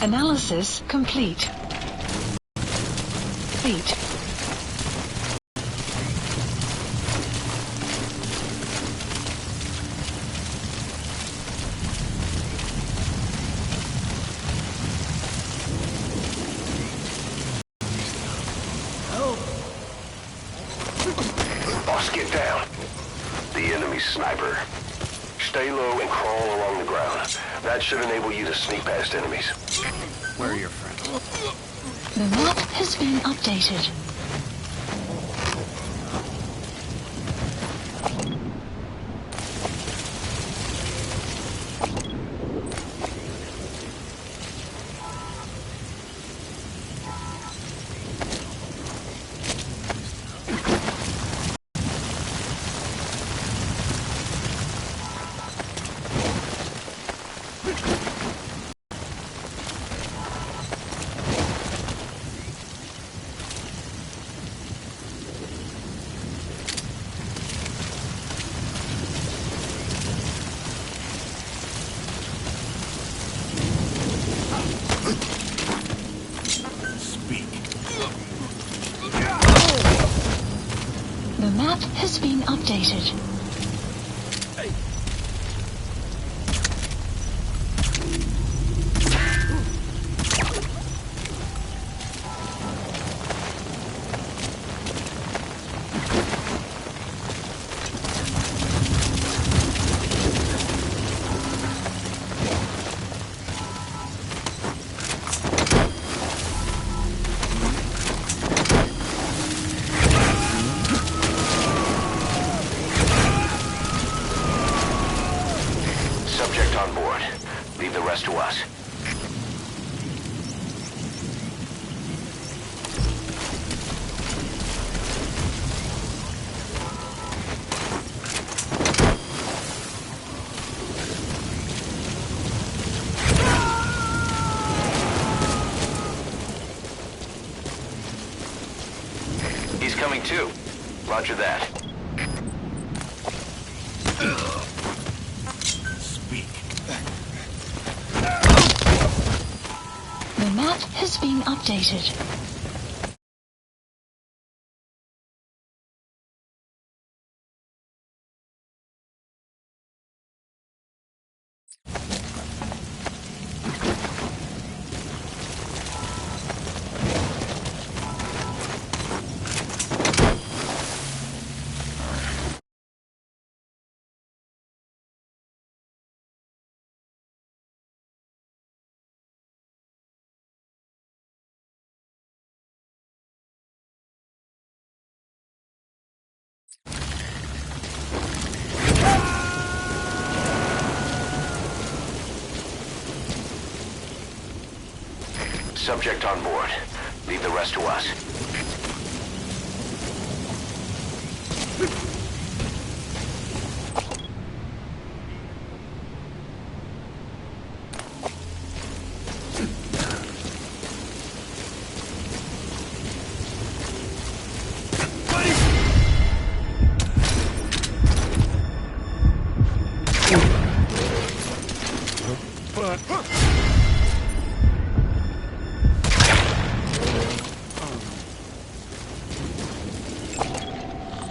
Analysis complete. Boss, get down. The enemy's sniper. Stay low and crawl along the ground. That should enable you to sneak past enemies. Where are your friends? The map has been updated. The map has been updated. Subject on board. Leave the rest to us. He's coming too. Roger that. The map has been updated. Subject on board. Leave the rest to us.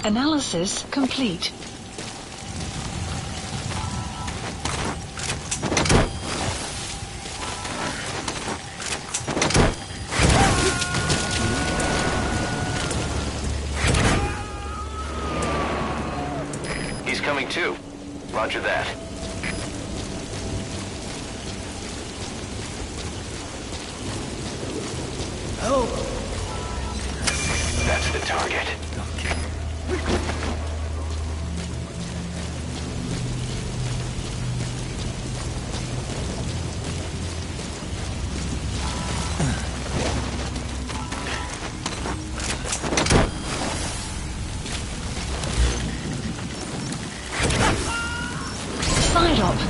Analysis complete. He's coming too. Roger that. Oh! That's the target.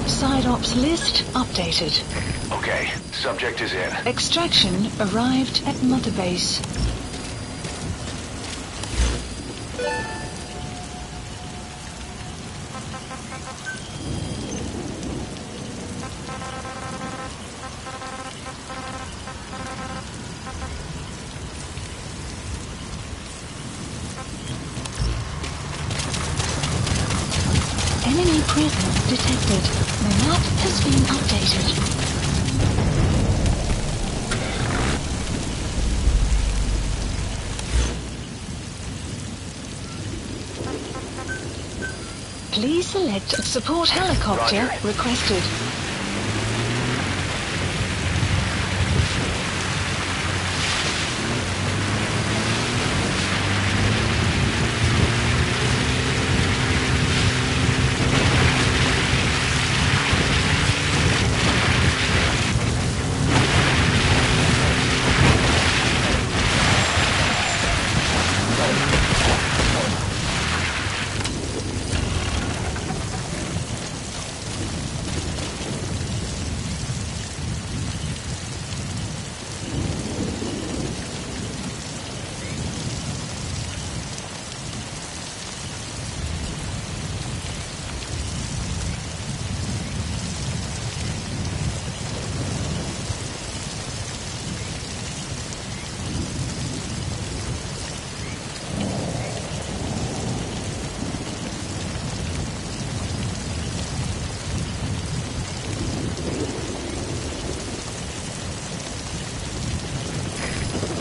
Side ops list updated. Okay, subject is in. Extraction arrived at Mother Base. detected. The map has been updated. Please select support helicopter Roger. requested.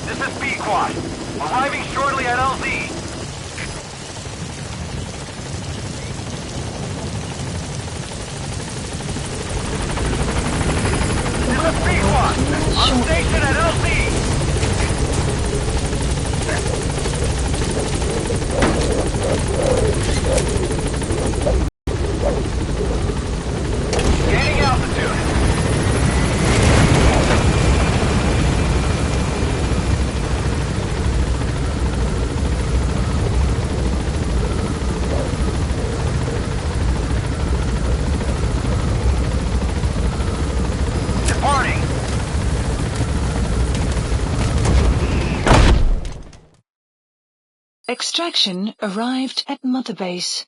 This is B-Quad. Arriving shortly at LZ. This is B-Quad. On station at LZ. Gaining altitude. Departing. Extraction arrived at Mother Base.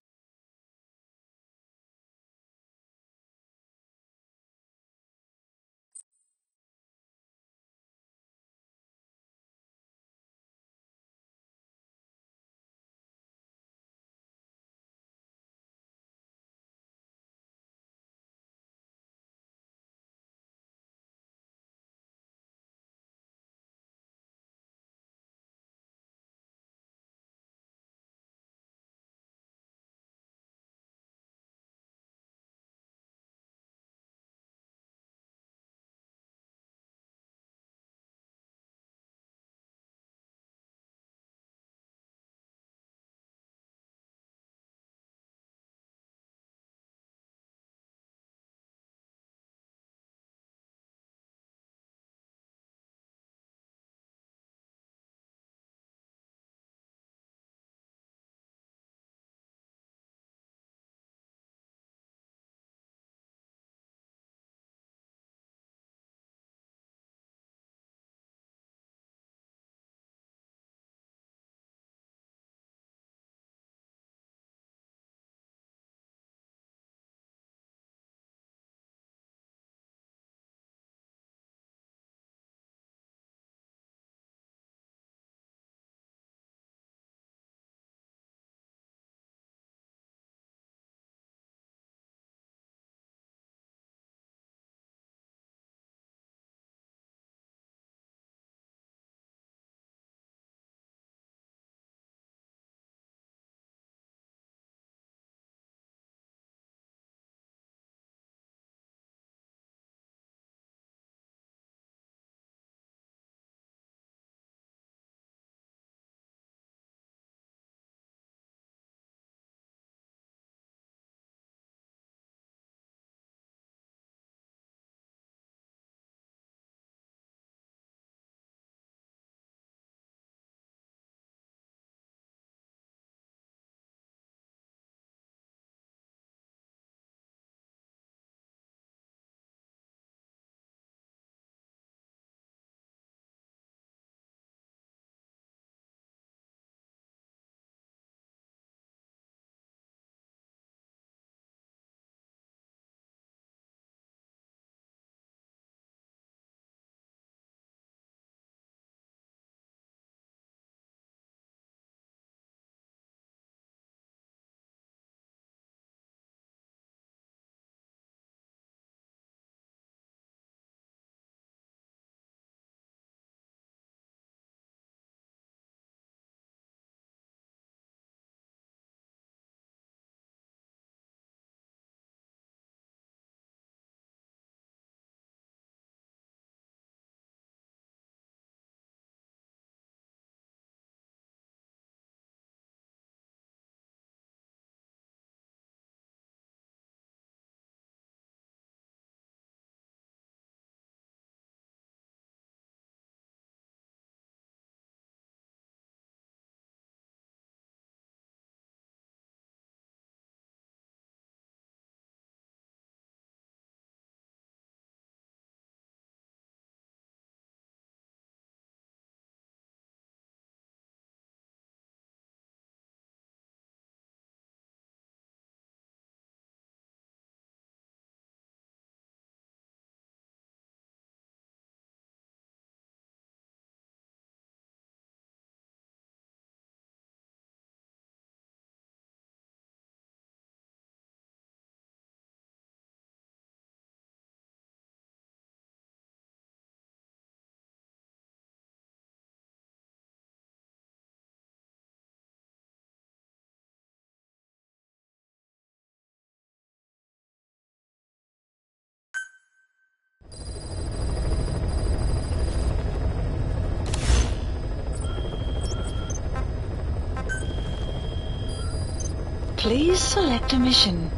Please select a mission.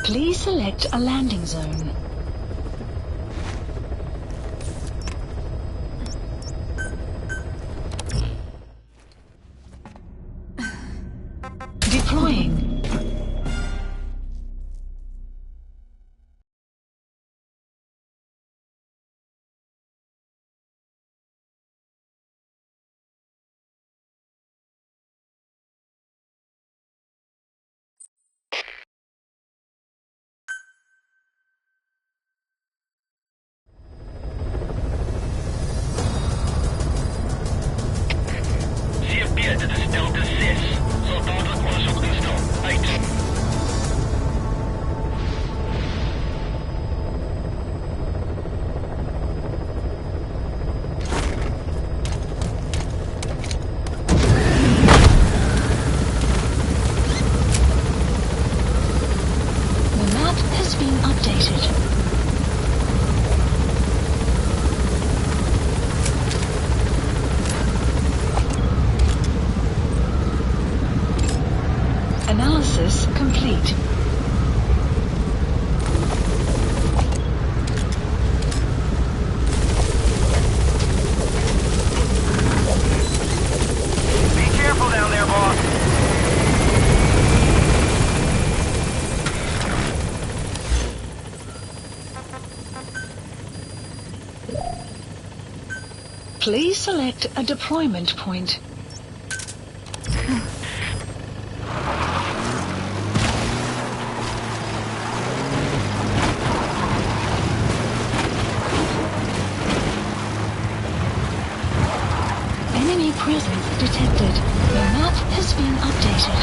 Please select a landing zone. Deploying. Se a perda de Delta 6. Soldado quase operacional. Aí. The map has been updated. Analysis complete. Be careful down there, boss. Please select a deployment point. Enemy presence detected. The map has been updated.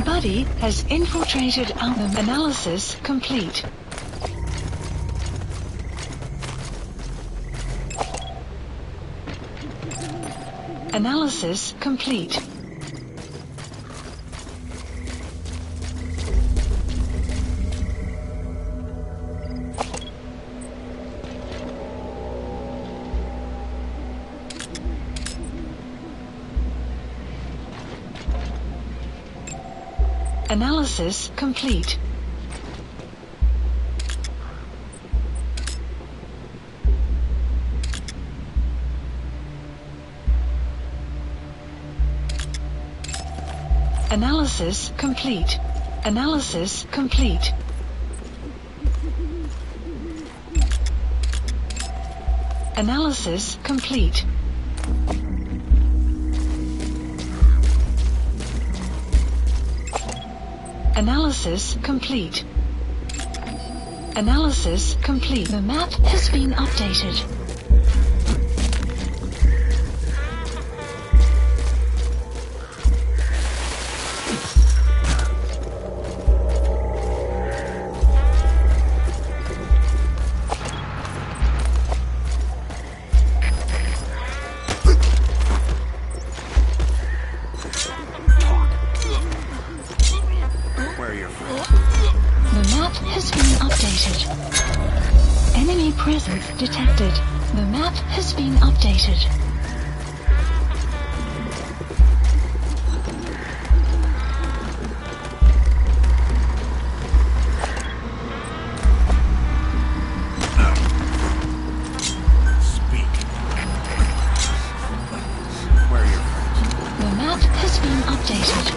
Buddy has infiltrated our analysis complete. Analysis complete. Analysis complete. Analysis complete. Analysis complete. Analysis complete. Analysis complete. Analysis complete. The map has been updated. Where are your friends? The map has been updated. Enemy presence detected. The map has been updated. Speak. Where are your friends? The map has been updated.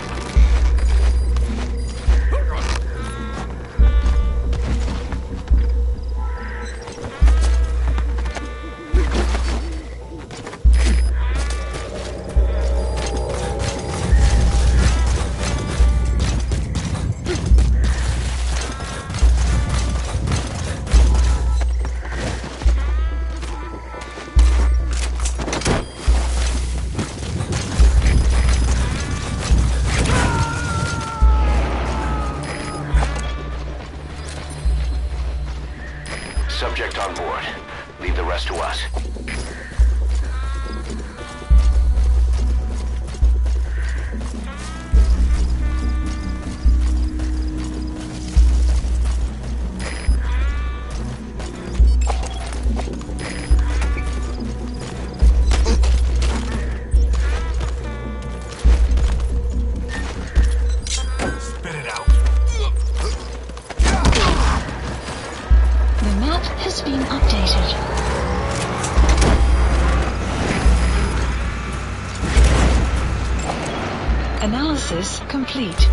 Analysis complete.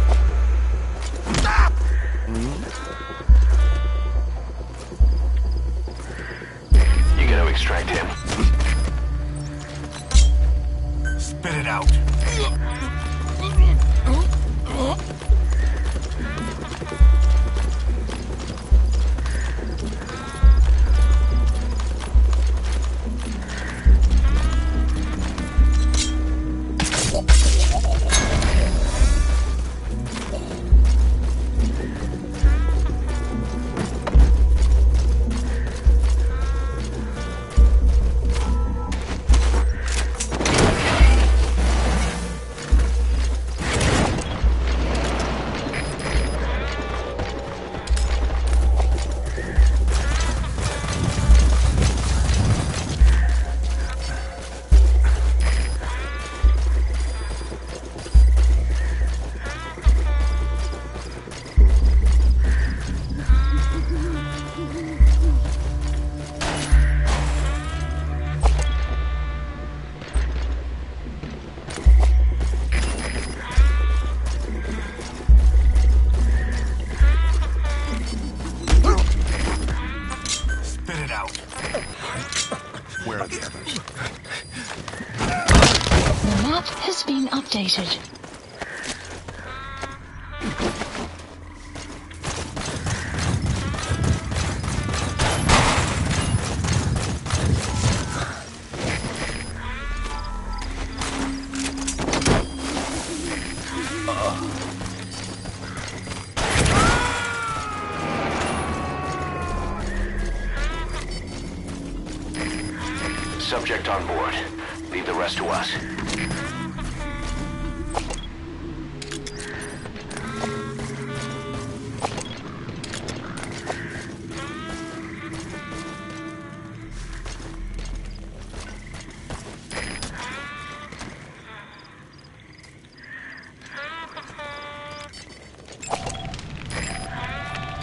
You gotta extract him. Spit it out. Where are the others? The map has been updated. Subject on board. Leave the rest to us.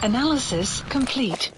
Analysis complete.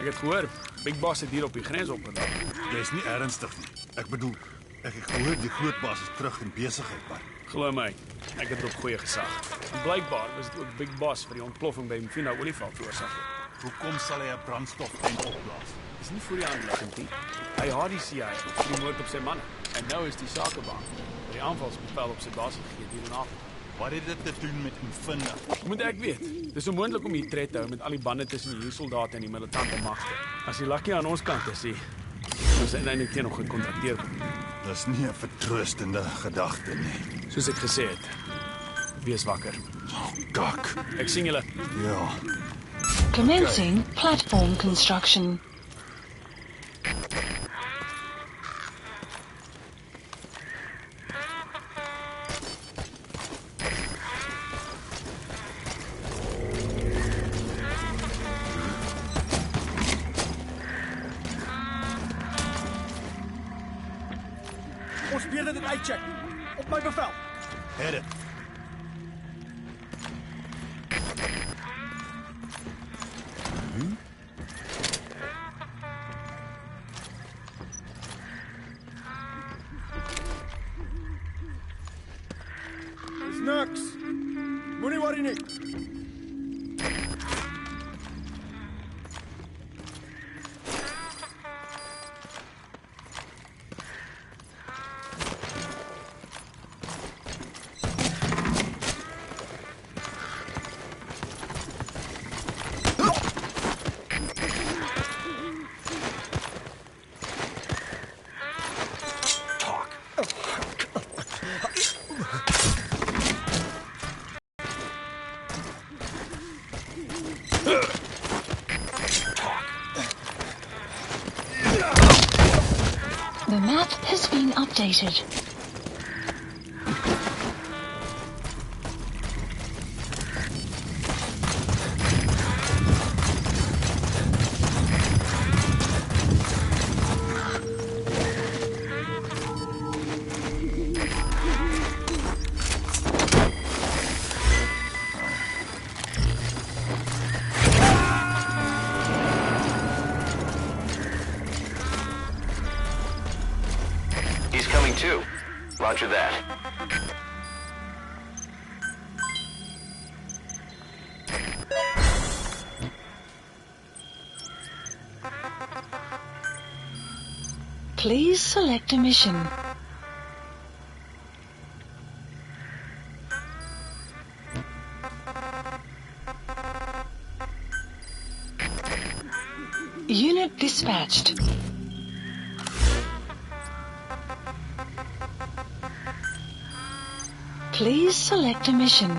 Ek het gehoor, Big Boss het hier op die grens opgedag. Jy's nie ernstig nie. Ek bedoel, ek het gehoor die groot baas is terug in besigheid, man. Glo my, ek het op goeie gesag. En blykbaar was dit ook Big Boss vir die ontploffing by Mfina olifant veroorsaak. Hoekom sal hy 'n brandstoftank opblaas? Dis nie voor die hand liggend nie. Hy haat die CIA vir die moord op sy manne. En nou is die sakebaan. Die aanvalsbevel op sy basis gegee hier in Afrika. Wat het dit te doen met Mfina? Moet ek weet. Dis onmoontlik om hier tred te hou met al die bande tussen die huursoldate en die militante magte. As die lakkie aan ons kant is, is hy eintlik teen nog gekontrakteer. Dis nie 'n vertroostende gedagte nie. Soos ek gesê het. Wees wakker. Oh, kak. Ek sien julle. Ja. Commencing platform construction. Ons probeer dit uitcheck. Op my bevel. Het it. Dis niks. Moenie worry nie. map has been updated. He's coming too. Roger that. Please select a mission. Unit dispatched. Please select a mission.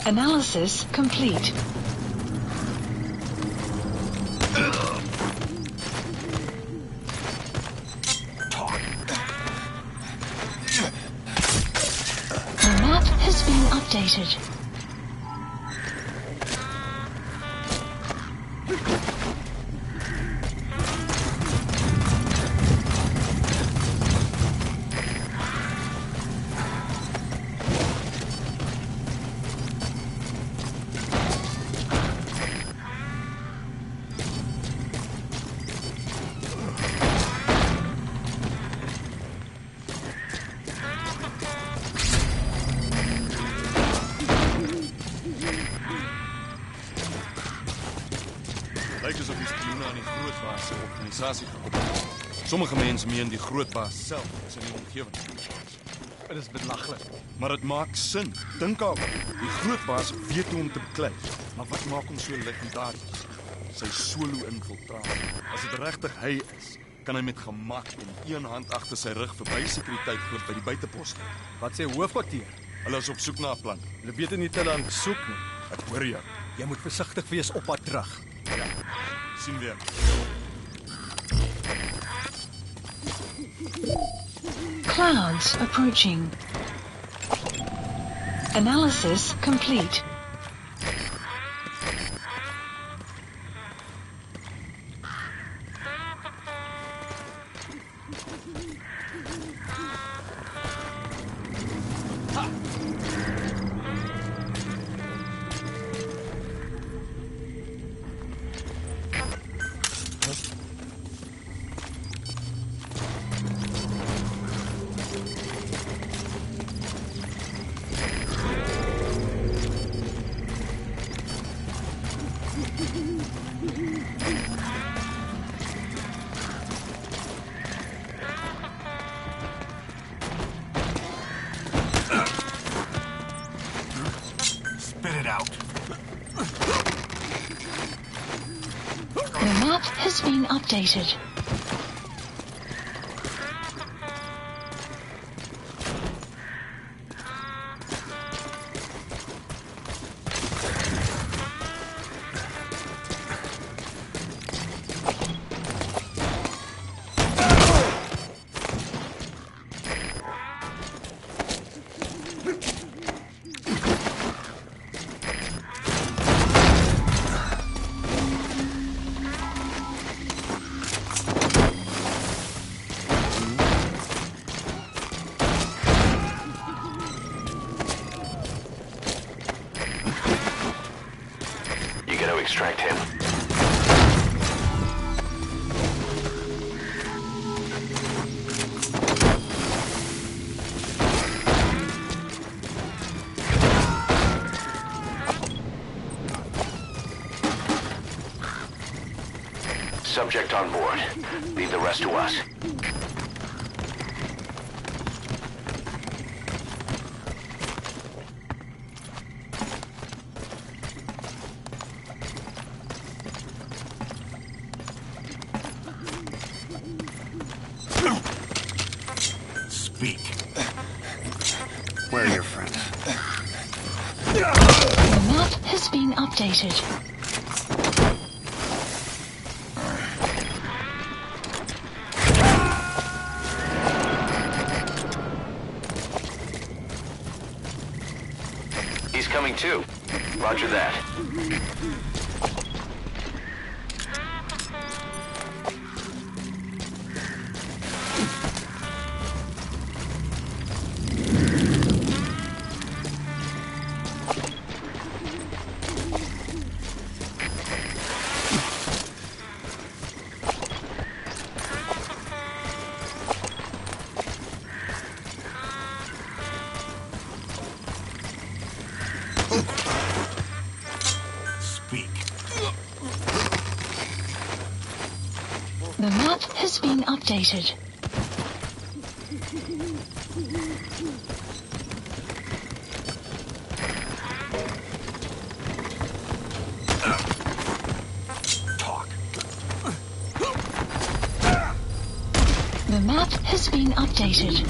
Analysis complete. The map has been updated. Lyk asof die spioene aan die groot baas se organisasie gekoppel. Sommige mense meen die groot baas self is in die omgewing. Dit is belaglik. Maar dit maak sin. Dink daaroor. Die groot baas weet hoe om te beklei. Maar wat maak hom so legendarisch? Sy solo-infiltrasie. As dit regtig hy is, kan hy met gemak en een hand agter sy rug verby sekuriteit glip by die buitepos. Wat sê hoofkwartier? Hulle is op soek na 'n plan. Hulle weet nie hulle aan soek nie. Ek hoor jou. Jy moet versigtig wees op pad terug. Ja. Sien weer. Clouds approaching. Analysis complete. updated. Extract him. Subject on board. Leave the rest to us. Where are your friends? The map has been updated. He's coming too. Roger that. The map has been updated. Talk. The map has been updated.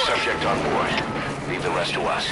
Subject on board. Leave the rest to us.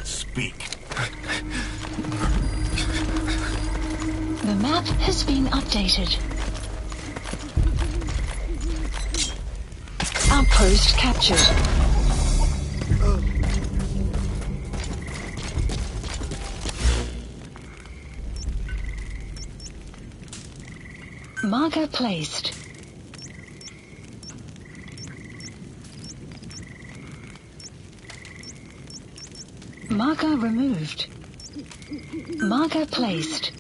Speak. The map has been updated. Outpost captured. Marker placed. Marker removed. Marker placed.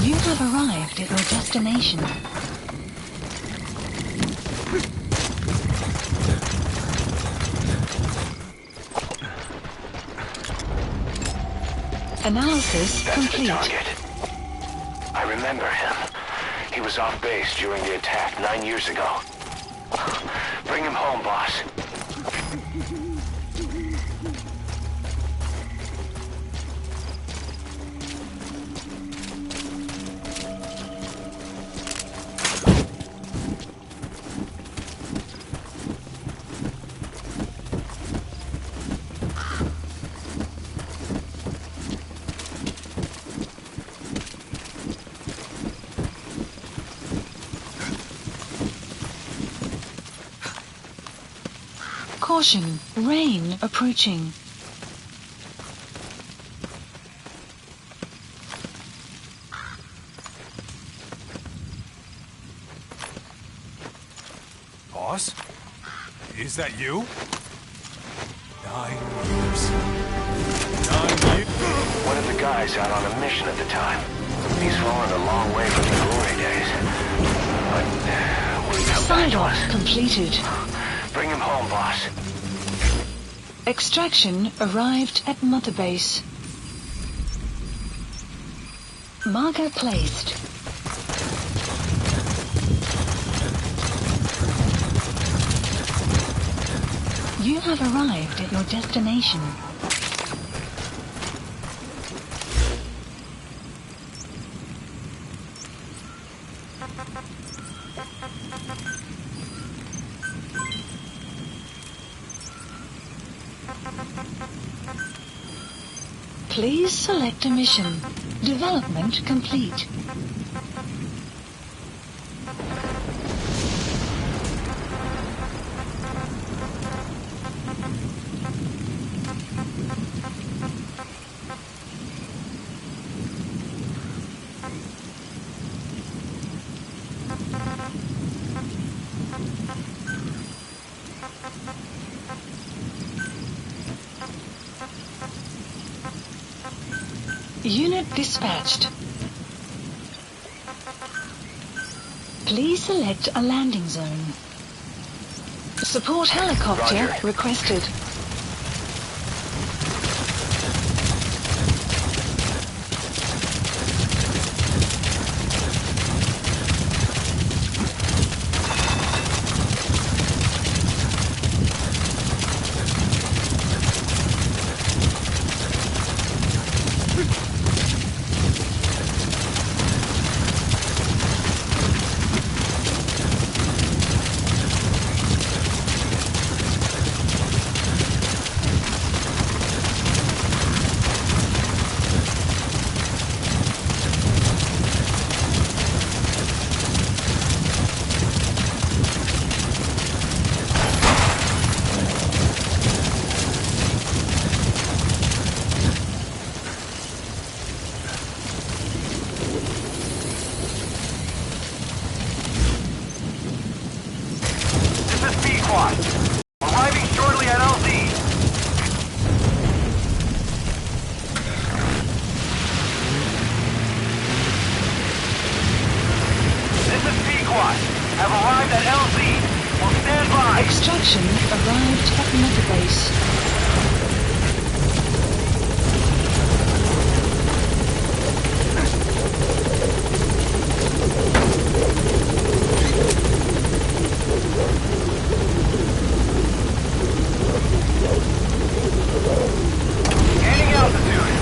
You have arrived at your destination. Analysis That's complete. the target. I remember him. He was off base during the attack 9 years ago. Bring him home, boss. Caution, rain approaching. Boss? Is that you? 9 years. 9 years. One of the guys out on a mission at the time. He's fallen a long way from the glory days. But we'll come back to Sign-off us. completed. Bring him home, boss. Extraction arrived at Mother Base. Marker placed. You have arrived at your destination. Please select a mission. Development complete. Unit dispatched. Please select a landing zone. Support helicopter Roger. requested. This is B-Quad. Arriving shortly at LZ. This is B-Quad. Have arrived at LZ. Will stand by. Extraction arrived at Mother Base. Gaining altitude.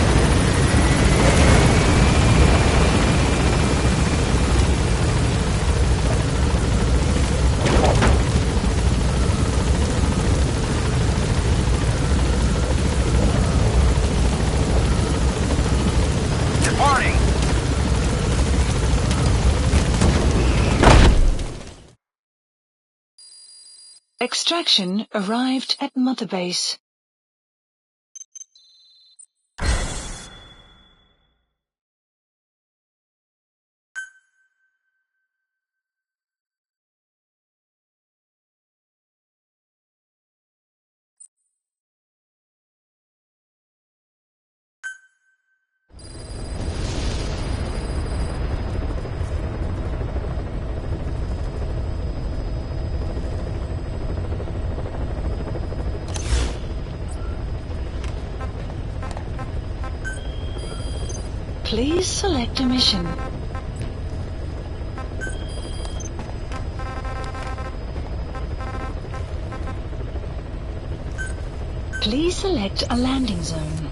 Departing. Extraction arrived at Mother Base. Please select a mission. Please select a landing zone.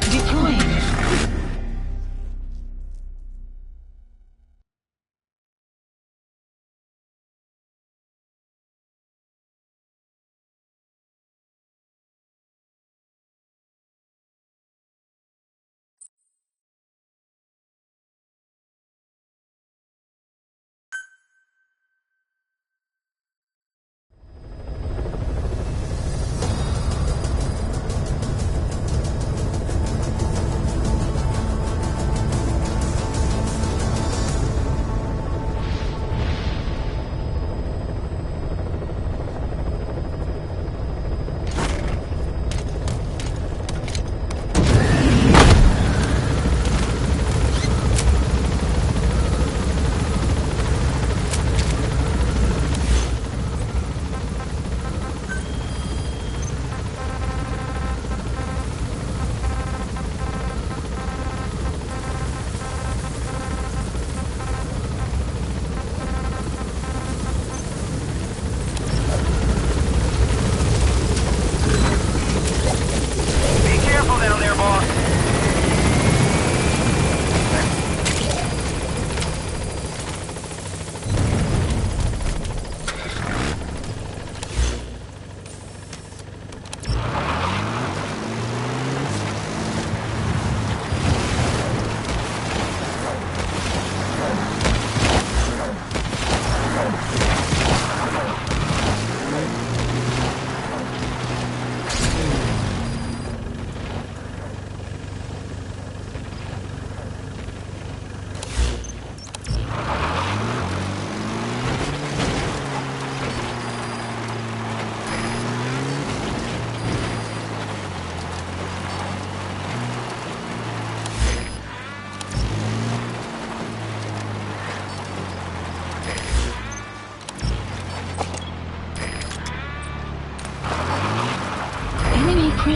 Deploying.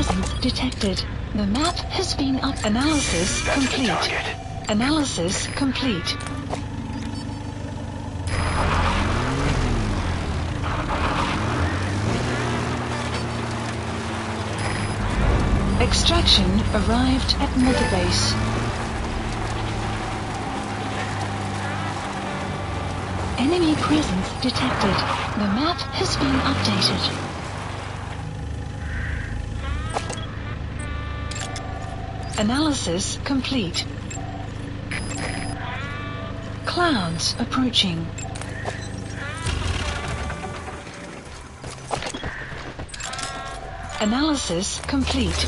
presence detected. The map has been up. Analysis That's the complete. target. Analysis complete. Extraction arrived at Mother Base. Enemy presence detected. The map has been updated. Analysis complete. Clouds approaching. Analysis complete.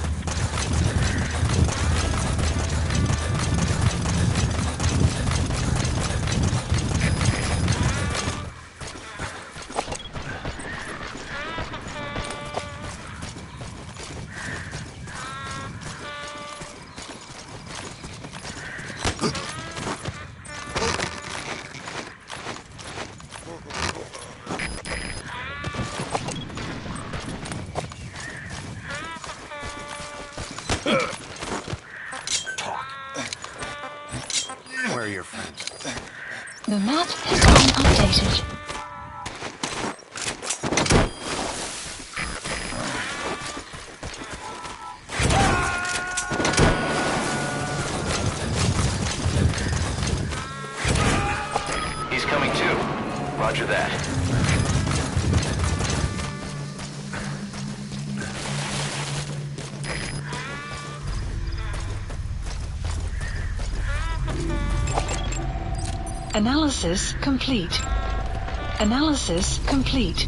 Where are your friends? The map has been updated. He's coming too. Roger that. Analysis complete. Analysis complete.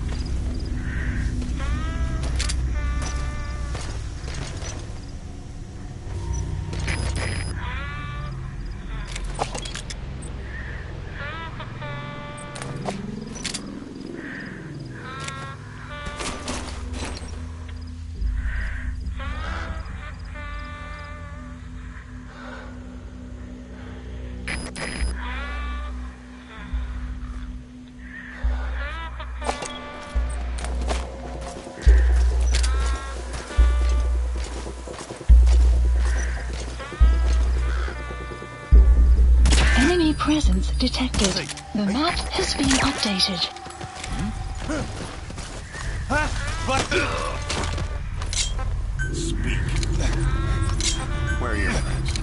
Enemy presence detected. The map has been updated. Speak. Where are your friends?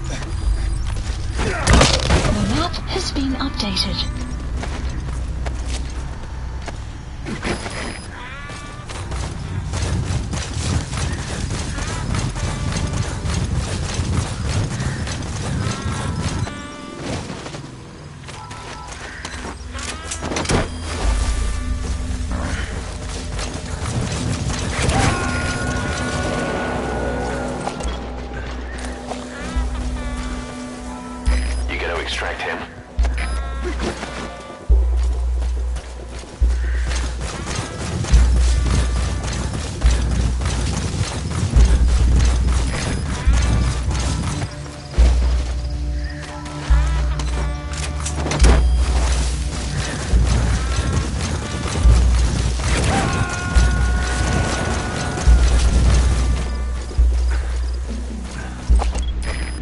The map has been updated. You gonna extract him?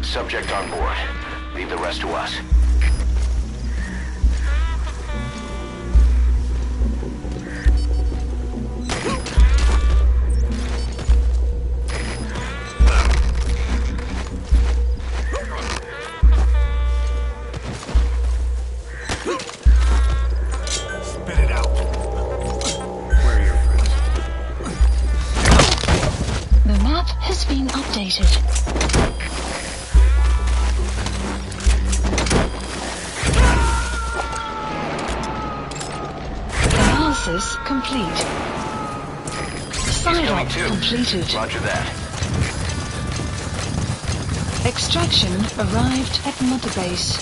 Subject on board. Leave the rest to us. Spit it out. Where are your friends? The map has been updated. Analysis complete. Side Coming op too. completed. Roger that. Extraction arrived at Mother Base.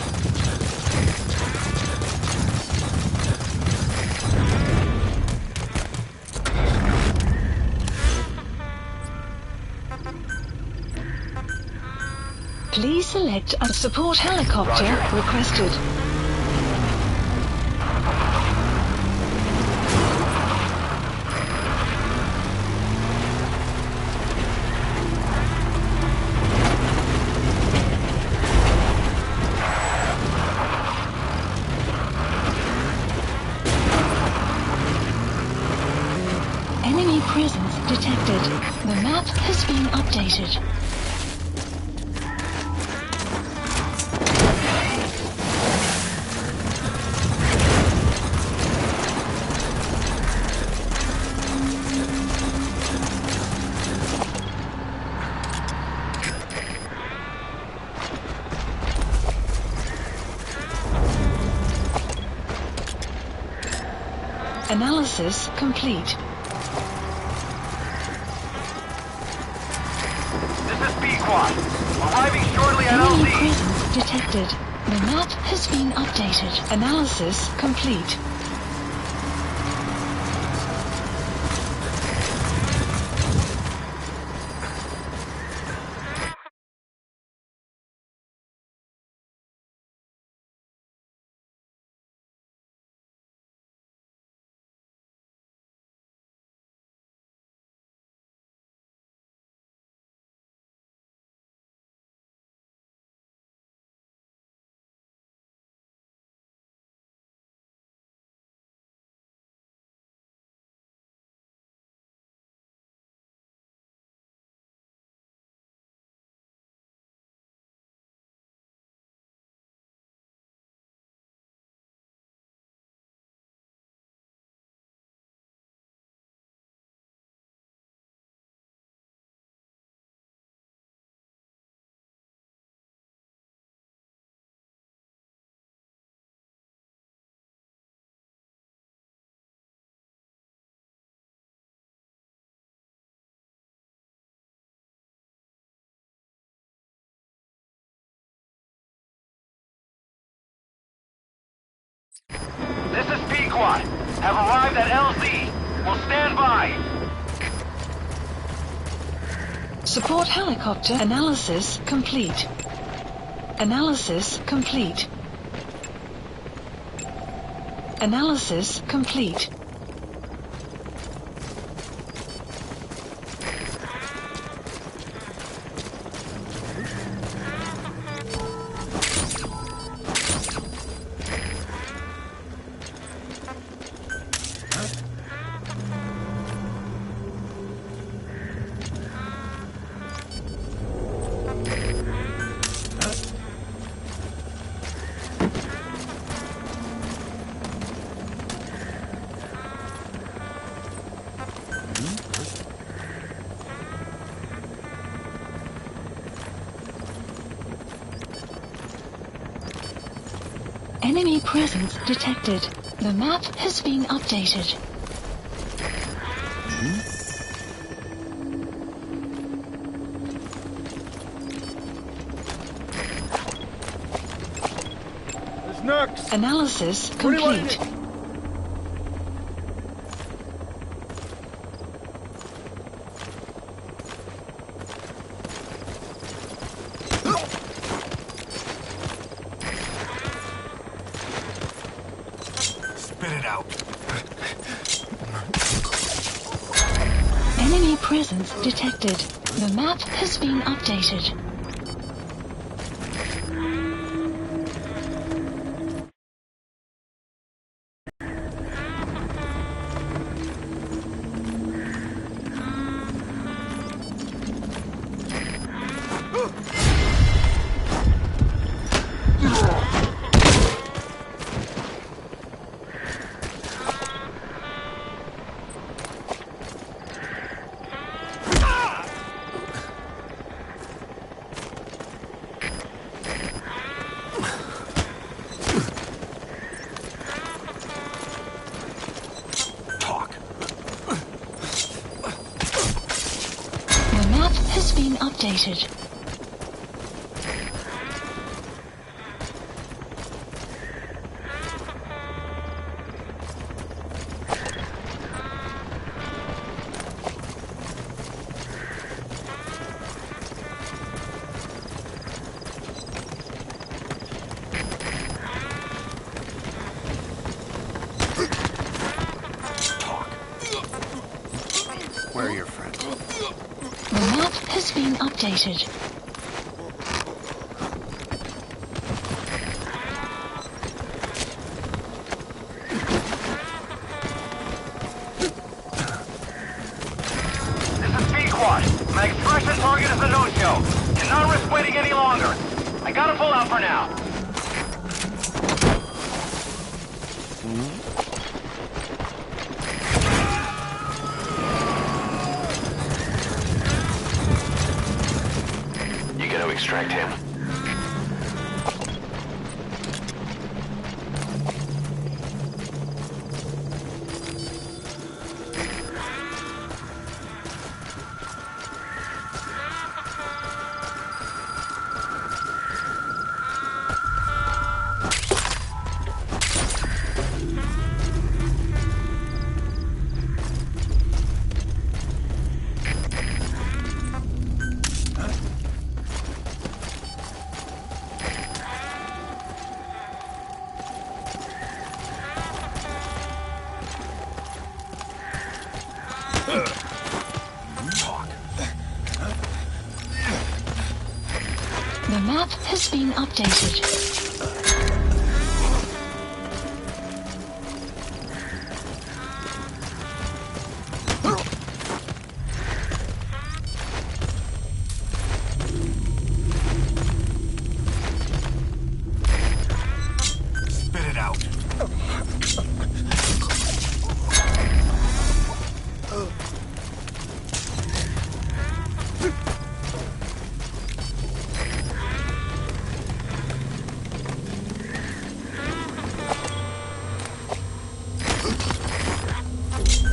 Please select a support helicopter Roger. requested. Enemy presence detected. The map has been updated. Analysis complete. This is B-Quad. Arriving shortly at Enemy LZ. presence detected. The map has been updated. Analysis complete. This is B-Quad. Have arrived at LZ. Will stand by. Support helicopter analysis complete. Analysis complete. Analysis complete. Enemy presence detected. The map has been updated. Dis niks. Analysis Moenie worry complete. nie. Spit it out. Enemy presence detected. The map has been updated. The map has been updated. Where are your friends? The map has been updated. longer. I gotta pull out for now. You gonna extract him? The map has been updated. Spit it out.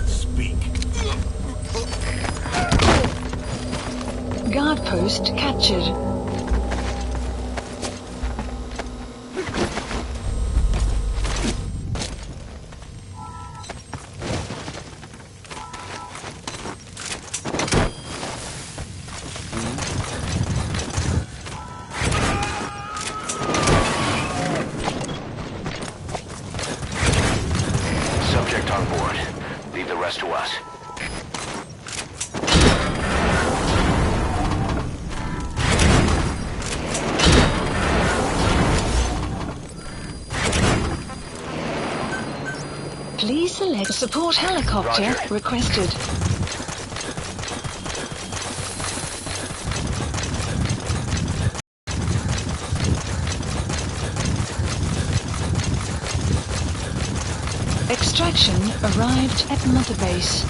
Speak. Guard post captured. Subject on board. Leave the rest to us. Please select support helicopter Roger. requested. Extraction arrived at Mother Base.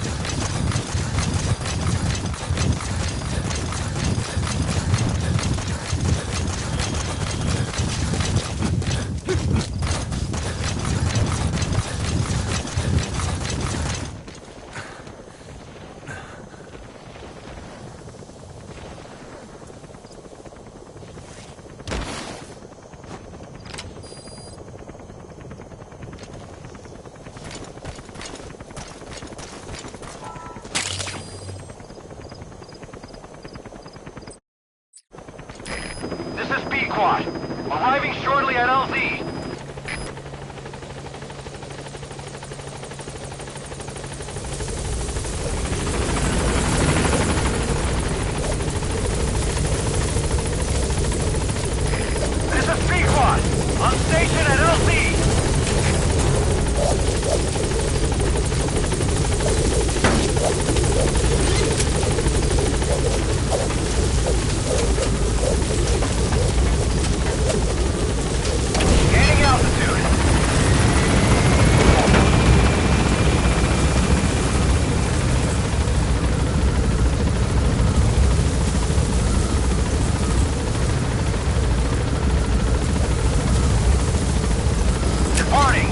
This is B-Quad. Arriving shortly at LZ. This is B-Quad. On station at LZ. Gaining altitude. Departing.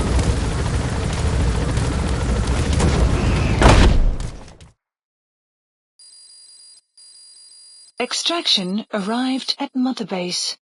Extraction arrived at Mother Base.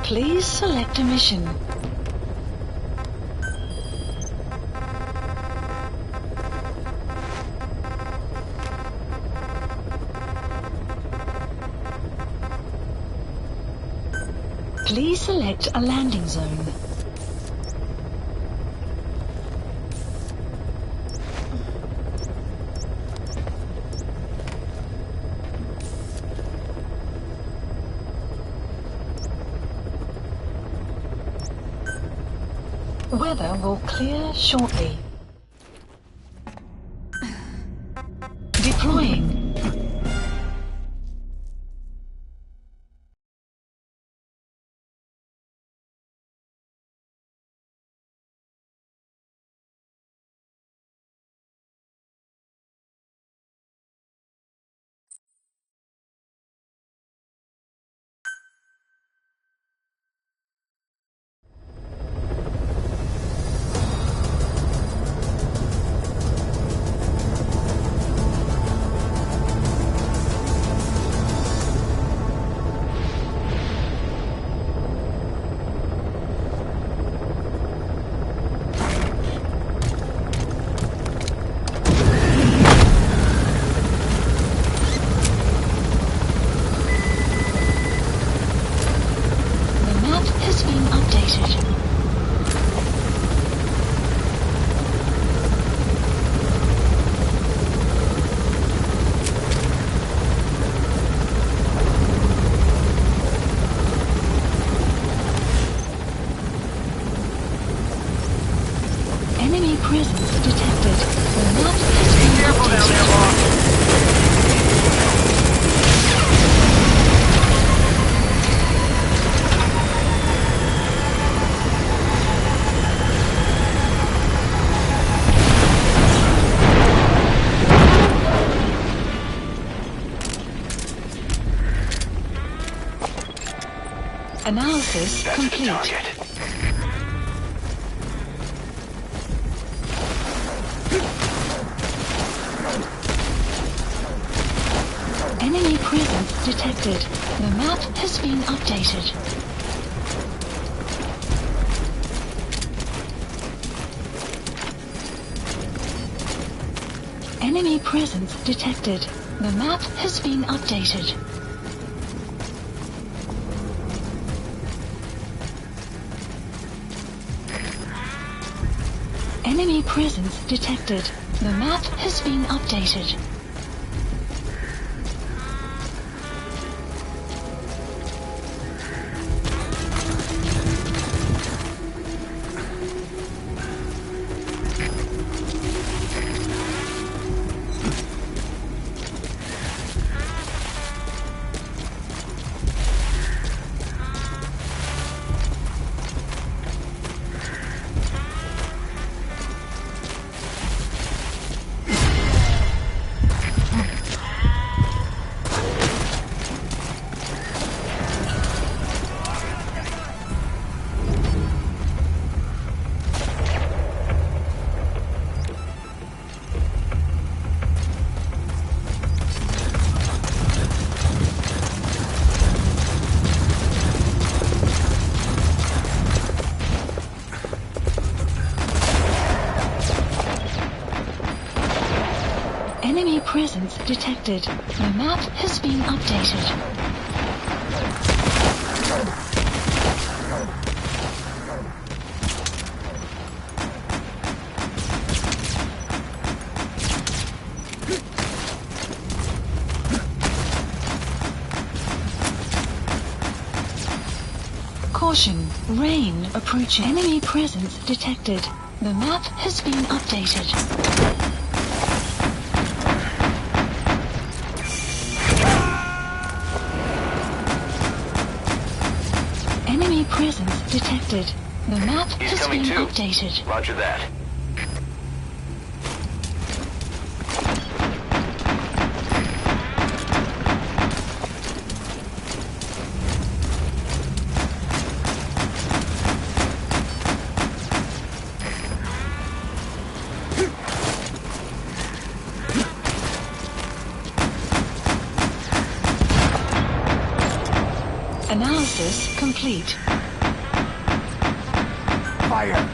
Please select a mission. Please select a landing zone. Weather will clear shortly. Deploying. Enemy presence detected. The map has been Careful down there, boss. Analysis That's the complete. target. Enemy presence detected. The map has been updated. Enemy presence detected. The map has been updated. Enemy presence detected. The map has been updated. Enemy presence detected. The map has been updated. Caution, rain approaching. Enemy presence detected. The map has been updated. Enemy presence detected. The map He's has coming been too. updated. Roger that. Analysis complete. Fire!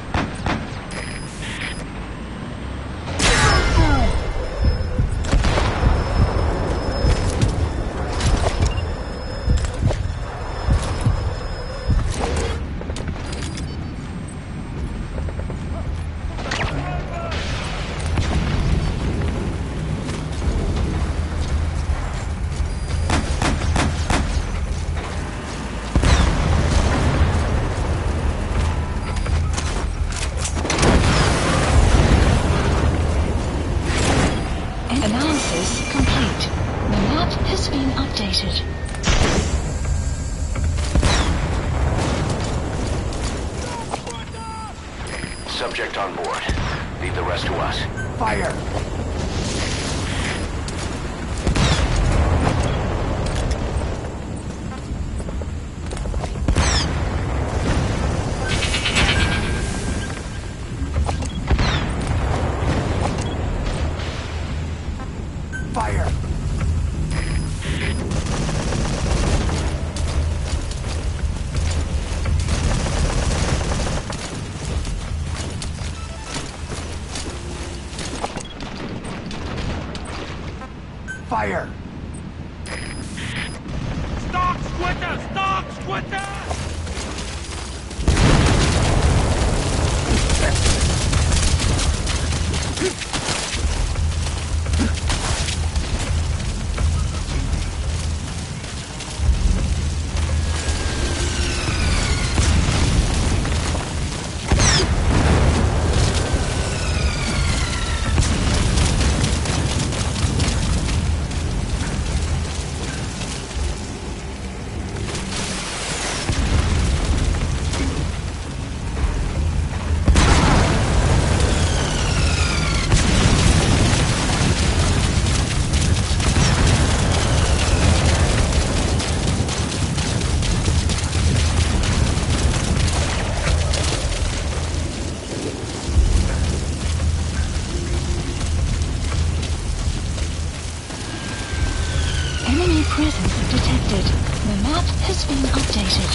Analysis complete. The map has been updated. Subject on board. Leave the rest to us. Fire! Fire! Fire! Stop, Squinter! Stop, Squinter! Enemy presence detected. The map has been updated.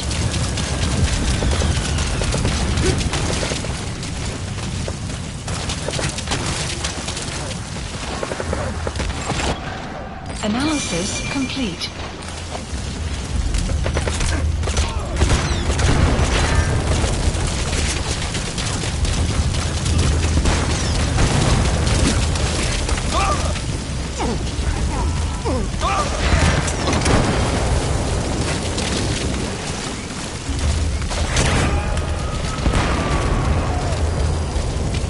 Analysis complete.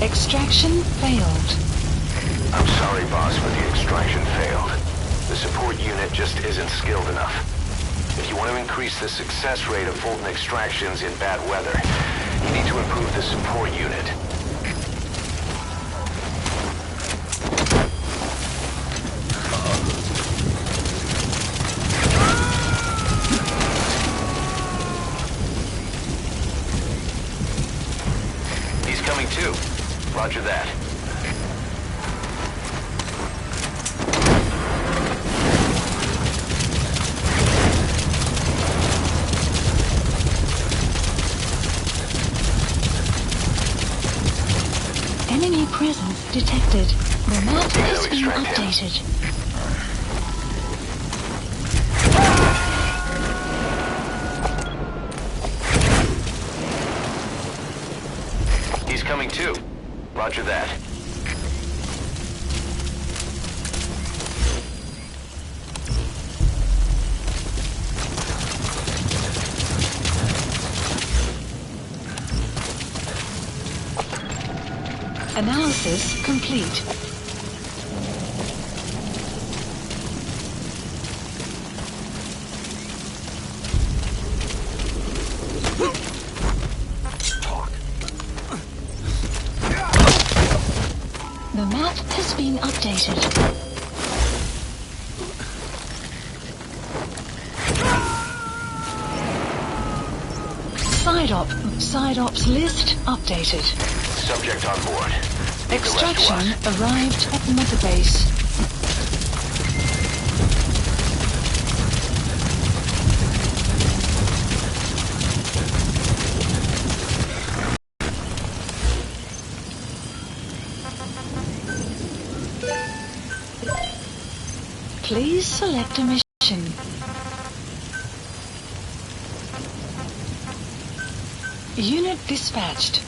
Extraction failed. I'm sorry, boss, but the extraction failed. The support unit just isn't skilled enough. If you want to increase the success rate of Fulton extractions in bad weather, you need to improve the support unit. He's coming too. Roger that. Enemy presence detected. The map has been extract him. updated. He's coming too. Roger that. Analysis complete. The map has been updated. Side ops list updated. Subject on board. Extraction arrived at mother base. Please select a mission. Unit dispatched.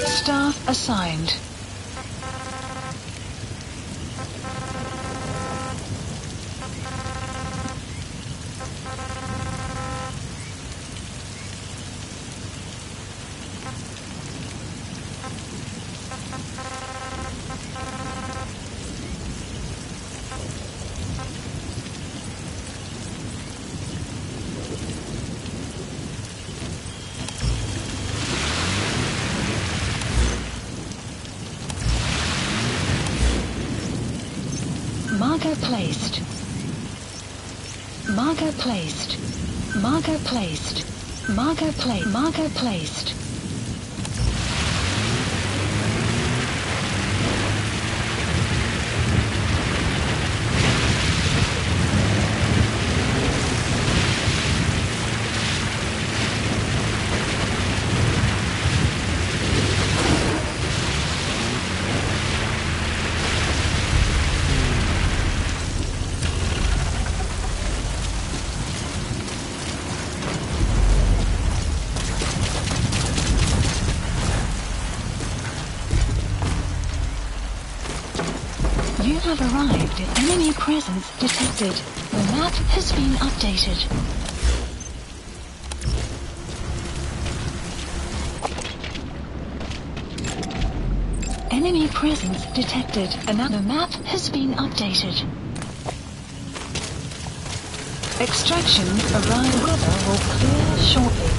Staff assigned. Marker placed. Marker placed. Marker placed. Marker placed. Marker placed. You have arrived at enemy presence detected. The map has been updated. Enemy presence detected. The map has been updated. Extraction arrived. Weather will clear shortly.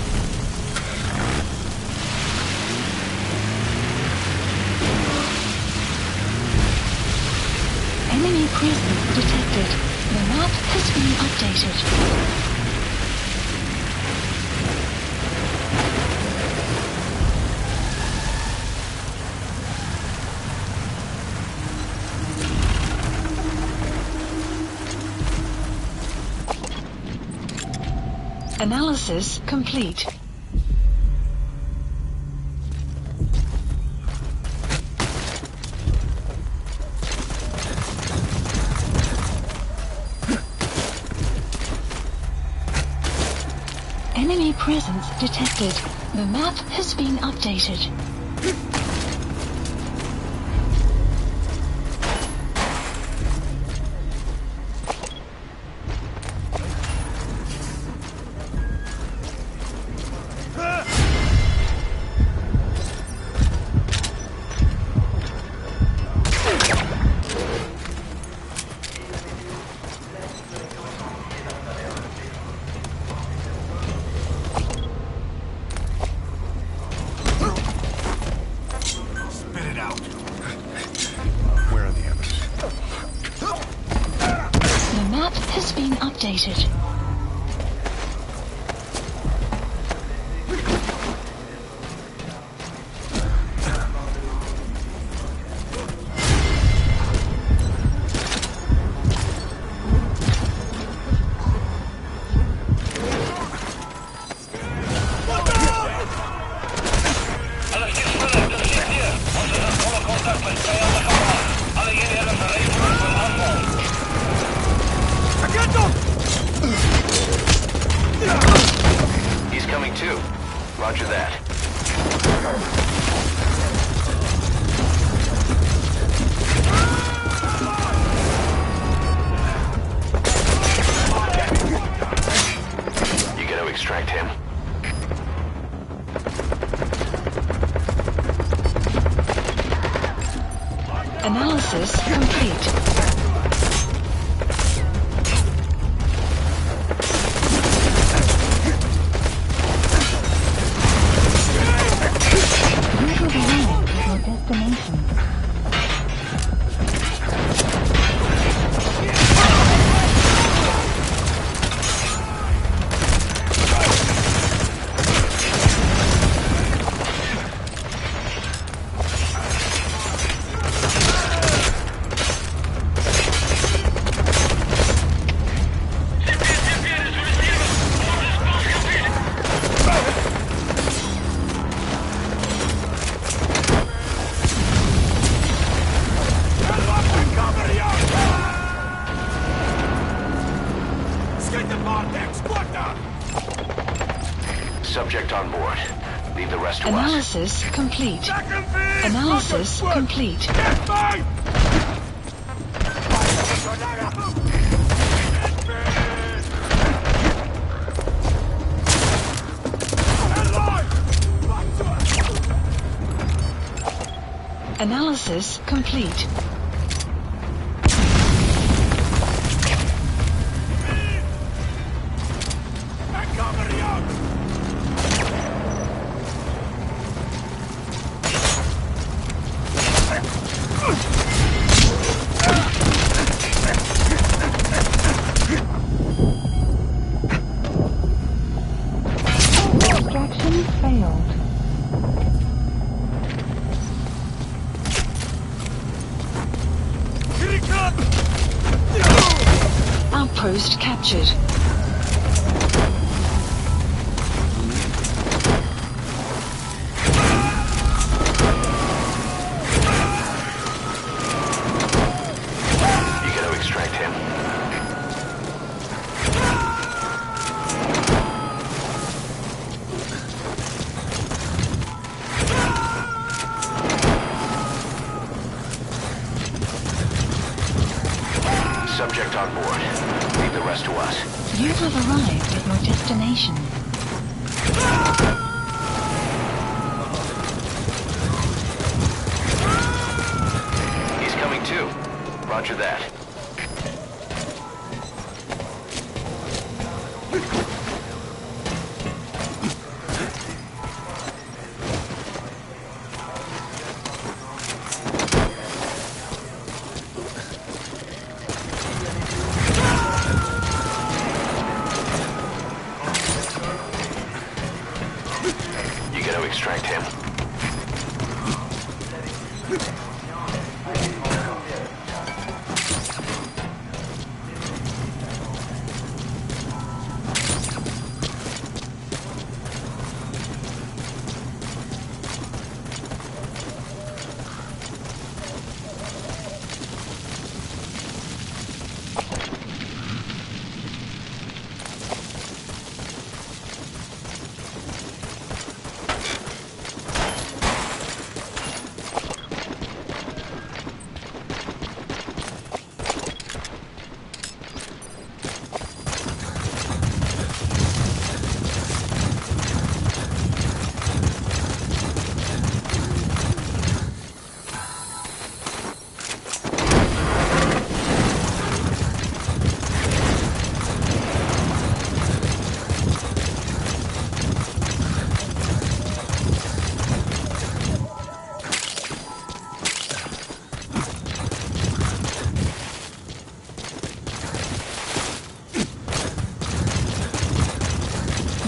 Enemy presence detected. The map has been updated. Analysis complete. Enemy presence detected. The map has been updated. Updated. Agent! Analysis complete. You will arrive at your destination. Subject on board. Leave the rest to us. Analysis complete. Analysis complete. Analysis complete. Extraction failed. Outpost captured. You got to extract him. Subject on board. Leave the rest to us. You have arrived at your destination. He's coming too. Roger that. You got to extract him.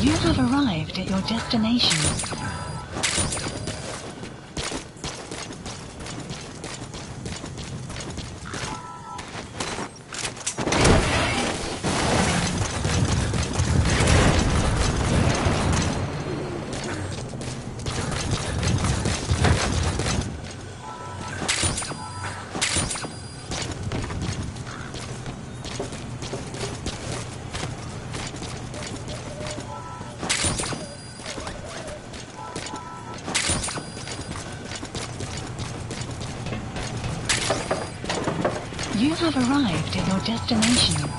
You have arrived at your destination. You have arrived at your destination.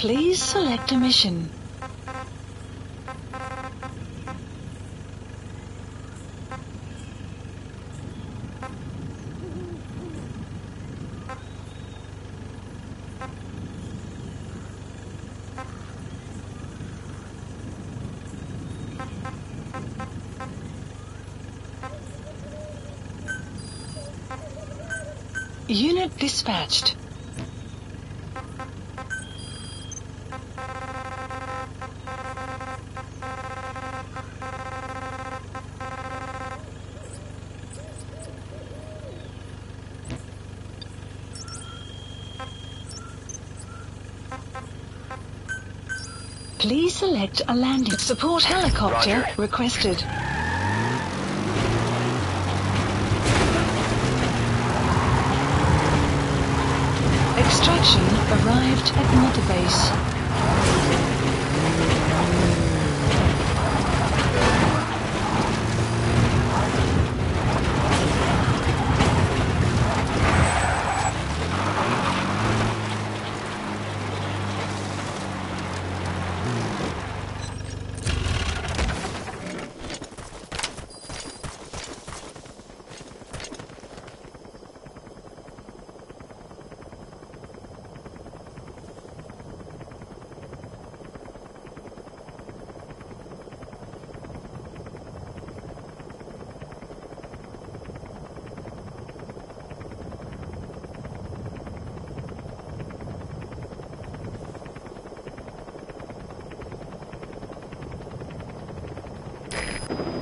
Please select a mission. Unit dispatched. Please select a landing. Support helicopter Roger. requested. Extraction arrived at Mother Base.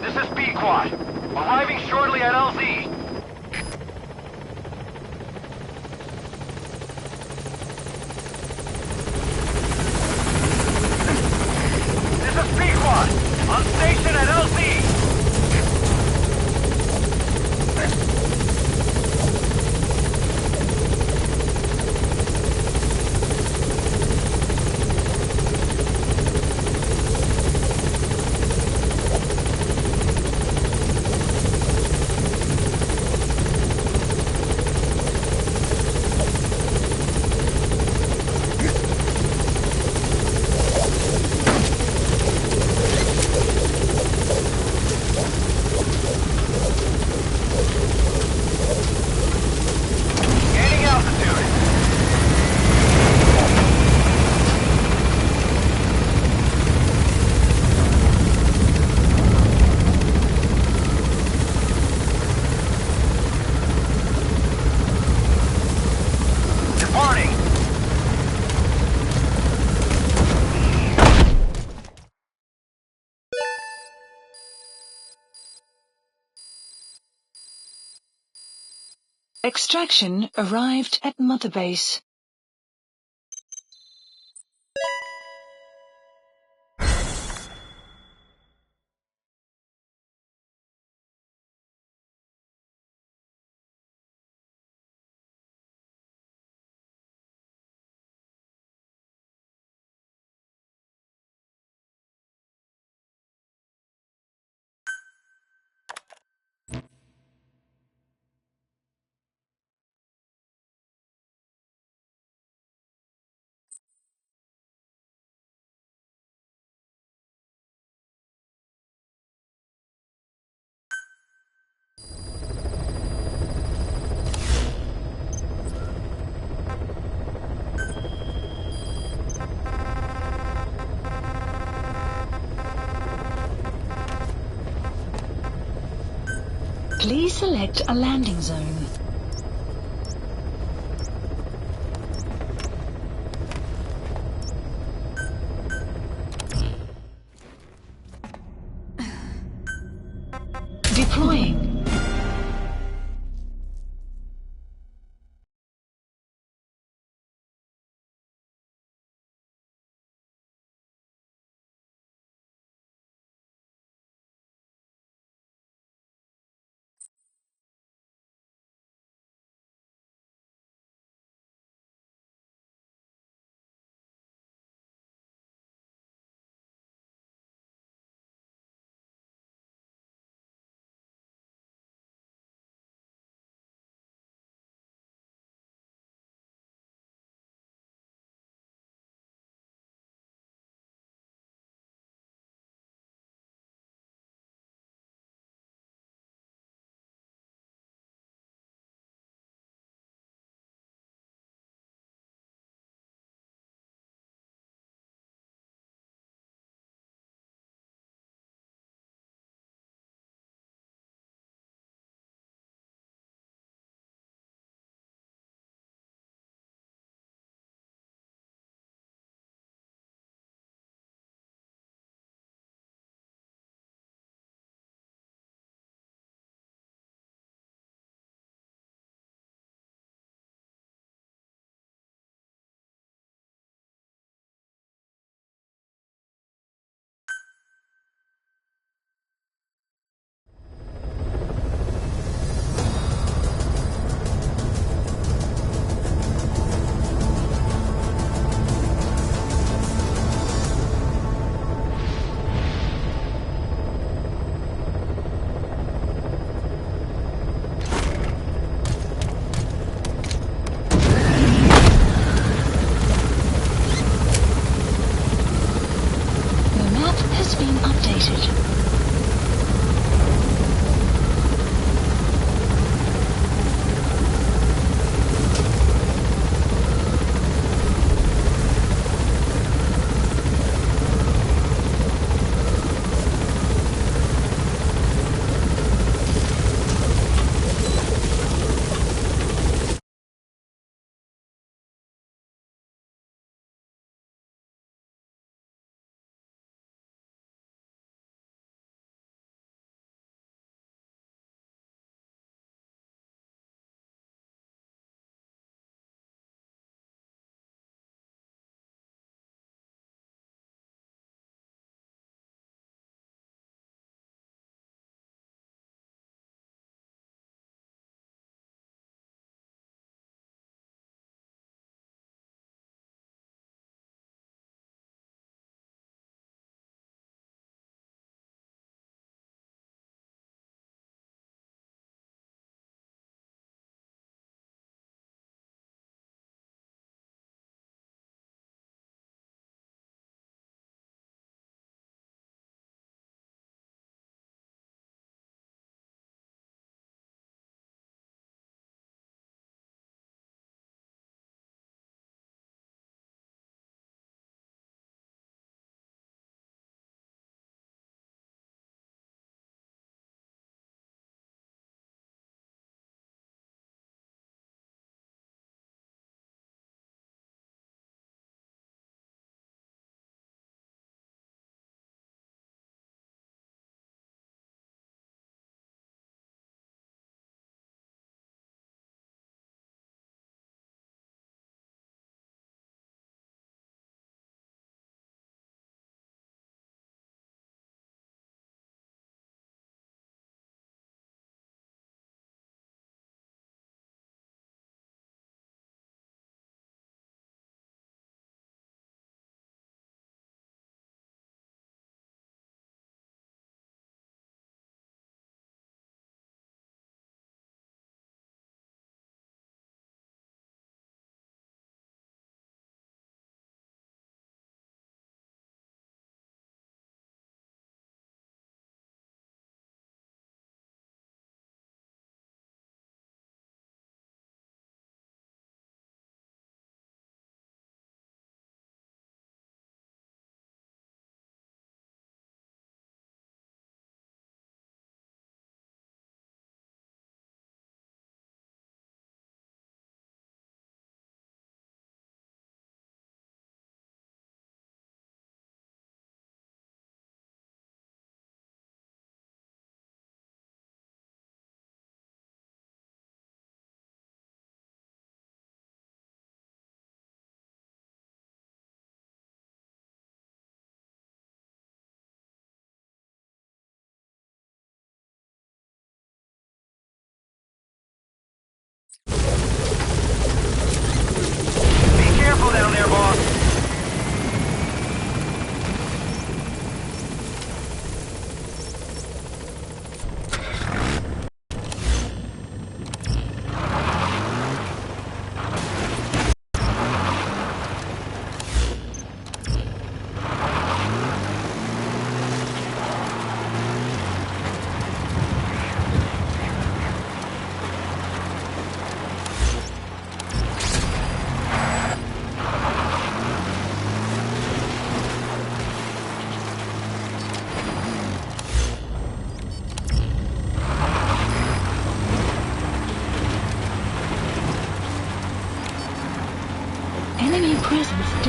This is B-Quad. Arriving shortly at LZ. This is B-Quad. On station at LZ. Gaining altitude. Departing. Extraction arrived at Mother Base. Please select a landing zone. Deploying.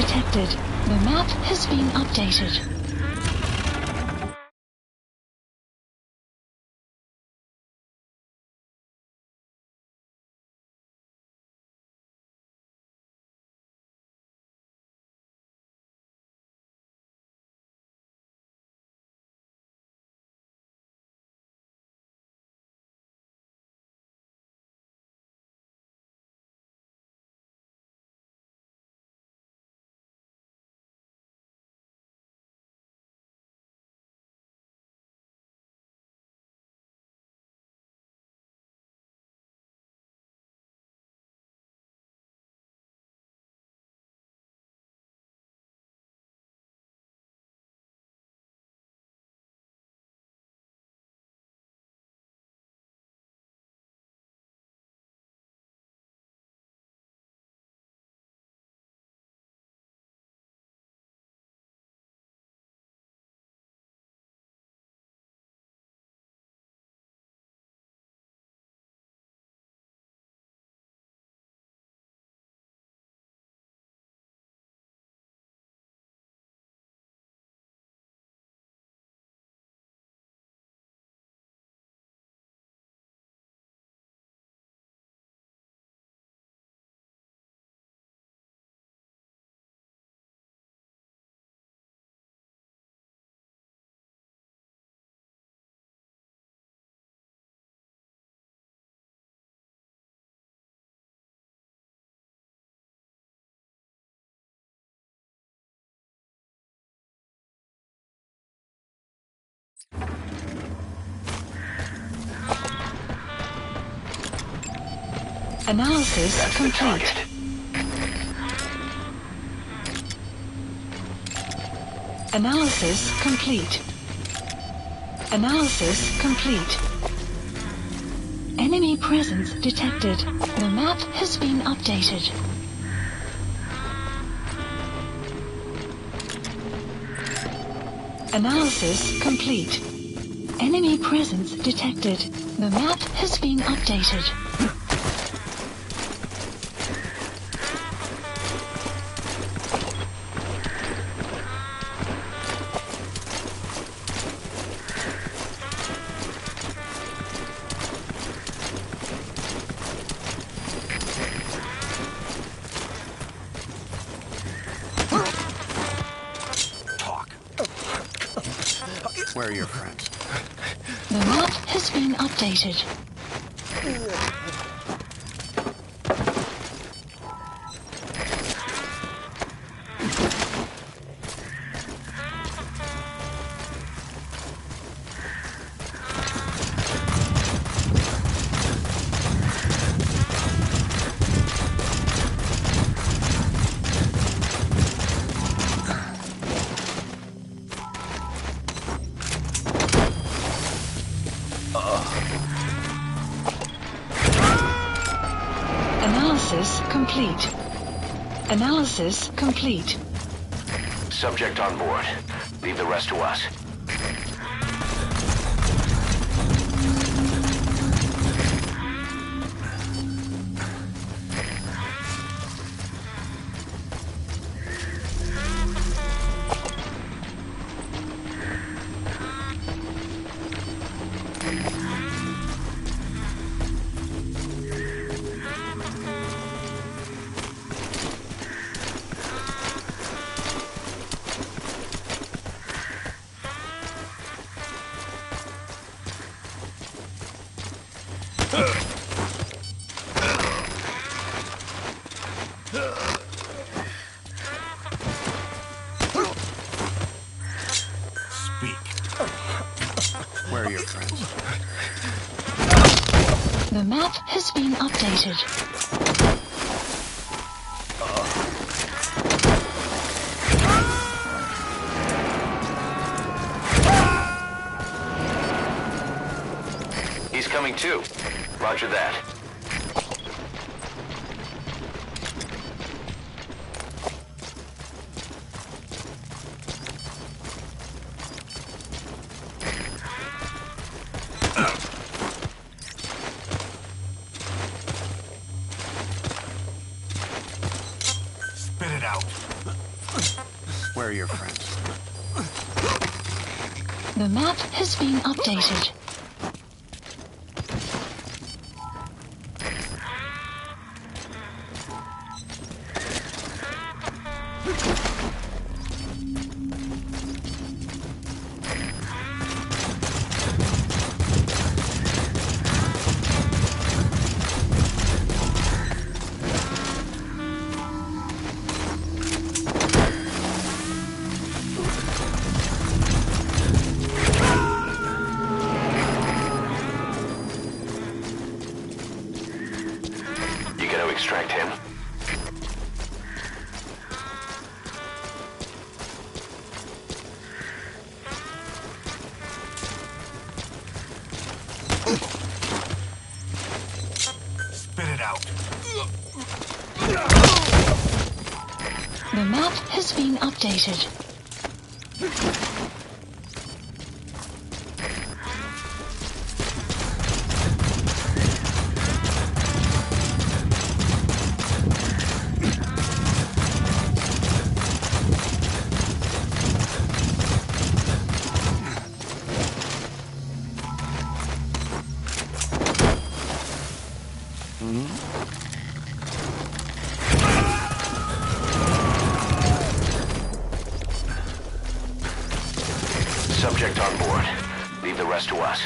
detected. The map has been updated. Analysis That's the complete. target. Analysis complete. Analysis complete. Enemy presence detected. The map has been updated. Analysis complete. Enemy presence detected. The map has been updated. Where are your friends? The map has been updated. Analysis complete. Analysis complete. Subject on board. Leave the rest to us. Speak. Where are your friends? The map has been updated. He's coming too. Roger that. Spit it out. Where are your friends? The map has been updated. Extract him. Spit it out. The map has been updated. Subject on board. Leave the rest to us.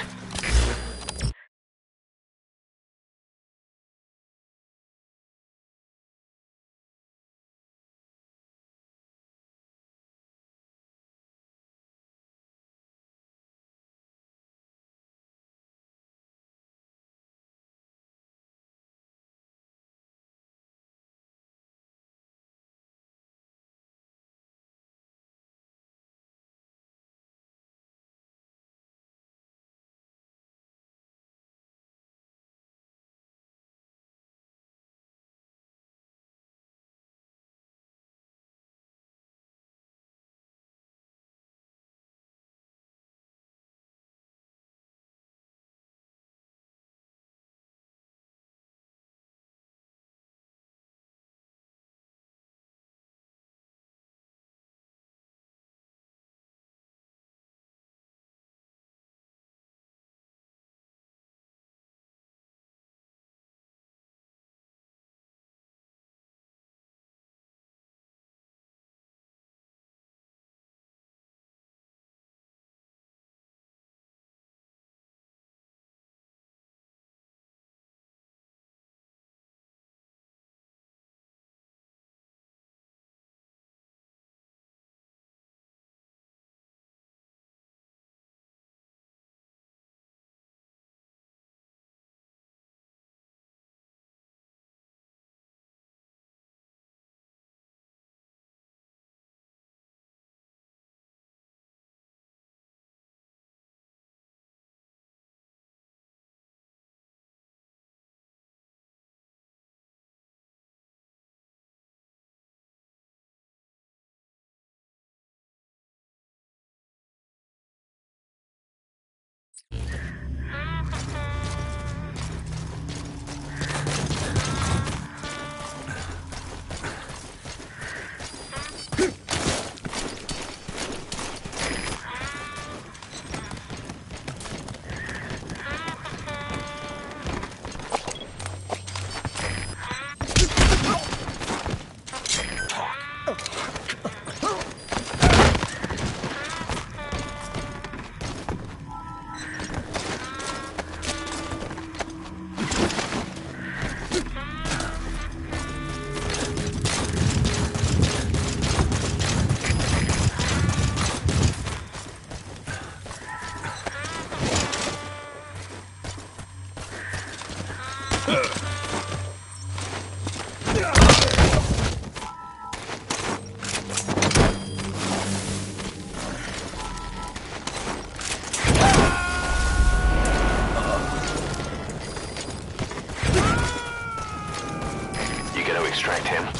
Extract him.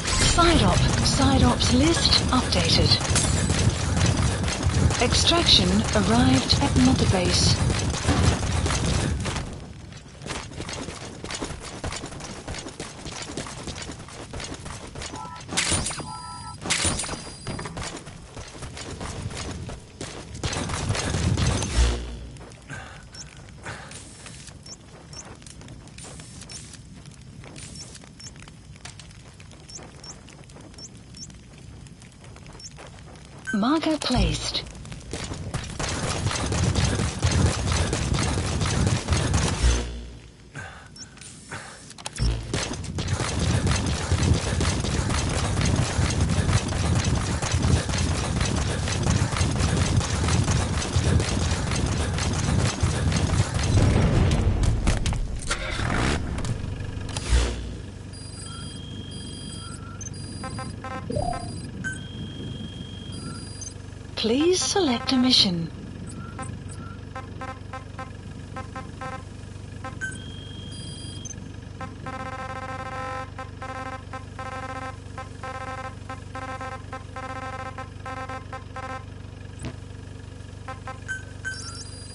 Side ops list updated. Extraction arrived at Mother Base. Marker placed. Please select a mission.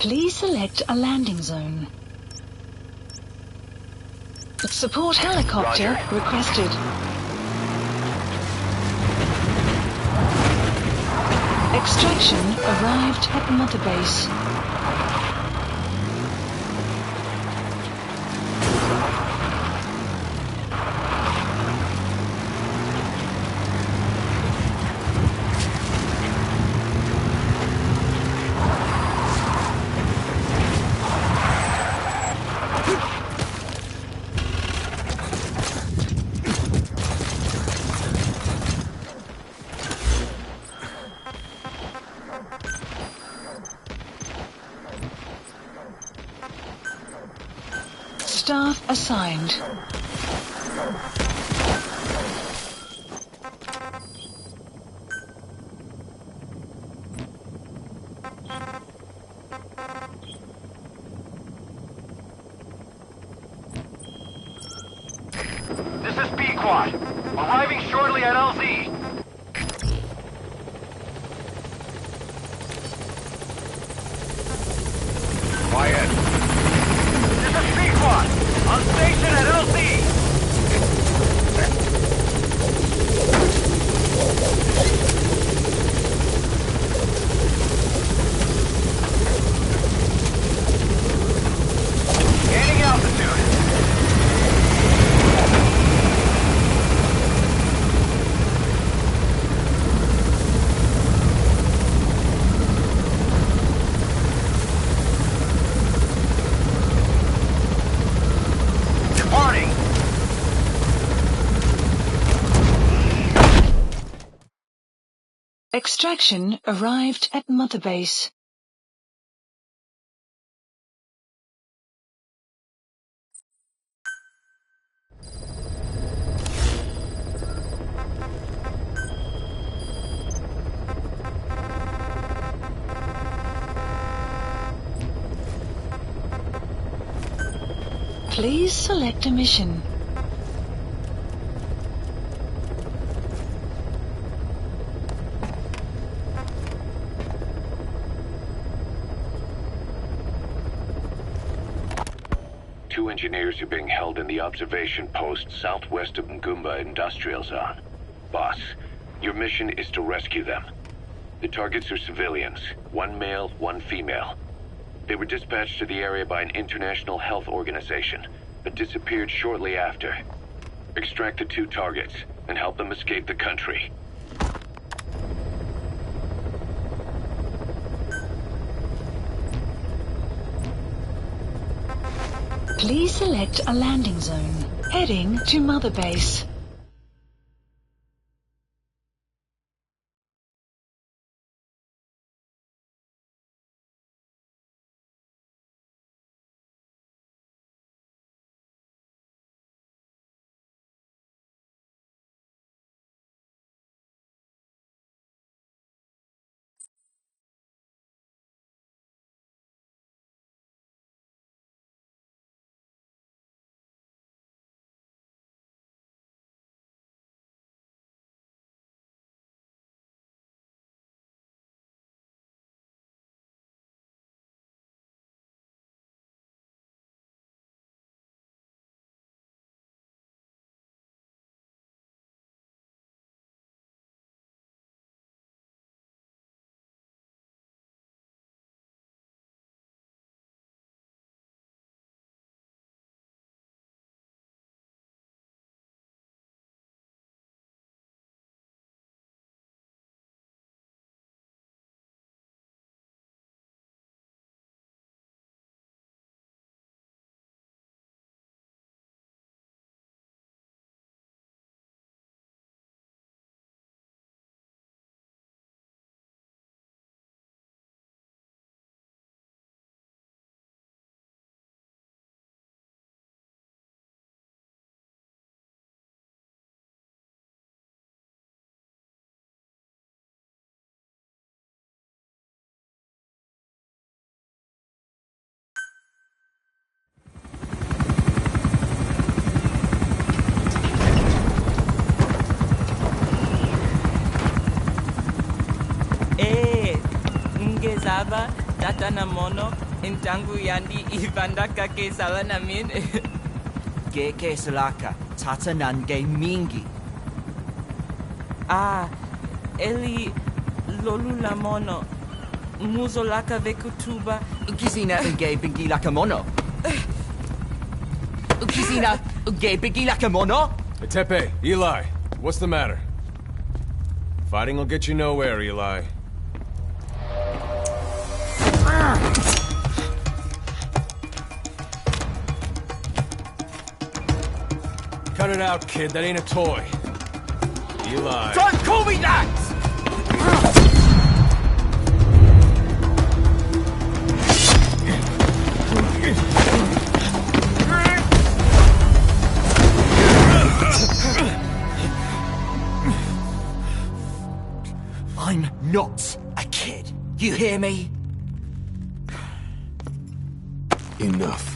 Please select a landing zone. Support helicopter requested. Extraction arrived at Mother Base. Staff assigned. This is B-Quad. Arriving shortly at LZ. Quiet. This is B-Quad. On station at LZ. Gaining altitude. Departing. Extraction arrived at Mother Base. Please select a mission. Two engineers are being held in the observation post southwest of Ngumba Industrial Zone. Boss, your mission is to rescue them. The targets are civilians, one male, one female. They were dispatched to the area by an international health organization, but disappeared shortly after. Extract the two targets and help them escape the country. Please select a landing zone. Heading to Mother Base. baba, tata na mono, intangu yandi ibanda kake sawa namin. Geke salaka, tata nange mingi. Ah, eli lolu la mono. Muzo laka vekutuba. Ukizina unge bingi laka mono. Ukizina unge bingi laka mono. Hey, Tepe, Eli, what's the matter? Fighting will get you nowhere, Eli. Cut it out, kid. That ain't a toy. Eli. Don't call me that! I'm not a kid. You hear me? Enough.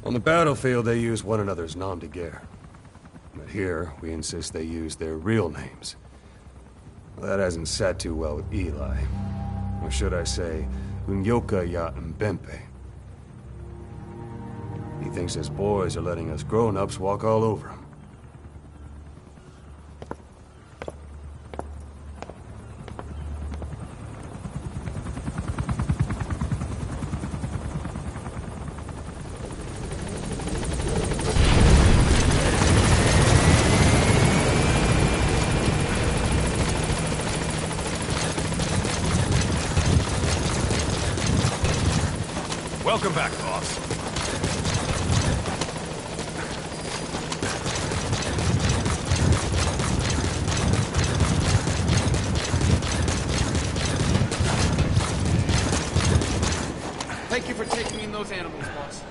On the battlefield, they use one another's nom de guerre. But here, we insist they use their real names. Well, that hasn't sat too well with Eli. Or should I say, Unyoka ya Mbempe. He thinks his boys are letting us grown-ups walk all over him. Welcome back, boss. Thank you for taking in those animals, boss.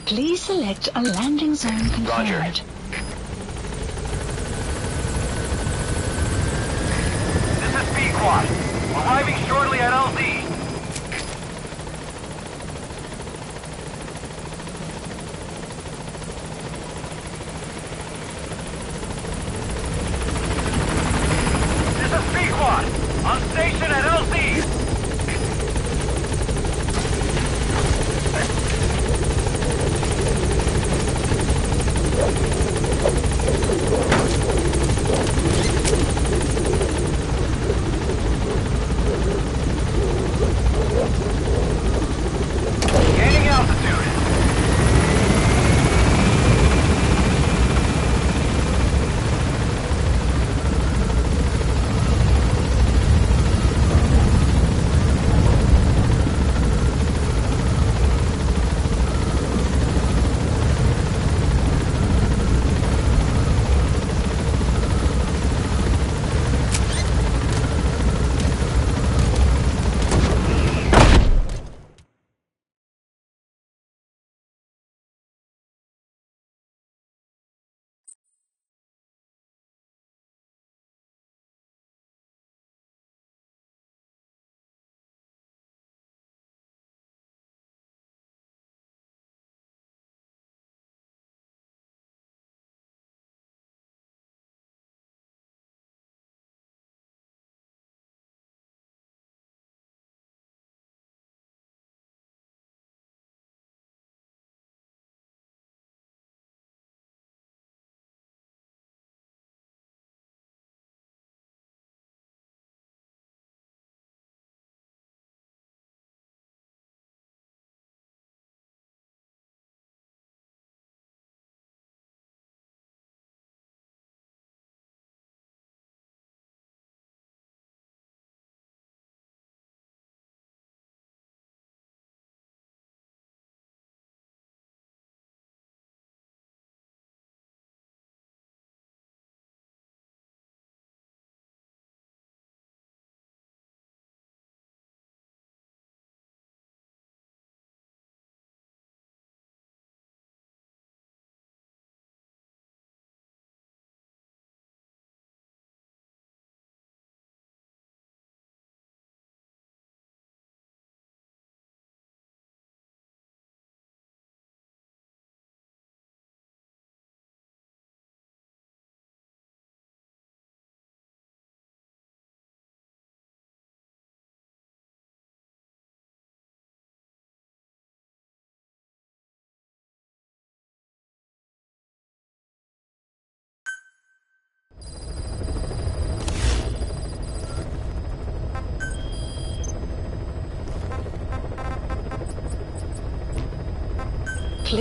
Please select a landing zone confirmed. Roger. This is B-Quad. Arriving shortly at LZ. This is B-Quad. On station at LZ.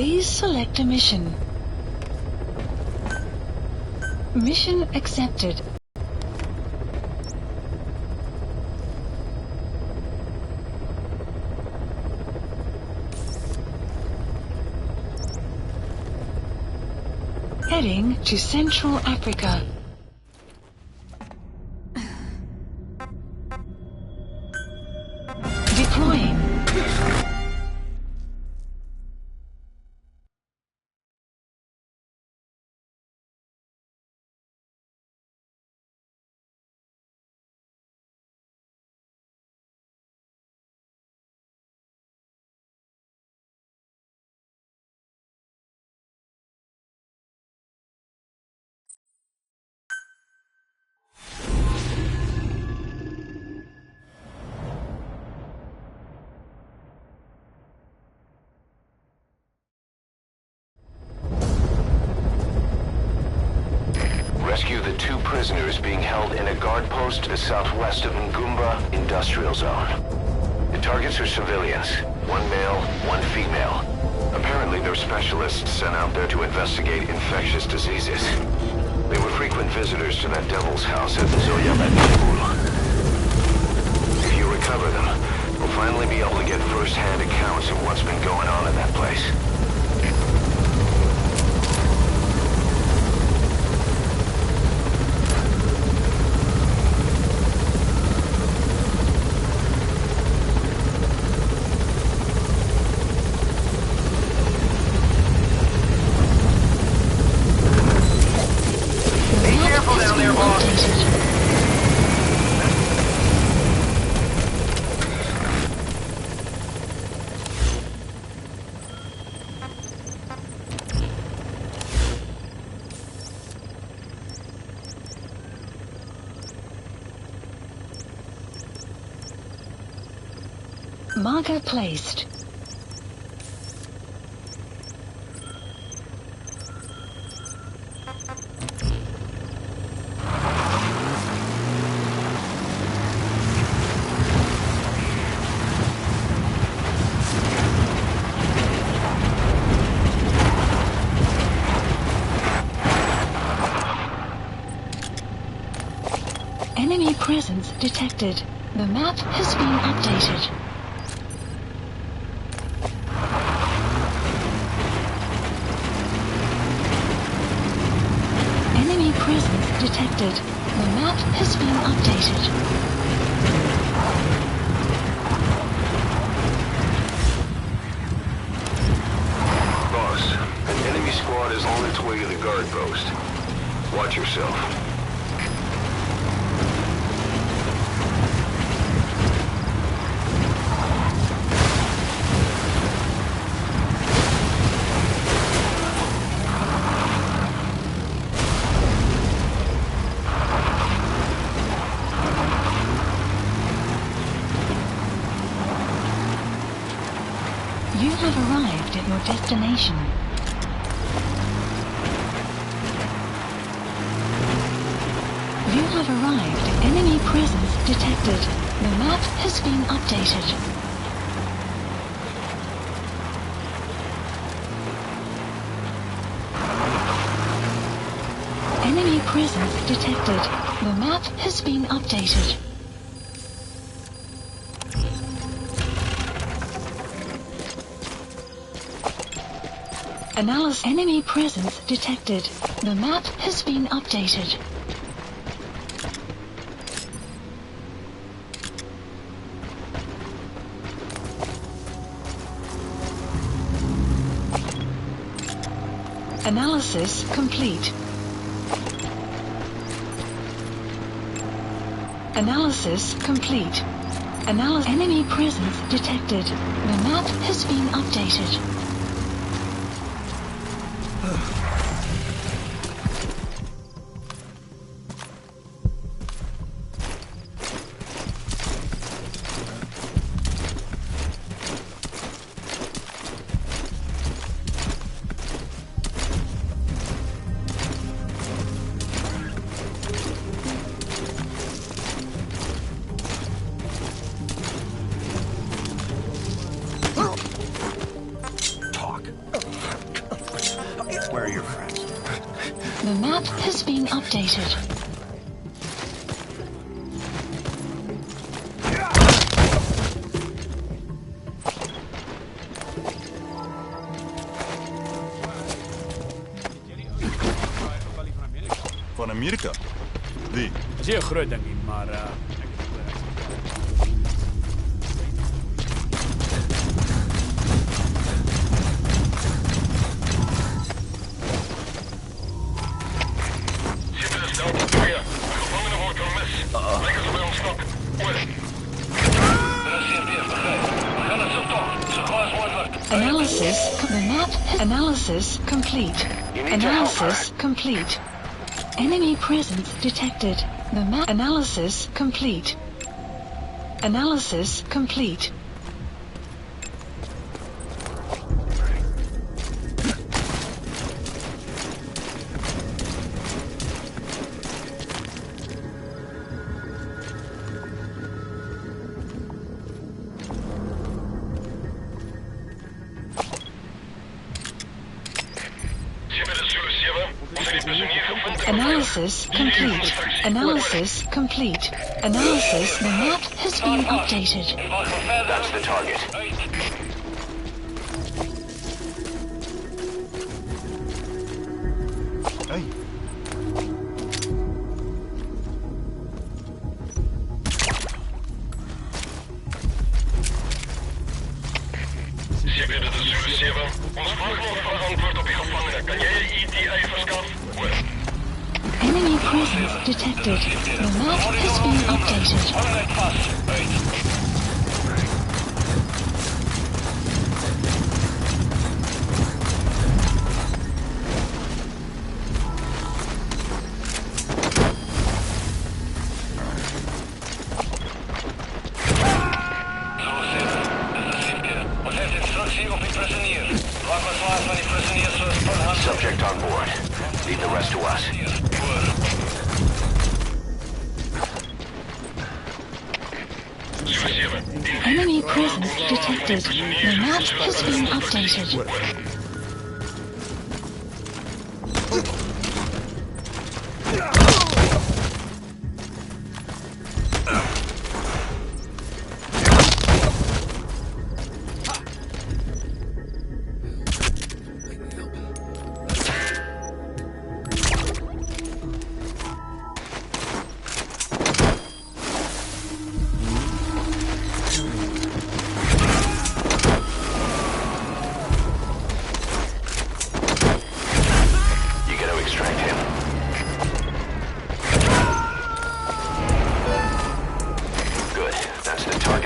Please select a mission. Mission accepted. Heading to Central Africa. Deploying. Rescue the 2 prisoners being held in a guard post to the southwest of Ngumba Industrial Zone. The targets are civilians, 1 male, 1 female. Apparently they're specialists sent out there to investigate infectious diseases. They were frequent visitors to that devil's house at Zoya Badibul. If you recover them, we'll finally be able to get first-hand accounts of what's been going on in that place. Marker placed. Enemy presence detected. The map has been updated. Enemy presence detected. The map has been updated. Boss, an enemy squad is on its way to the guard post. Watch yourself. You have arrived at your destination. You have arrived at enemy presence detected. The map has been updated. Enemy presence detected. The map has been updated. Analysis. Enemy presence detected. The map has been updated. Analysis complete. Analysis complete. Enemy presence detected. The map has been updated. updated. Van Amerika? Wie? Dis nie 'n groot ding nie, maar ek het Analysis complete. Analysis complete. Enemy presence detected. The map analysis complete. Analysis complete. Analysis complete. Analysis complete. Analysis. The map has been updated. That's the target. Hey. CB, dit is Zulu 7. Ons volgende vraag antwoord op die gevangene. Kan jy 'n ETA verskaf? Enemy presence detected. The map has been updated. Subject on board. Leave the rest to us. Enemy presence detected. The map has been updated.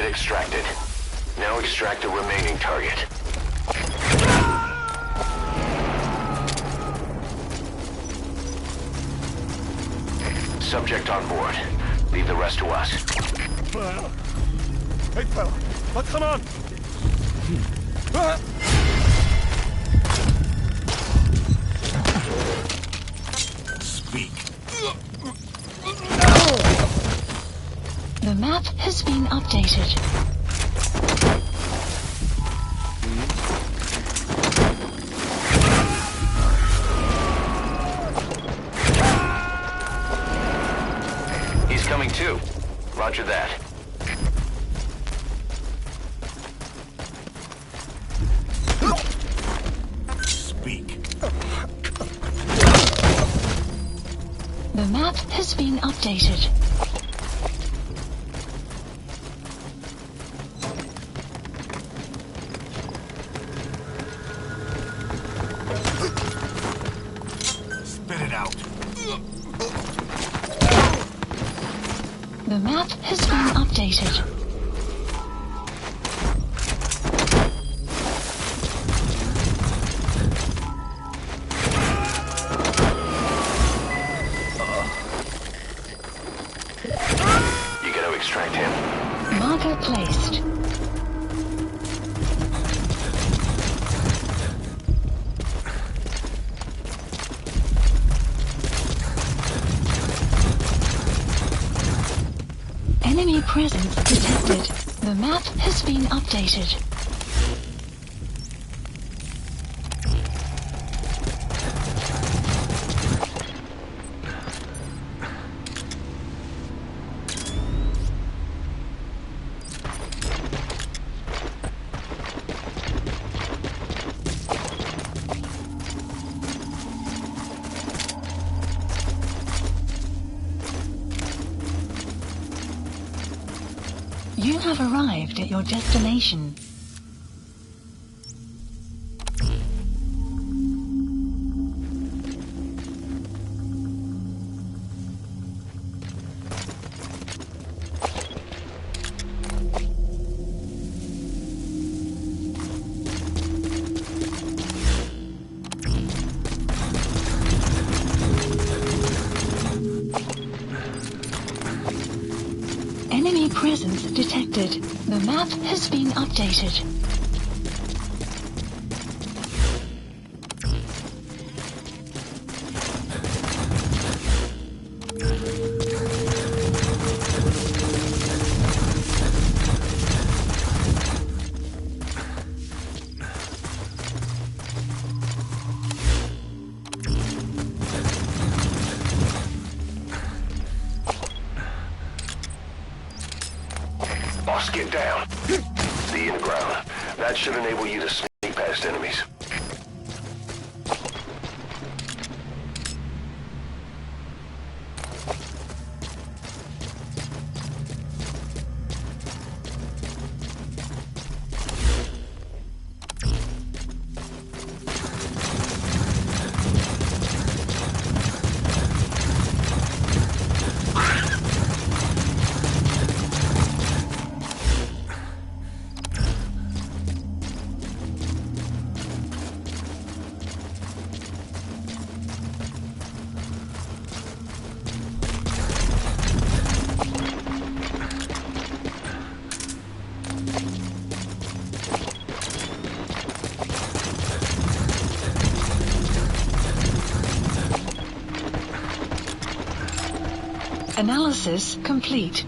Extracted. Now extract the remaining target. Subject on board. Leave the rest to us. Hey, fella. Wat gaan aan? Speak. The map has been updated. He's coming too. Roger that. Speak. The map has been updated. Spit it out. The map has been updated. You gotta extract him. Marker placed. Enemy presence detected. The map has been updated. You have arrived at your destination. Enemy presence detected. The map has been updated. Boss, get down. Be in the ground. That should enable you to sneak past enemies. Analysis complete.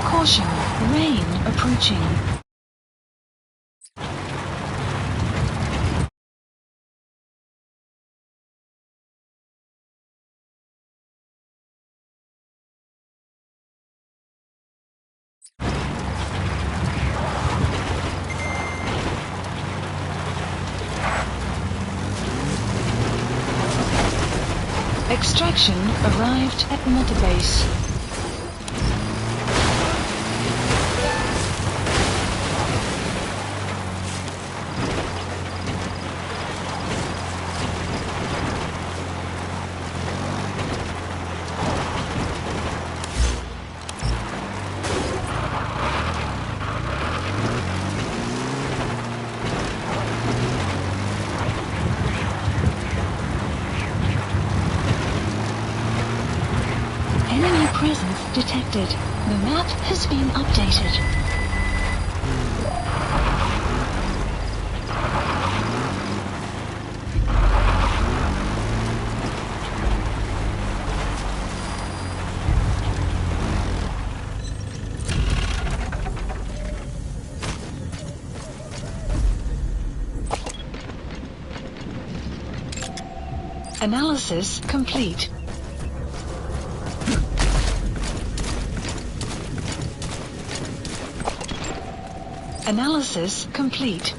Caution, rain approaching. Extraction arrived at Mother Base. Enemy presence detected. The map has been updated. Analysis complete. Analysis complete.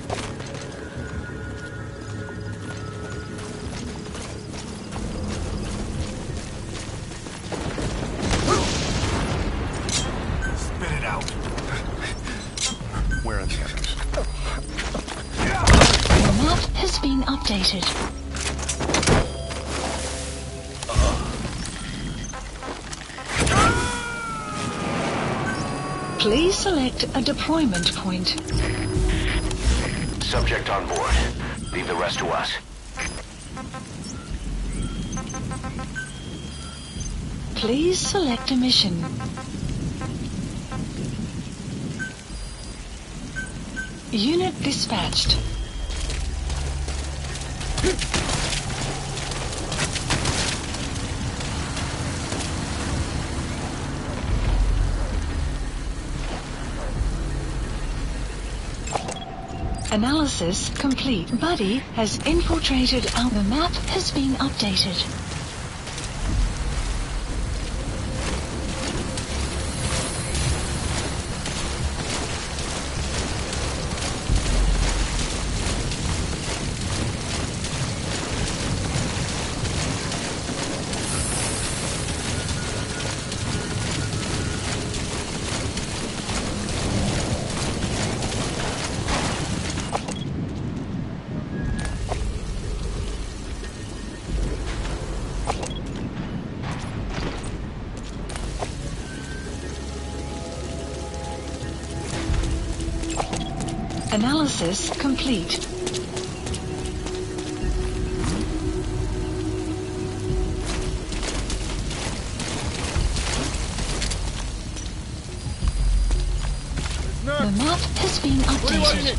Spit it out. Where are the others? The map has been updated. Please select a deployment point. Subject on board. Leave the rest to us. Please select a mission. Unit dispatched. Analysis complete. Buddy has infiltrated our... The map has been updated. Analysis complete. The map has been updated.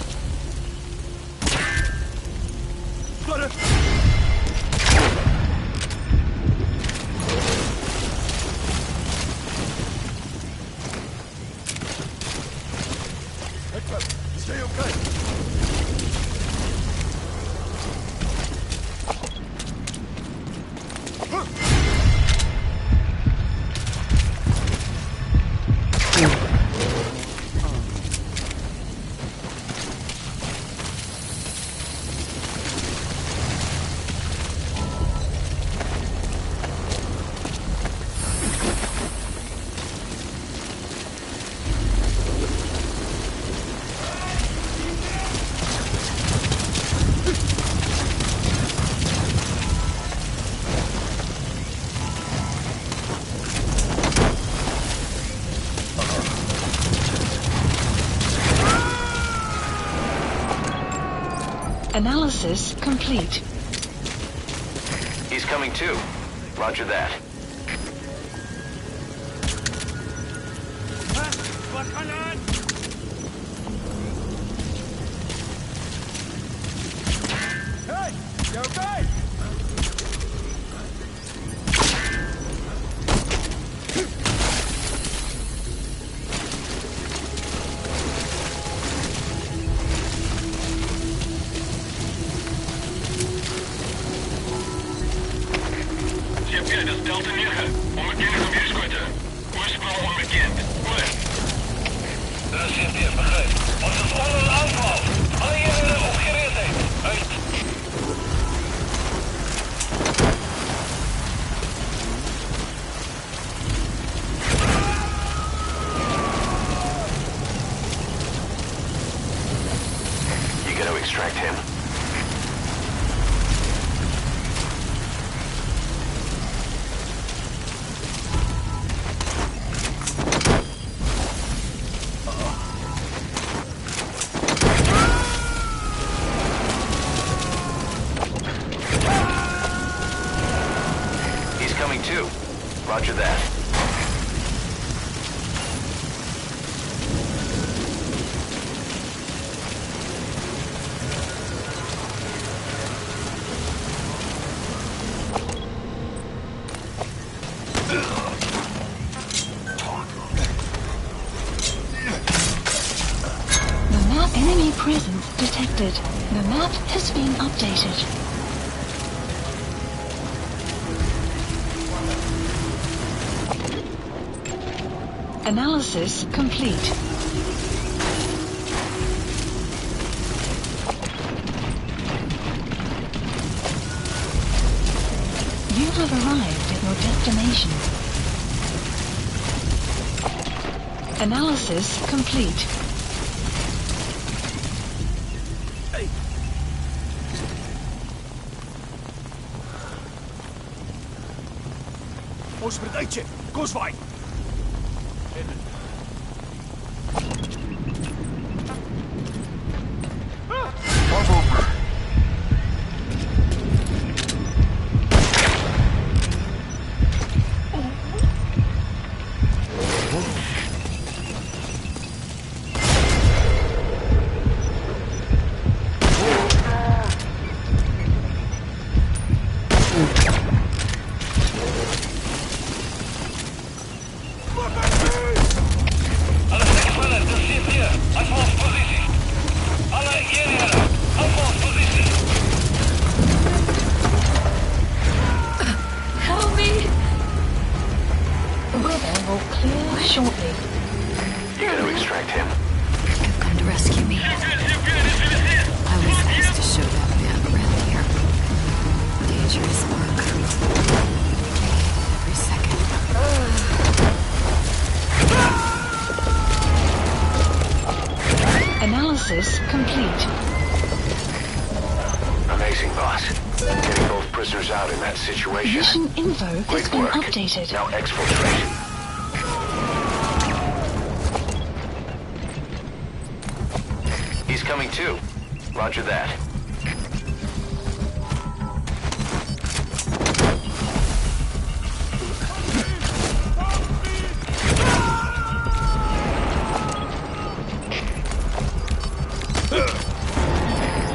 Stay okay. Analysis complete. He's coming too. Roger that. Recepteer, begrijp. Ons is onder een aanval. Alle eenheden op gereedheid. Uit. You got to extract him. Coming too. Roger that. The map enemy presence detected. The map has been updated. Analysis complete. You have arrived at your destination. Analysis complete. Ons moet uitcheck. Kom swaai. Shortly. You gotta extract him. You've come to rescue me. I was asked to show that map around here. Dangerous work. Every second. Analysis complete. Amazing, boss. Getting both prisoners out in that situation. Mission info has Great been work. updated. Now exfiltrate. He's coming too. Roger that.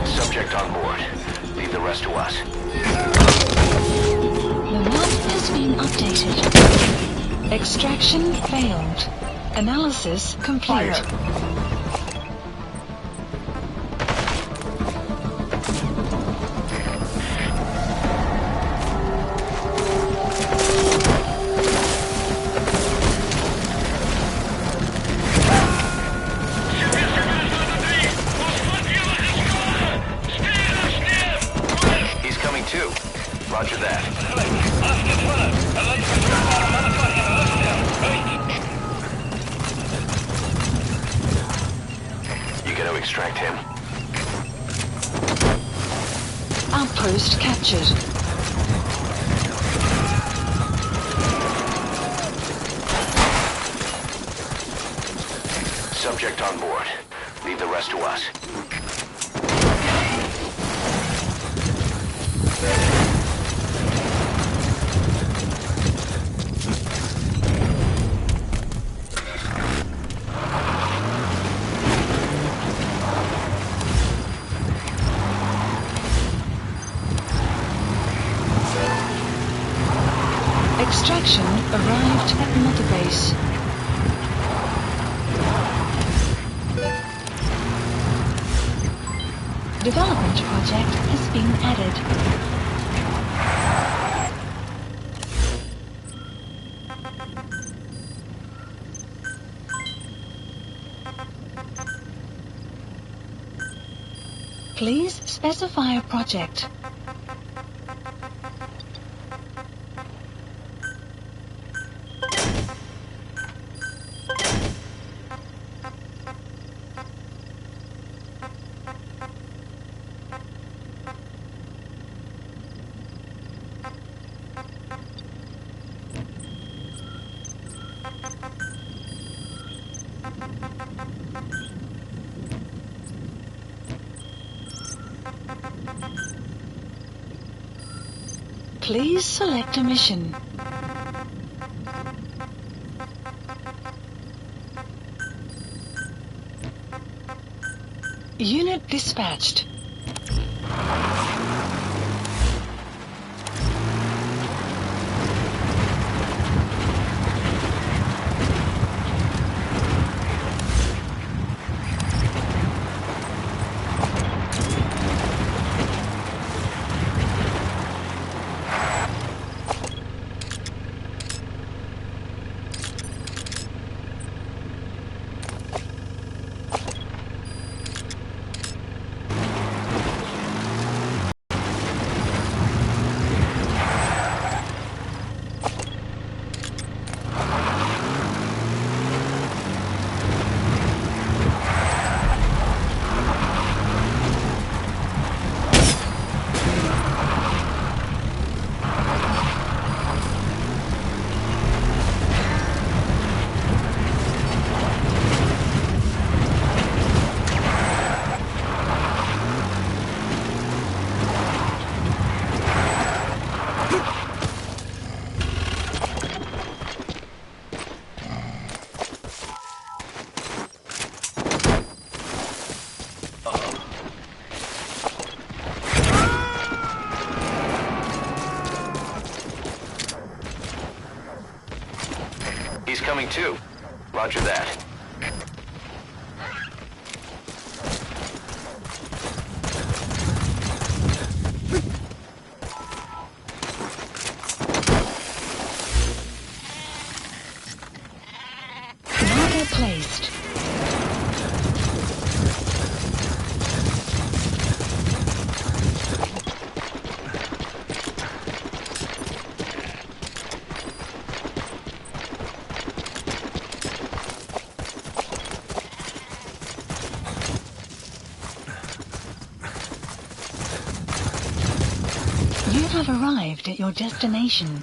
Subject on board. Leave the rest to us. The map has been updated. Extraction failed. Analysis complete. He's coming too. Roger that. You gotta extract him. Outpost captured. Subject on board. Leave the rest to us. Extraction arrived at Mother Base. Development project has been added. Please specify a project. Please select a mission. Unit dispatched. He's coming too. Roger that. Marker placed. You have arrived at your destination.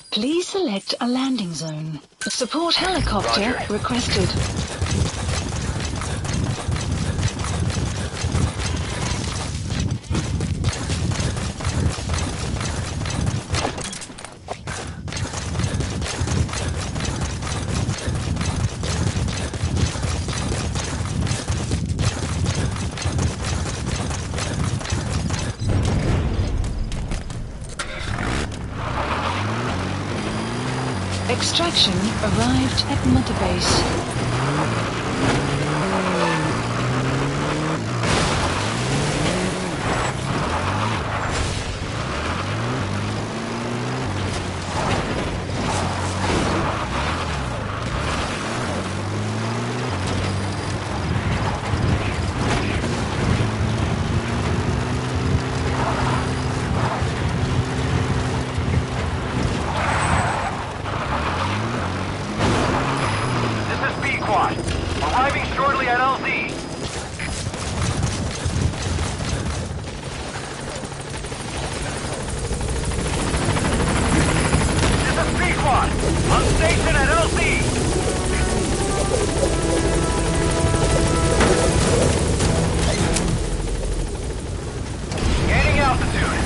Please select a landing zone. Support helicopter Roger. requested. Extraction arrived at Mother Base. Arriving shortly at LZ. This is B-Quad. On station at LZ. Gaining altitude.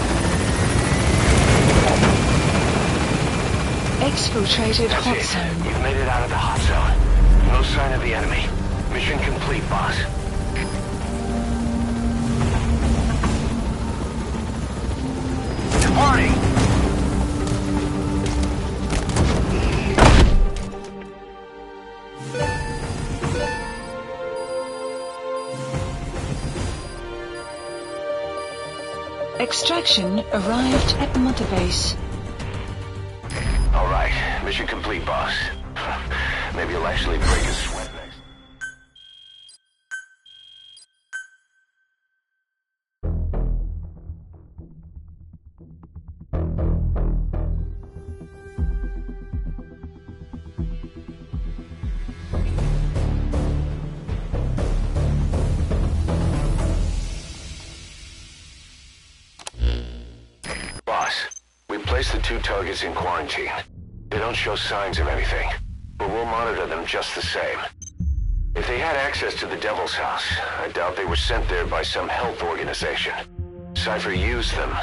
Exfiltrated hot zone. You've made it out of the hot zone. No sign of the enemy. Mission complete, boss. Departing! Extraction arrived at Mother Base. All right, mission complete, boss. Maybe you'll actually break a sweat next. Boss, we placed the 2 targets in quarantine. They don't show signs of anything, but we'll monitor them just the same. If they had access to the Devil's House, I doubt they were sent there by some health organization. Cypher used them,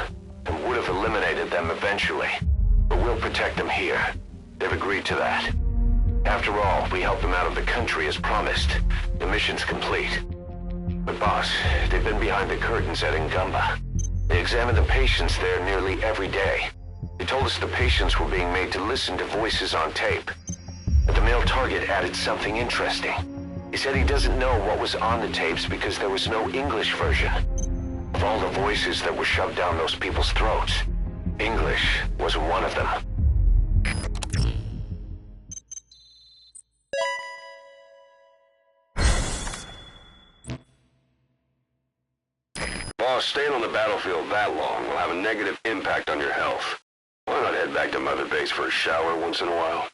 and would have eliminated them eventually. But we'll protect them here. They've agreed to that. After all, we helped them out of the country as promised. The mission's complete. But boss, they've been behind the curtains at Ngamba. They examine the patients there nearly every day. They told us the patients were being made to listen to voices on tape. But the male target added something interesting. He said he doesn't know what was on the tapes because there was no English version. Of all the voices that were shoved down those people's throats, English wasn't one of them. Boss, staying on the battlefield that long will have a negative impact on your health. Why not head back to Mother Base for a shower once in a while?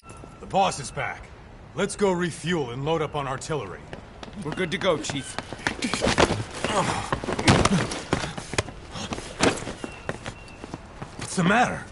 The boss is back. Let's go refuel and load up on artillery. We're good to go, Chief. What's the matter?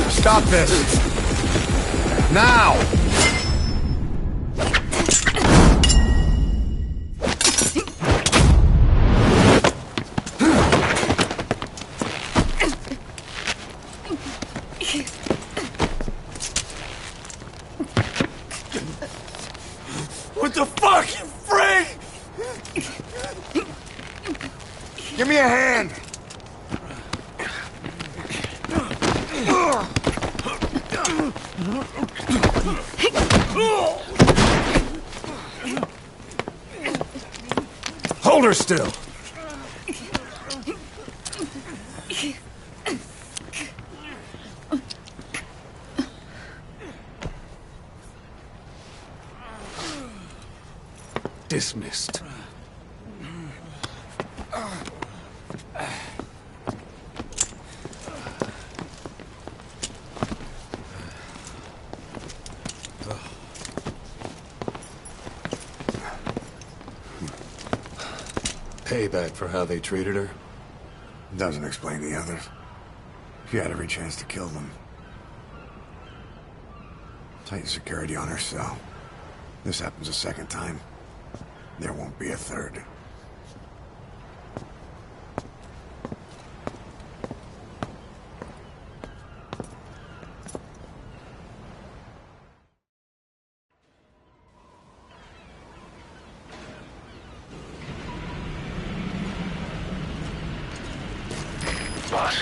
Stop this! Now! What the fuck, you freak? Give me a hand! Hold her still! Dismissed. Payback for how they treated her? Doesn't explain the others. She had every chance to kill them. Tight security on her cell. This happens a second time. There won't be a third. Boss,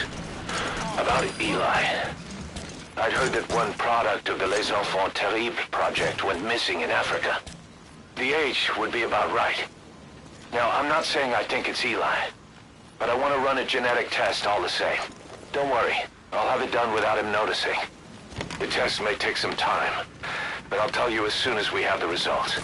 about Eli. I'd heard that one product of the Les Enfants Terribles project went missing in Africa. The age would be about right. Now, I'm not saying I think it's Eli, but I want to run a genetic test all the same. Don't worry, I'll have it done without him noticing. The test may take some time, but I'll tell you as soon as we have the results.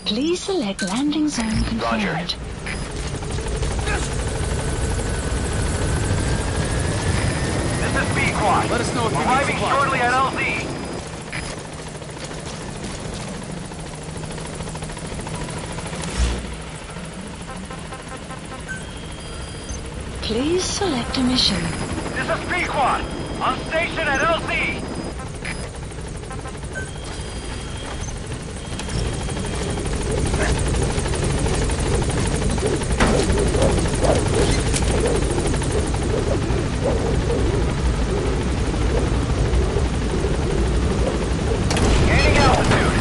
Please select landing zone confirmed. Roger. Squad. Let us know if you need Arriving supplies. shortly at LZ. Please select a mission. This is P-Quad. On station at LZ. Gaining altitude.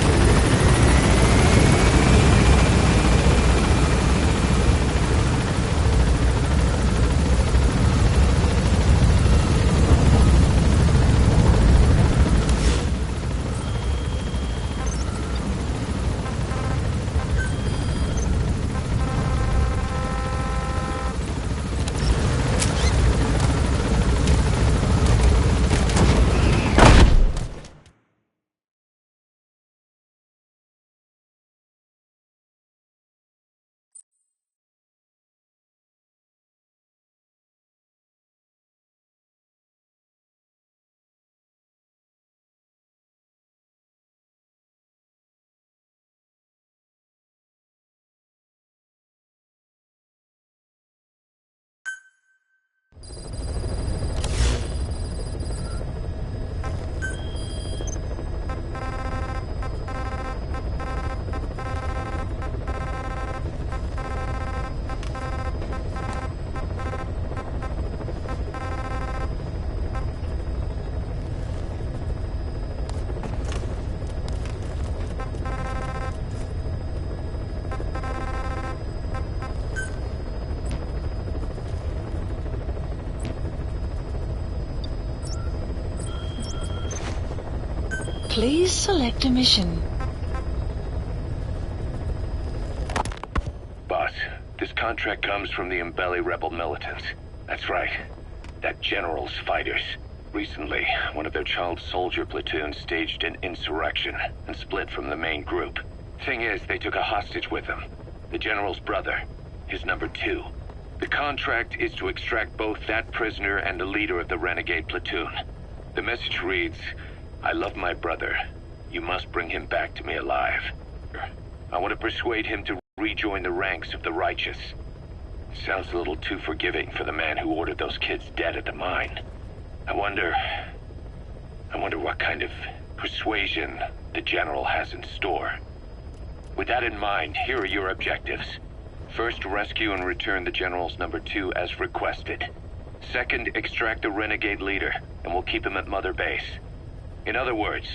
Please select a mission. Boss, this contract comes from the Mbele rebel militants. That's right. That general's fighters. Recently, one of their child soldier platoons staged an insurrection and split from the main group. Thing is, they took a hostage with them. The general's brother. His number 2. The contract is to extract both that prisoner and the leader of the renegade platoon. The message reads, I love my brother. You must bring him back to me alive. I want to persuade him to rejoin the ranks of the righteous. Sounds a little too forgiving for the man who ordered those kids dead at the mine. I wonder what kind of persuasion the general has in store. With that in mind, here are your objectives. First, rescue and return the general's number 2 as requested. Second, extract the renegade leader, and we'll keep him at Mother Base. In other words,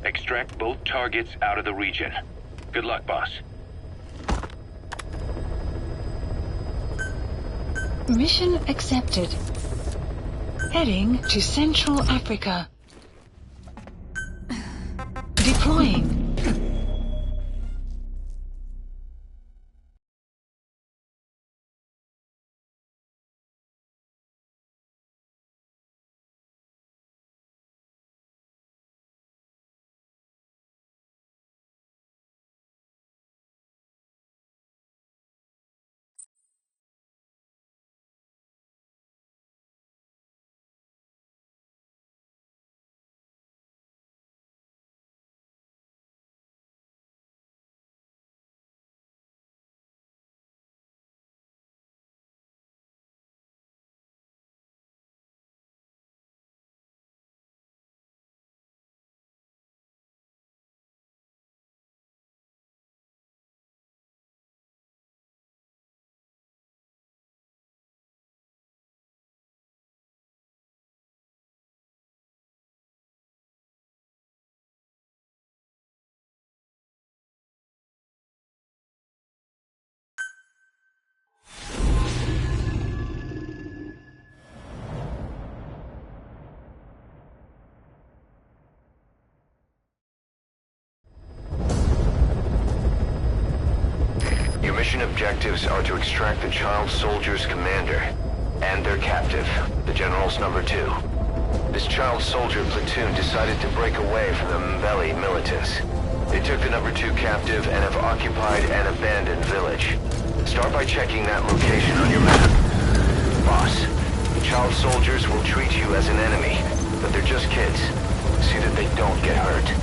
extract both targets out of the region. Good luck, boss. Mission accepted. Heading to Central Africa. Deploying. Your mission objectives are to extract the child soldier's commander and their captive, the general's number 2. This child soldier platoon decided to break away from the Mbele militants. They took the number 2 captive and have occupied an abandoned village. Start by checking that location on your map. Boss, the child soldiers will treat you as an enemy. But they're just kids. See that they don't get hurt.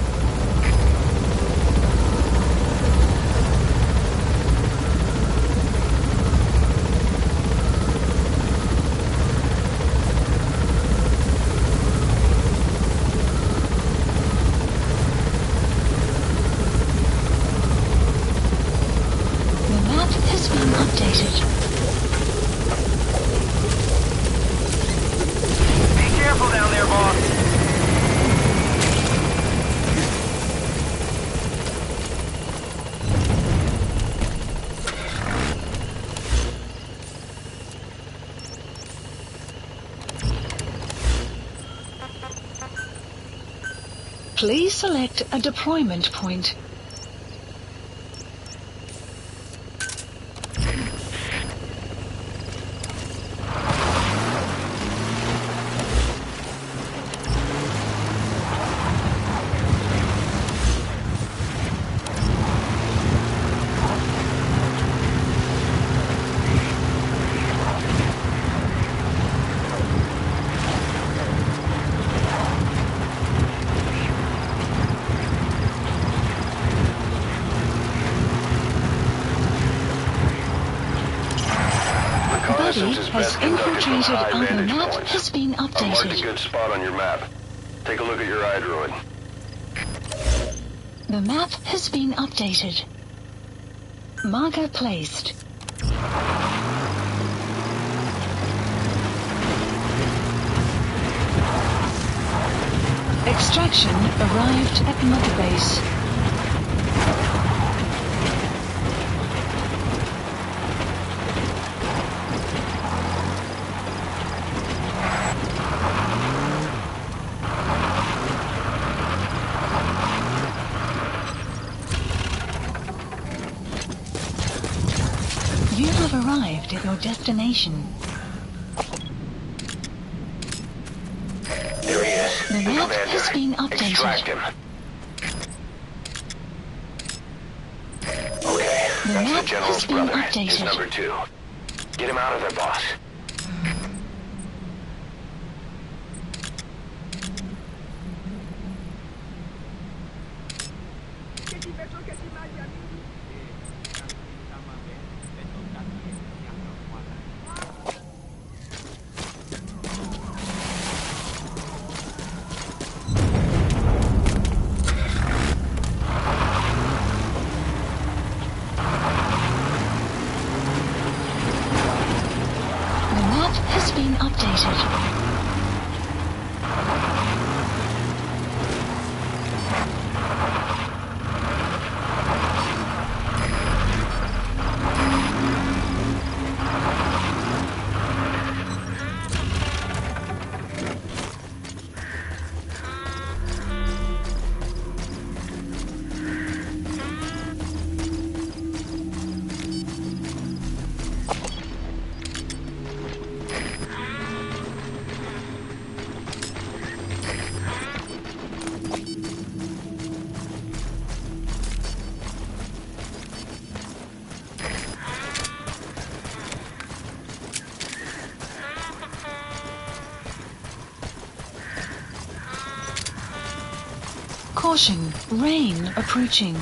Please select a deployment point. Has infiltrated and the map has been I've marked a updated. good spot on your map. Take a look at your iDroid. The map has been updated. Marker placed. Extraction arrived at Mother Base. You have arrived at your destination. There he is. The map has been updated. Extract him. Okay, that's the General's brother. He's number 2. Get him out of there, boss. Caution, rain approaching.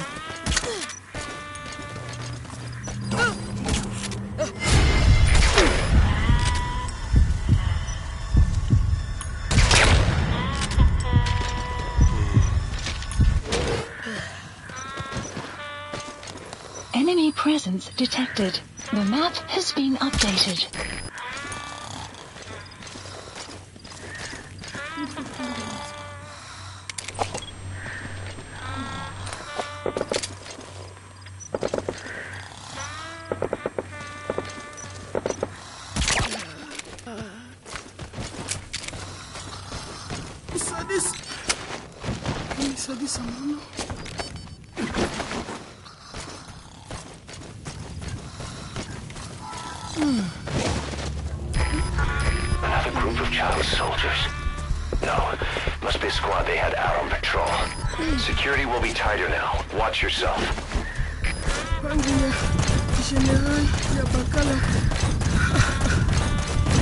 Enemy presence detected. The map has been updated. Another group of child soldiers. No, must be a squad they had out on patrol. Security will be tighter now. Watch yourself. General ya bakala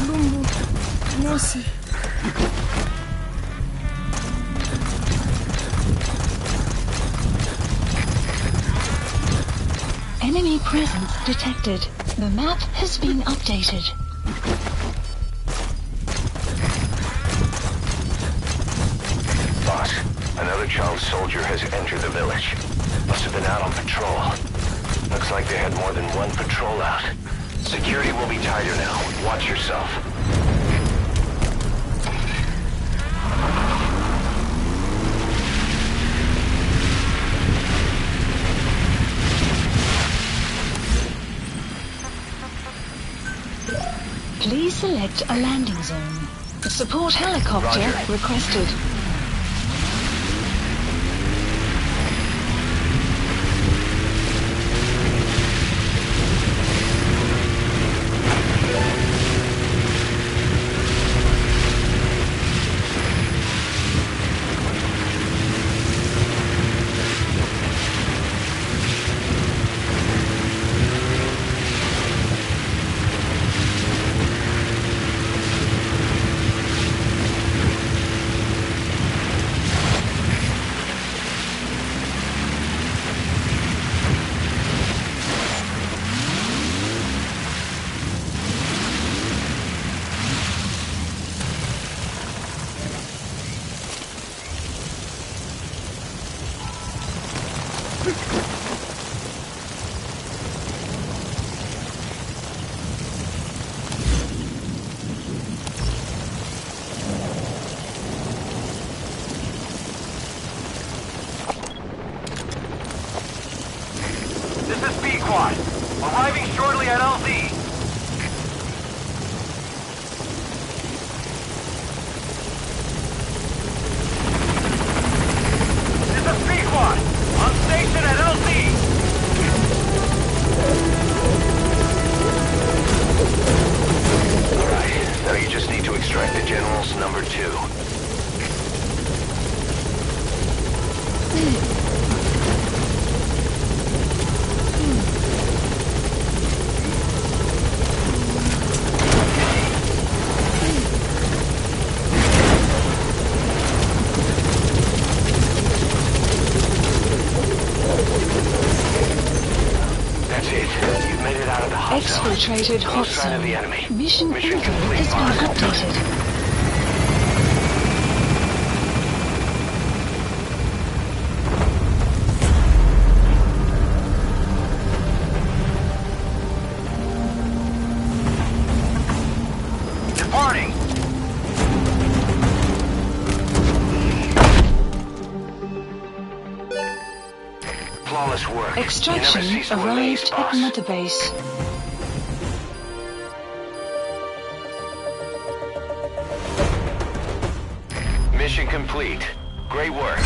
lumbu mosi Enemy presence detected. The map has been updated. Boss, another child soldier has entered the village. Must have been out on patrol. Looks like they had more than one patrol out. Security will be tighter now. Watch yourself. Please select a landing zone. Support helicopter Roger. requested. This is B Squad. Arriving shortly at LZ. This is B Squad. On station at LZ. Alright, now you just need to extract the General's number 2. Exfiltrated hot zone. Mission info has been updated. Departing. Flawless work. Extraction arrived at Mother Base. Mission complete. Great work.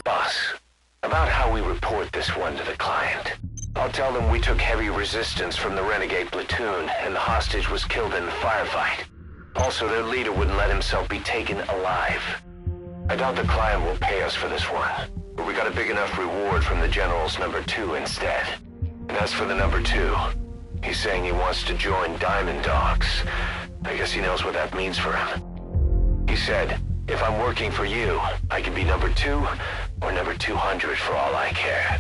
Boss, about how we report this one to the client. I'll tell them we took heavy resistance from the renegade platoon and the hostage was killed in the firefight. Also, their leader wouldn't let himself be taken alive. I doubt the client will pay us for this one, but we got a big enough reward from the General's number 2 instead. And as for the number 2, he's saying he wants to join Diamond Dogs. I guess he knows what that means for him. He said, if I'm working for you, I can be number 2 or number 200 for all I care.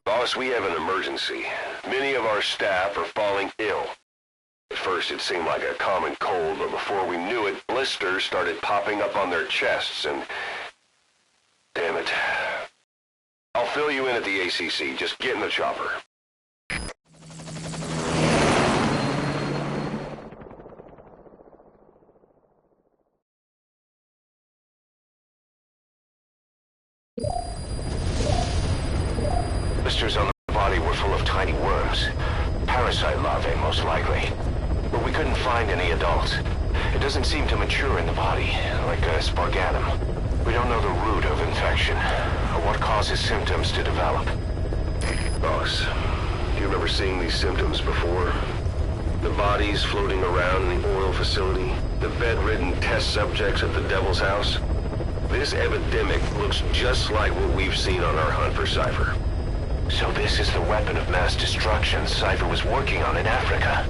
Boss, we have an emergency. Many of our staff are falling ill. At first it seemed like a common cold, but before we knew it, blisters started popping up on their chests and... Damn it. I'll fill you in at the ACC. Just get in the chopper. Blisters on the body were full of tiny worms. Parasite larvae, most likely. But we couldn't find any adults. It doesn't seem to mature in the body, like a sparganum. We don't know the root of infection, or what causes symptoms to develop. Boss, do you remember seeing these symptoms before? The bodies floating around in the oil facility, the bedridden test subjects at the Devil's House. This epidemic looks just like what we've seen on our hunt for Cypher. So this is the weapon of mass destruction Cypher was working on in Africa.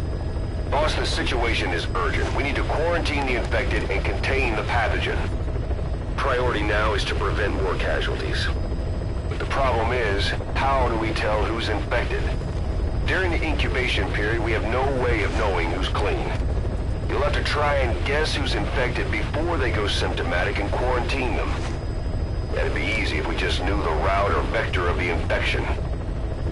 Boss, the situation is urgent. We need to quarantine the infected and contain the pathogen. Priority now is to prevent more casualties. But the problem is, how do we tell who's infected? During the incubation period, we have no way of knowing who's clean. You'll have to try and guess who's infected before they go symptomatic and quarantine them. That'd be easy if we just knew the route or vector of the infection.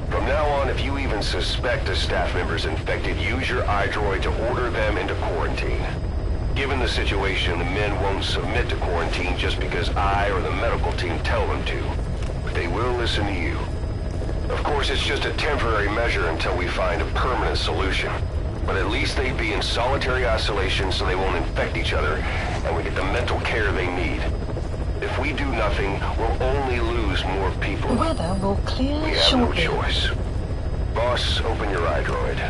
From now on, if you even suspect a staff member's infected, use your iDroid to order them into quarantine. Given the situation, the men won't submit to quarantine just because I or the medical team tell them to. But they will listen to you. Of course, it's just a temporary measure until we find a permanent solution. But at least they'd be in solitary isolation so they won't infect each other, and we get the mental care they need. If we do nothing, we'll only lose more people. The weather will clear We have shortly. no choice. Boss, open your iDroid.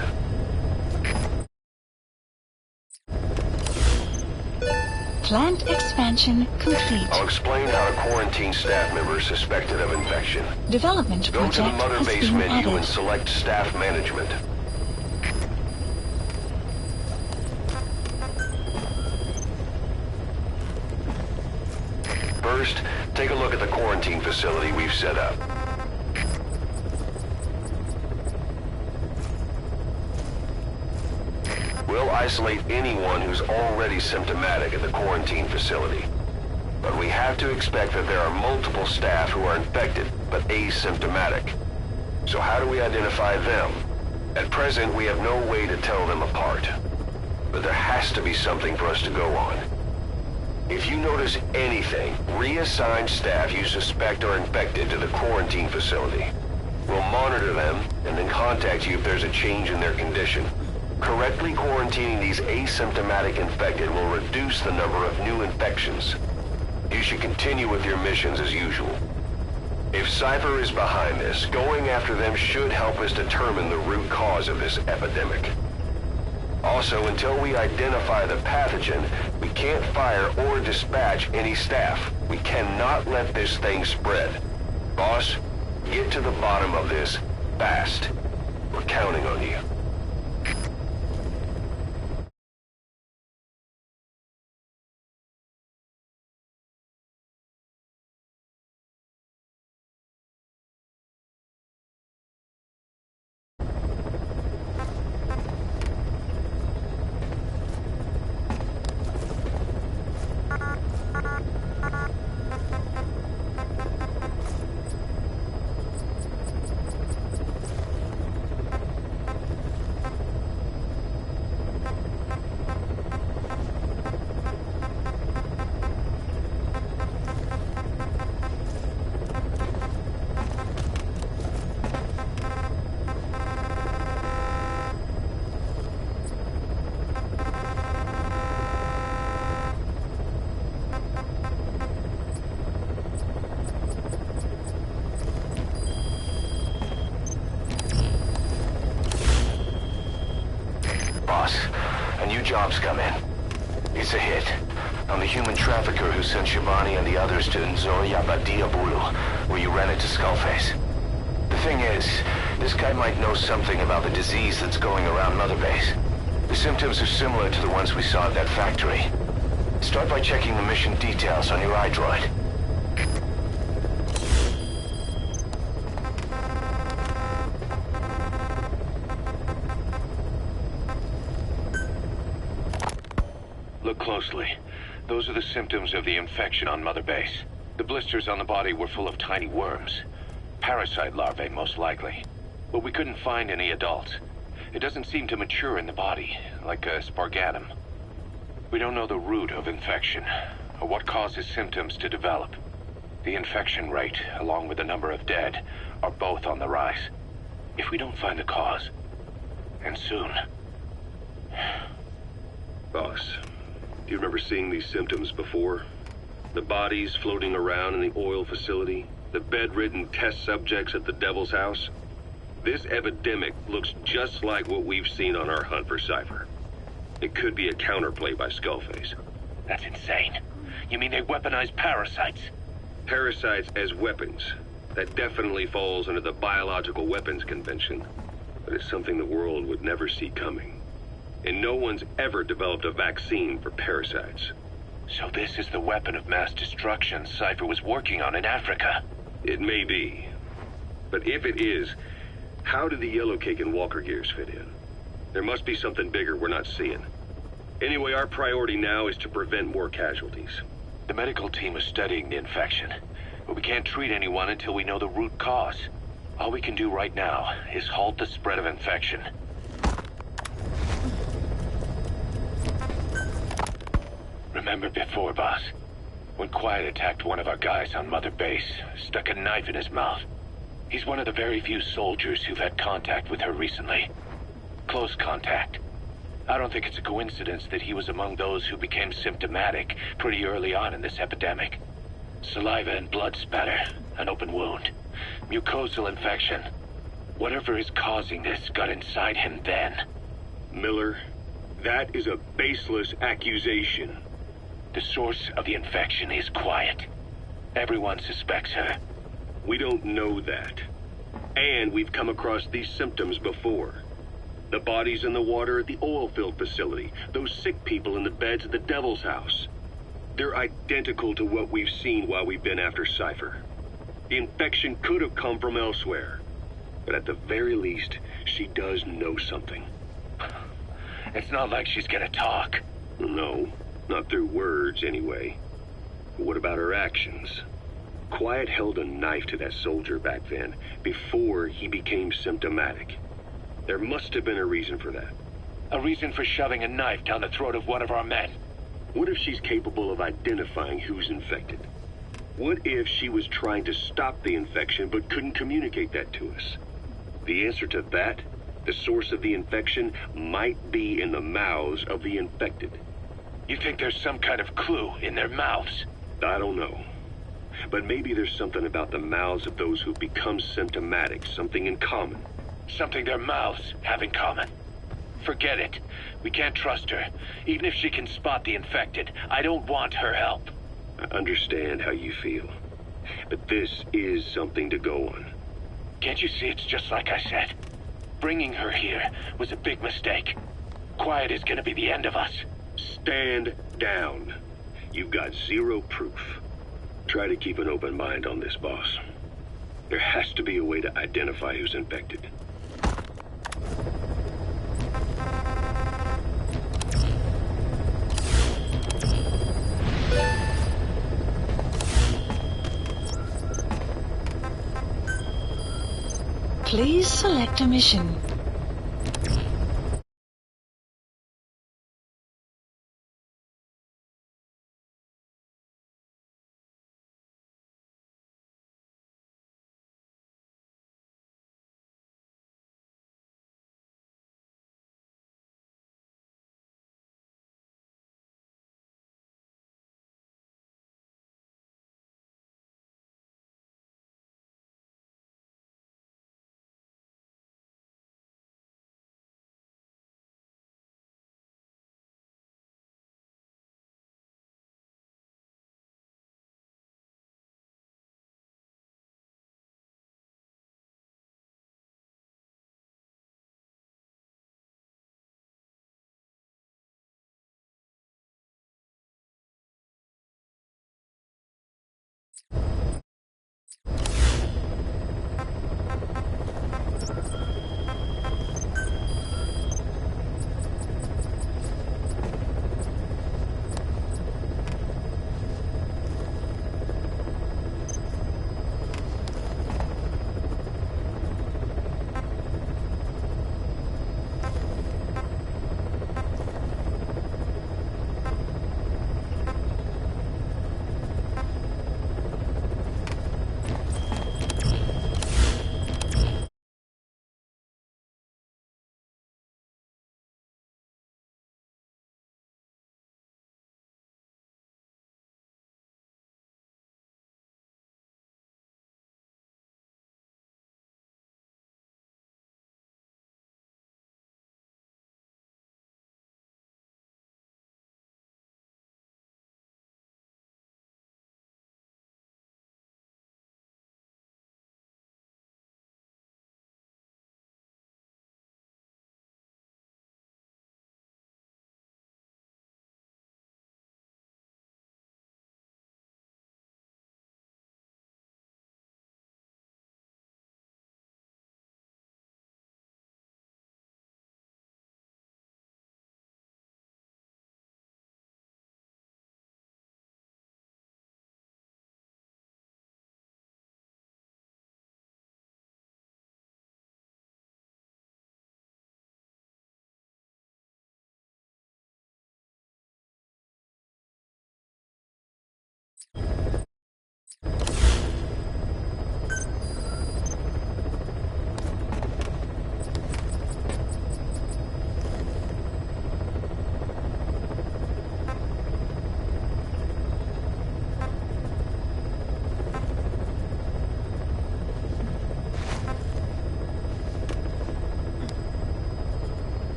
Plant expansion complete. I'll explain how to quarantine staff members suspected of infection. Development Go to the project Mother has Base been menu added. and select Staff Management. First, take a look at the quarantine facility we've set up. We'll isolate anyone who's already symptomatic at the quarantine facility. But we have to expect that there are multiple staff who are infected, but asymptomatic. So how do we identify them? At present, we have no way to tell them apart. But there has to be something for us to go on. If you notice anything, reassign staff you suspect are infected to the quarantine facility. We'll monitor them and then contact you if there's a change in their condition. Correctly quarantining these asymptomatic infected will reduce the number of new infections. You should continue with your missions as usual. If Cypher is behind this, going after them should help us determine the root cause of this epidemic. Also, until we identify the pathogen, we can't fire or dispatch any staff. We cannot let this thing spread. Boss, get to the bottom of this fast. We're counting on you. A new job's come in. It's a hit. I'm the human trafficker who sent Shivani and the others to Nzoya Badia Bulu, where you ran into Skullface. The thing is, this guy might know something about the disease that's going around Mother Base. The symptoms are similar to the ones we saw at that factory. Start by checking the mission details on your iDroid. Look closely. Those are the symptoms of the infection on Mother Base. The blisters on the body were full of tiny worms. Parasite larvae, most likely. But we couldn't find any adults. It doesn't seem to mature in the body, like a sparganum. We don't know the root of infection, or what causes symptoms to develop. The infection rate, along with the number of dead, are both on the rise. If we don't find the cause, and soon... Boss, Do you remember seeing these symptoms before? The bodies floating around in the oil facility, the bedridden test subjects at the Devil's House? This epidemic looks just like what we've seen on our hunt for Cypher. It could be a counterplay by Skullface. That's insane. You mean they weaponize parasites? Parasites as weapons. That definitely falls under the Biological Weapons Convention. But it's something the world would never see coming. And no one's ever developed a vaccine for parasites. So this is the weapon of mass destruction Cypher was working on in Africa? It may be. But if it is, how do the Yellow Cake and Walker gears fit in? There must be something bigger we're not seeing. Anyway, our priority now is to prevent more casualties. The medical team is studying the infection, but we can't treat anyone until we know the root cause. All we can do right now is halt the spread of infection. Remember before, boss? When Quiet attacked one of our guys on Mother Base, stuck a knife in his mouth. He's one of the very few soldiers who've had contact with her recently. Close contact. I don't think it's a coincidence that he was among those who became symptomatic pretty early on in this epidemic. Saliva and blood spatter, an open wound, mucosal infection. Whatever is causing this got inside him then. Miller, that is a baseless accusation. The source of the infection is Quiet. Everyone suspects her. We don't know that. And we've come across these symptoms before. The bodies in the water at the oil field facility. Those sick people in the beds at the Devil's House. They're identical to what we've seen while we've been after Cypher. The infection could have come from elsewhere. But at the very least, she does know something. It's not like she's gonna talk. No, not through words anyway. But what about her actions? Quiet held a knife to that soldier back then, before he became symptomatic. There must have been a reason for that. A reason for shoving a knife down the throat of one of our men. What if she's capable of identifying who's infected? What if she was trying to stop the infection but couldn't communicate that to us? The answer to that, the source of the infection, might be in the mouths of the infected. You think there's some kind of clue in their mouths? I don't know. But maybe there's something about the mouths of those who've become symptomatic, something in common. Something their mouths have in common. Forget it. We can't trust her. Even if she can spot the infected, I don't want her help. I understand how you feel. But this is something to go on. Can't you see it's just like I said? Bringing her here was a big mistake. Quiet is gonna be the end of us. Stand down. You've got zero proof. Try to keep an open mind on this, boss. There has to be a way to identify who's infected. Please select a mission.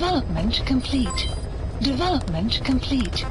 Development complete. Development complete.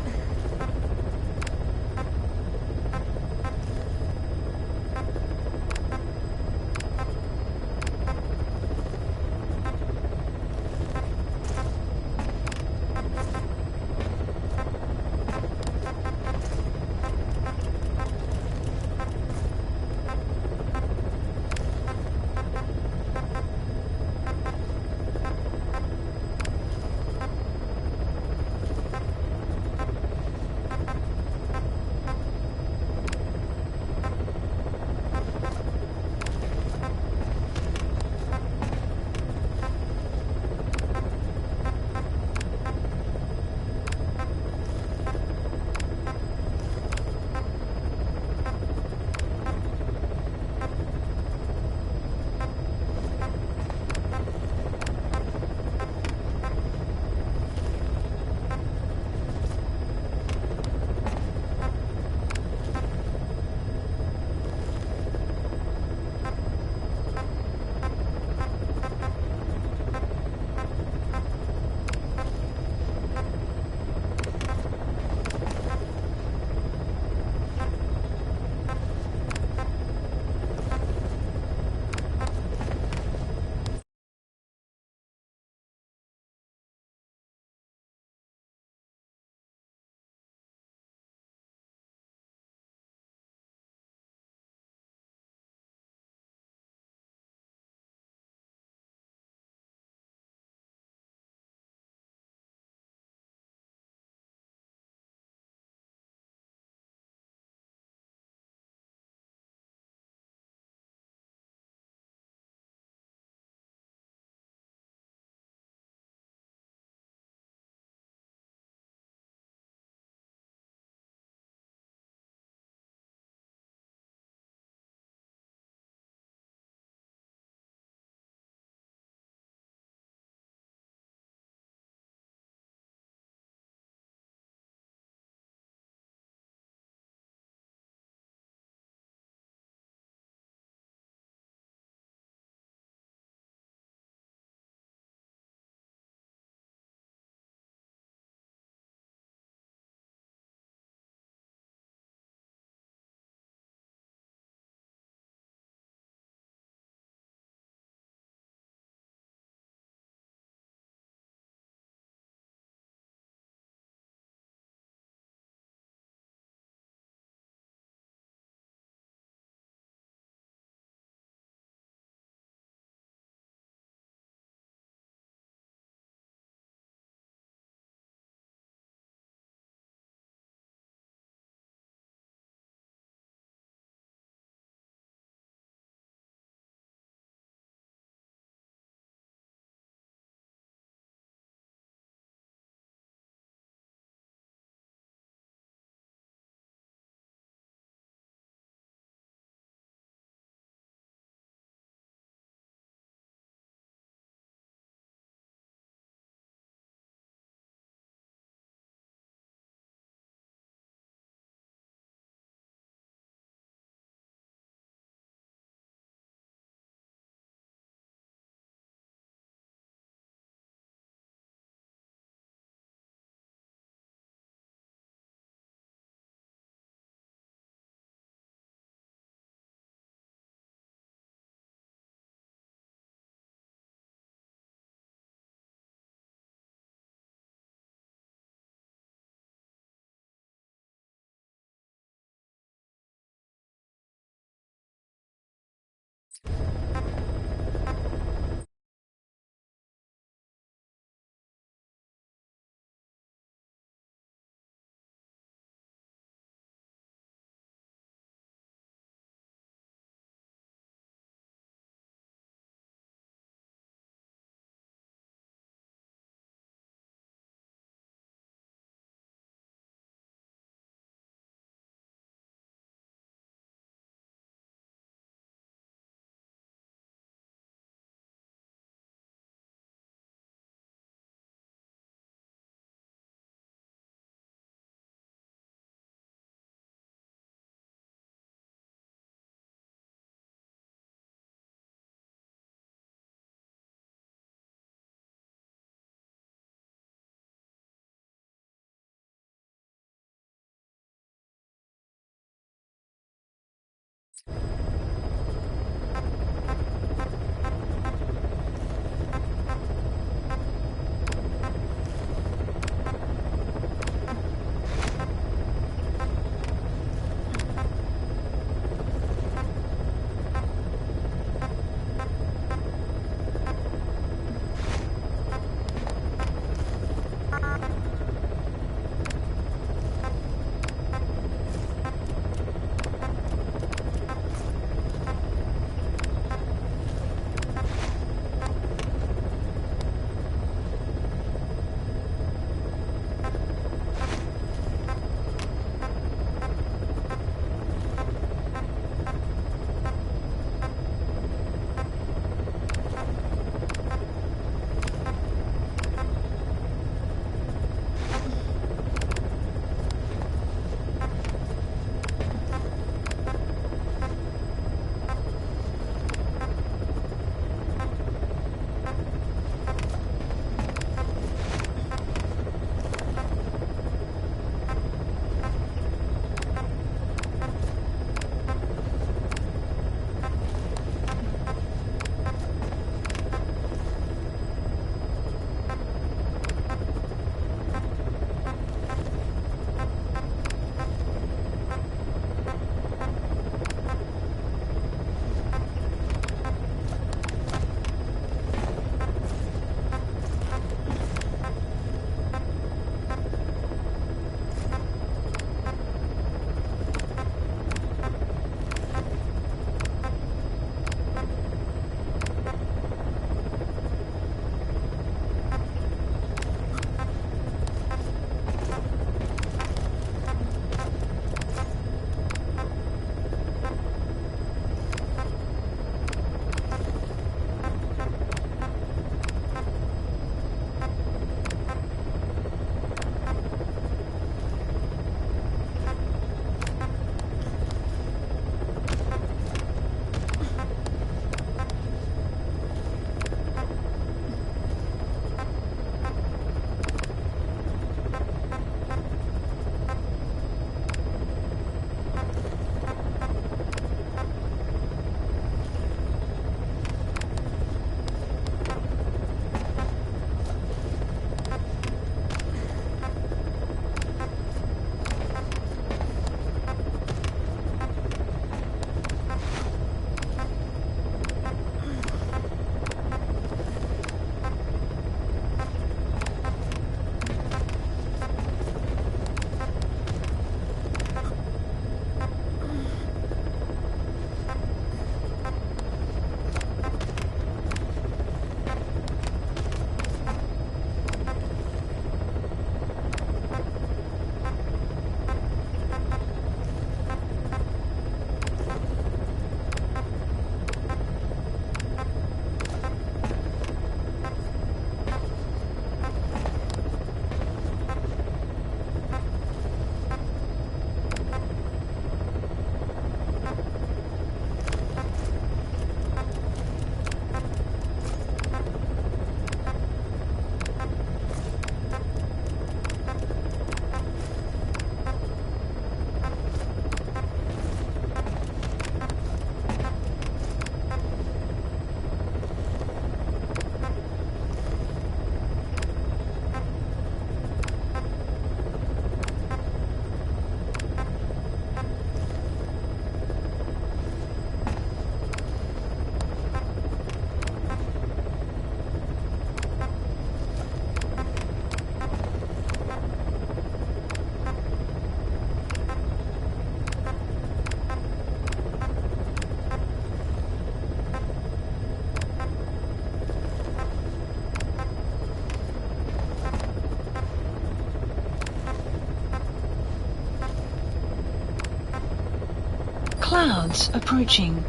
Clouds approaching.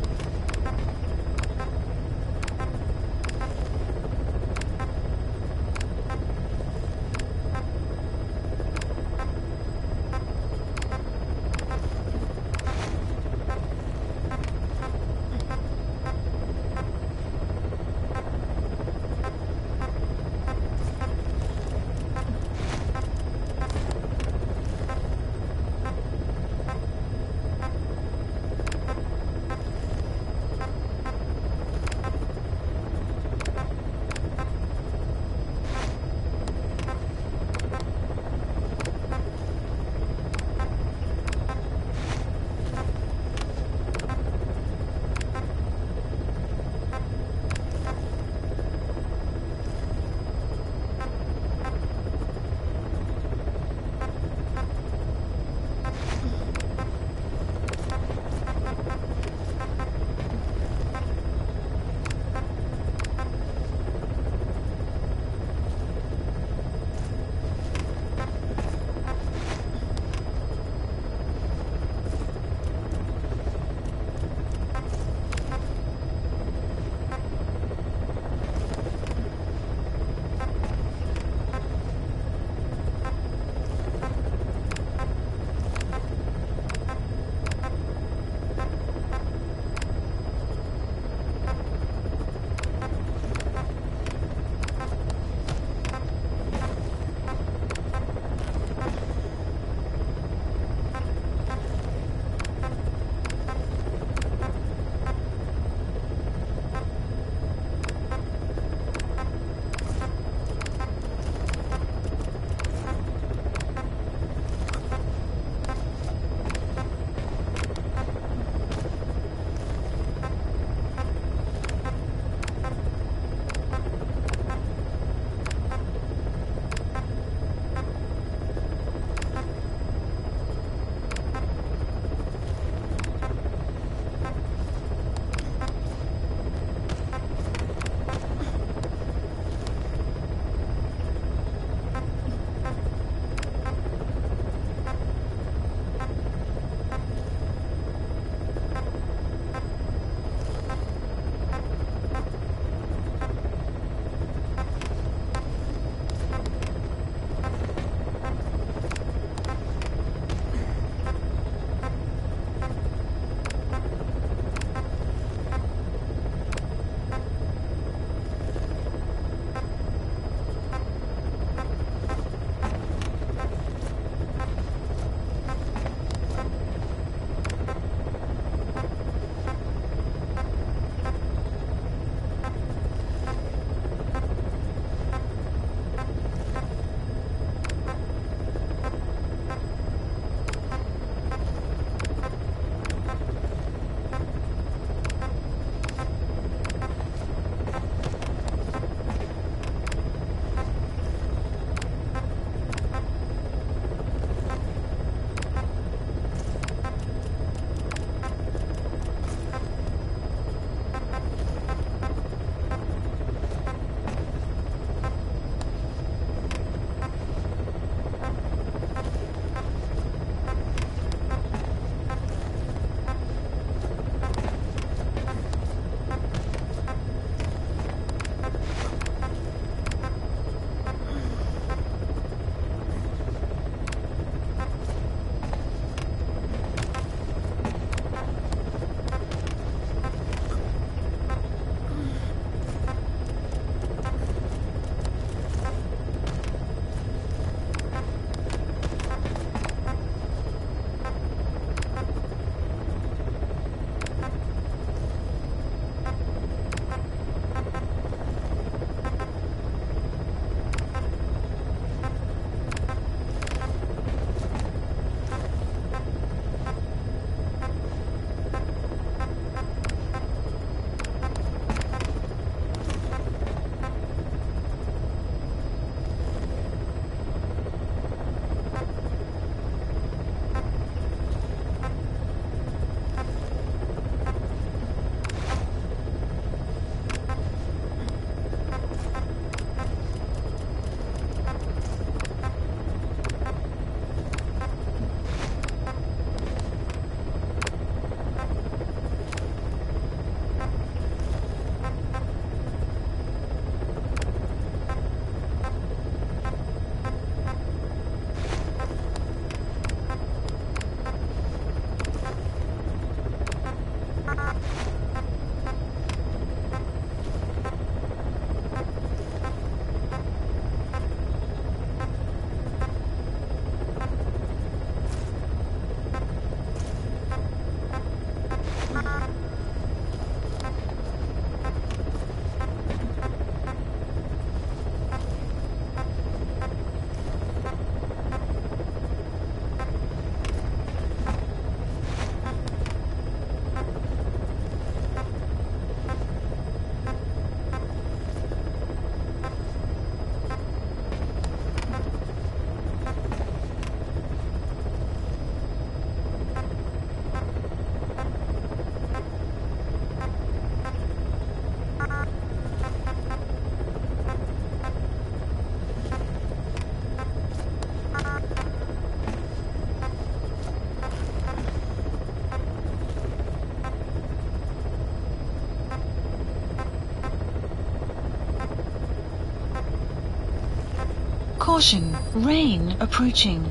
Caution, rain approaching.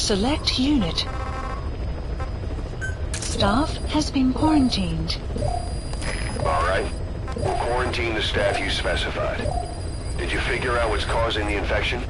Select unit. Staff has been quarantined. All right. We'll quarantine the staff you specified. Did you figure out what's causing the infection?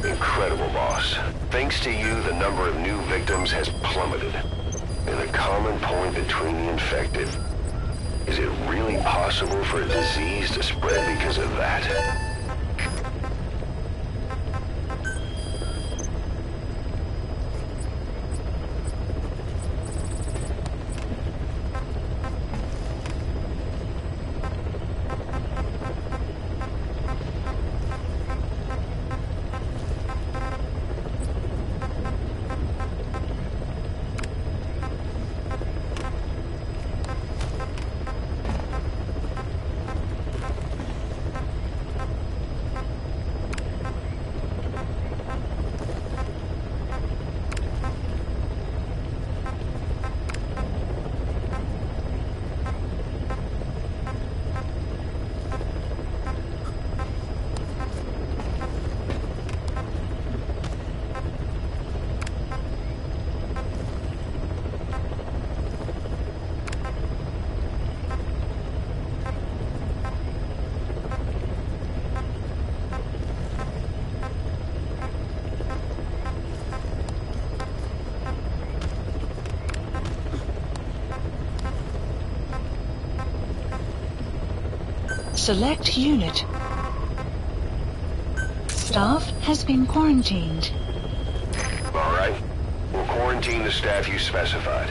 Incredible, boss. Thanks to you, the number of new victims has plummeted. And the common point between the infected, is it really possible for a disease to spread because of that? Select unit. Staff has been quarantined. All right. We'll quarantine the staff you specified.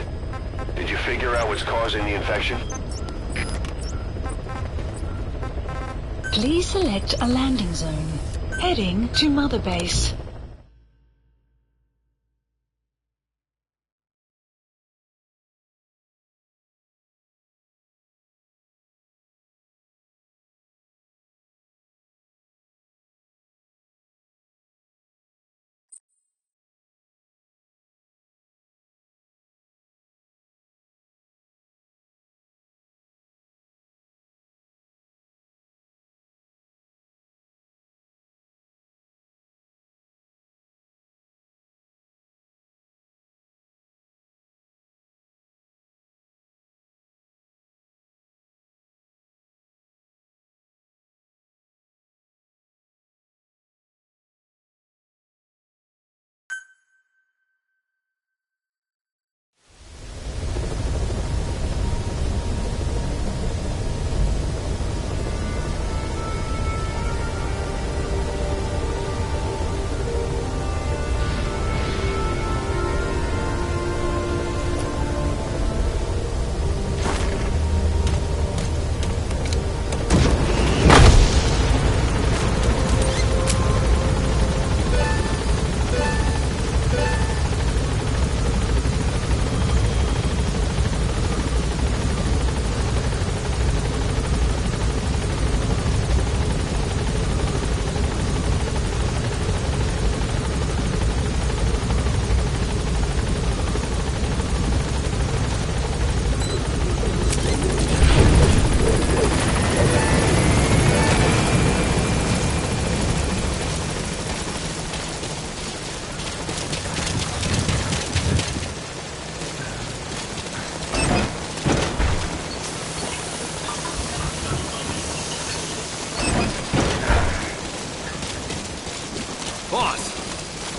Did you figure out what's causing the infection? Please select a landing zone. Heading to Mother Base.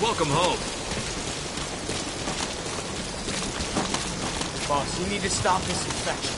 Welcome home. Boss, you need to stop this infection.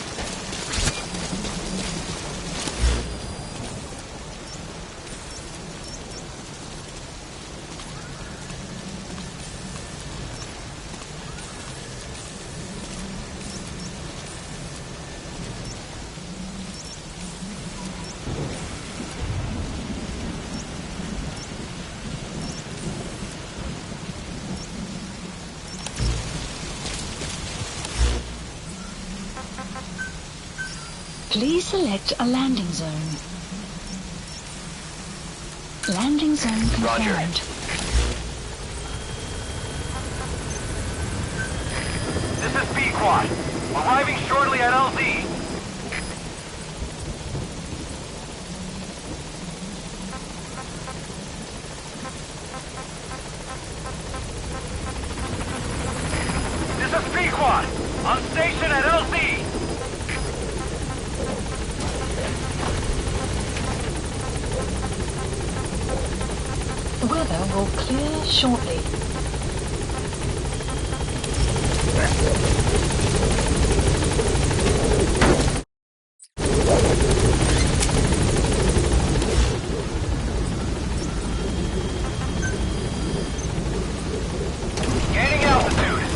Please select a landing zone. Landing zone confirmed. This is B-Quad. Arriving shortly at LZ. This is B-Quad. On station at LZ. Weather will clear shortly. Gaining altitude.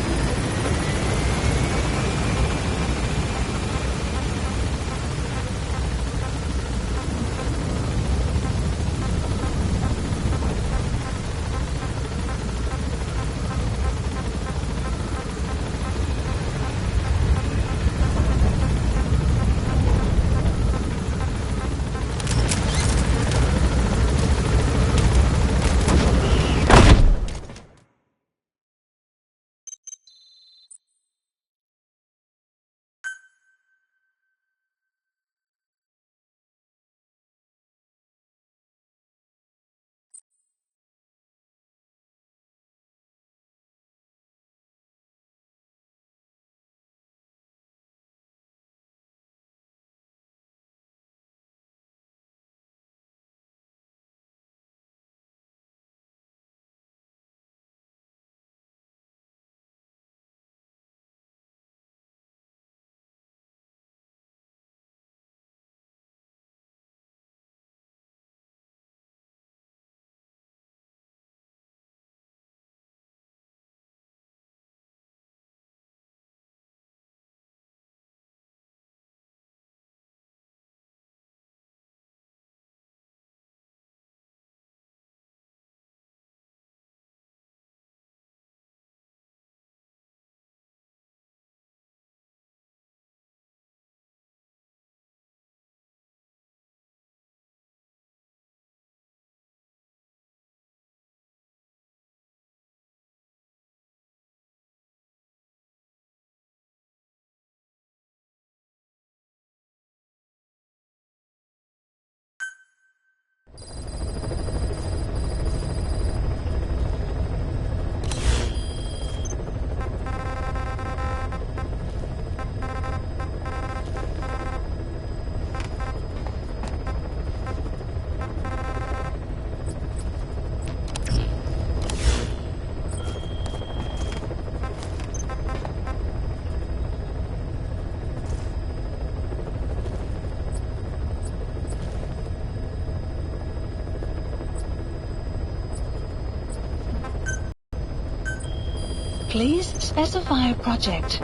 Please specify a project.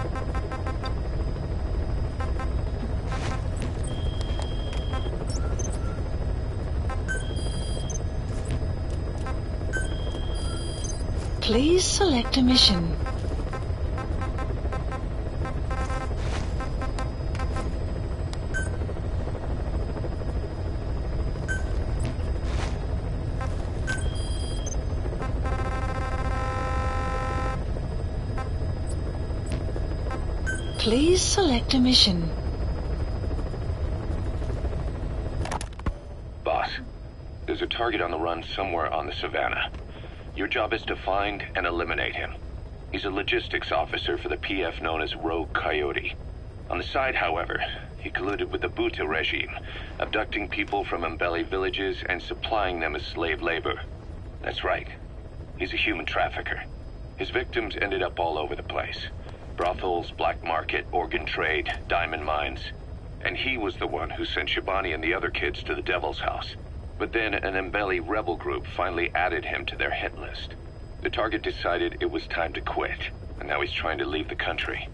Please select a mission. Please select a mission. Boss, there's a target on the run somewhere on the savannah. Your job is to find and eliminate him. He's a logistics officer for the PF known as Rogue Coyote. On the side, however, he colluded with the Buta regime, abducting people from Mbeli villages and supplying them as slave labor. That's right. He's a human trafficker. His victims ended up all over the place. Brothels, black market, organ trade, diamond mines. And he was the one who sent Shabani and the other kids to the Devil's House. But then an Mbeli rebel group finally added him to their hit list. The target decided it was time to quit, and now he's trying to leave the country.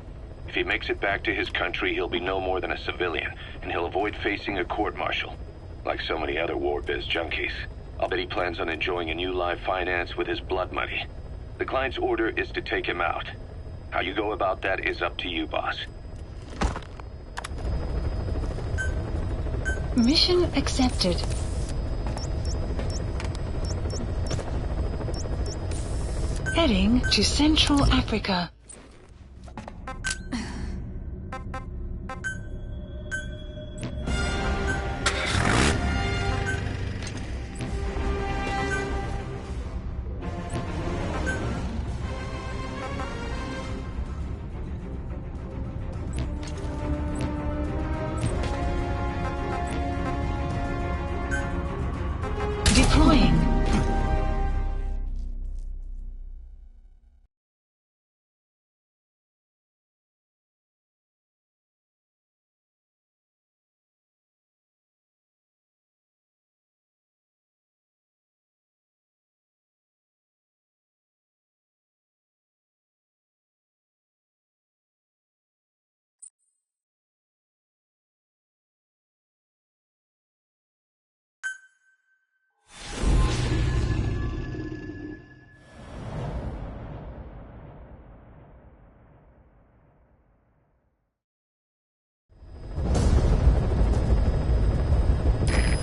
If he makes it back to his country, he'll be no more than a civilian, and he'll avoid facing a court-martial. Like so many other war biz junkies. I'll bet he plans on enjoying a new live finance with his blood money. The client's order is to take him out. How you go about that is up to you, boss. Mission accepted. Heading to Central Africa. Deploying.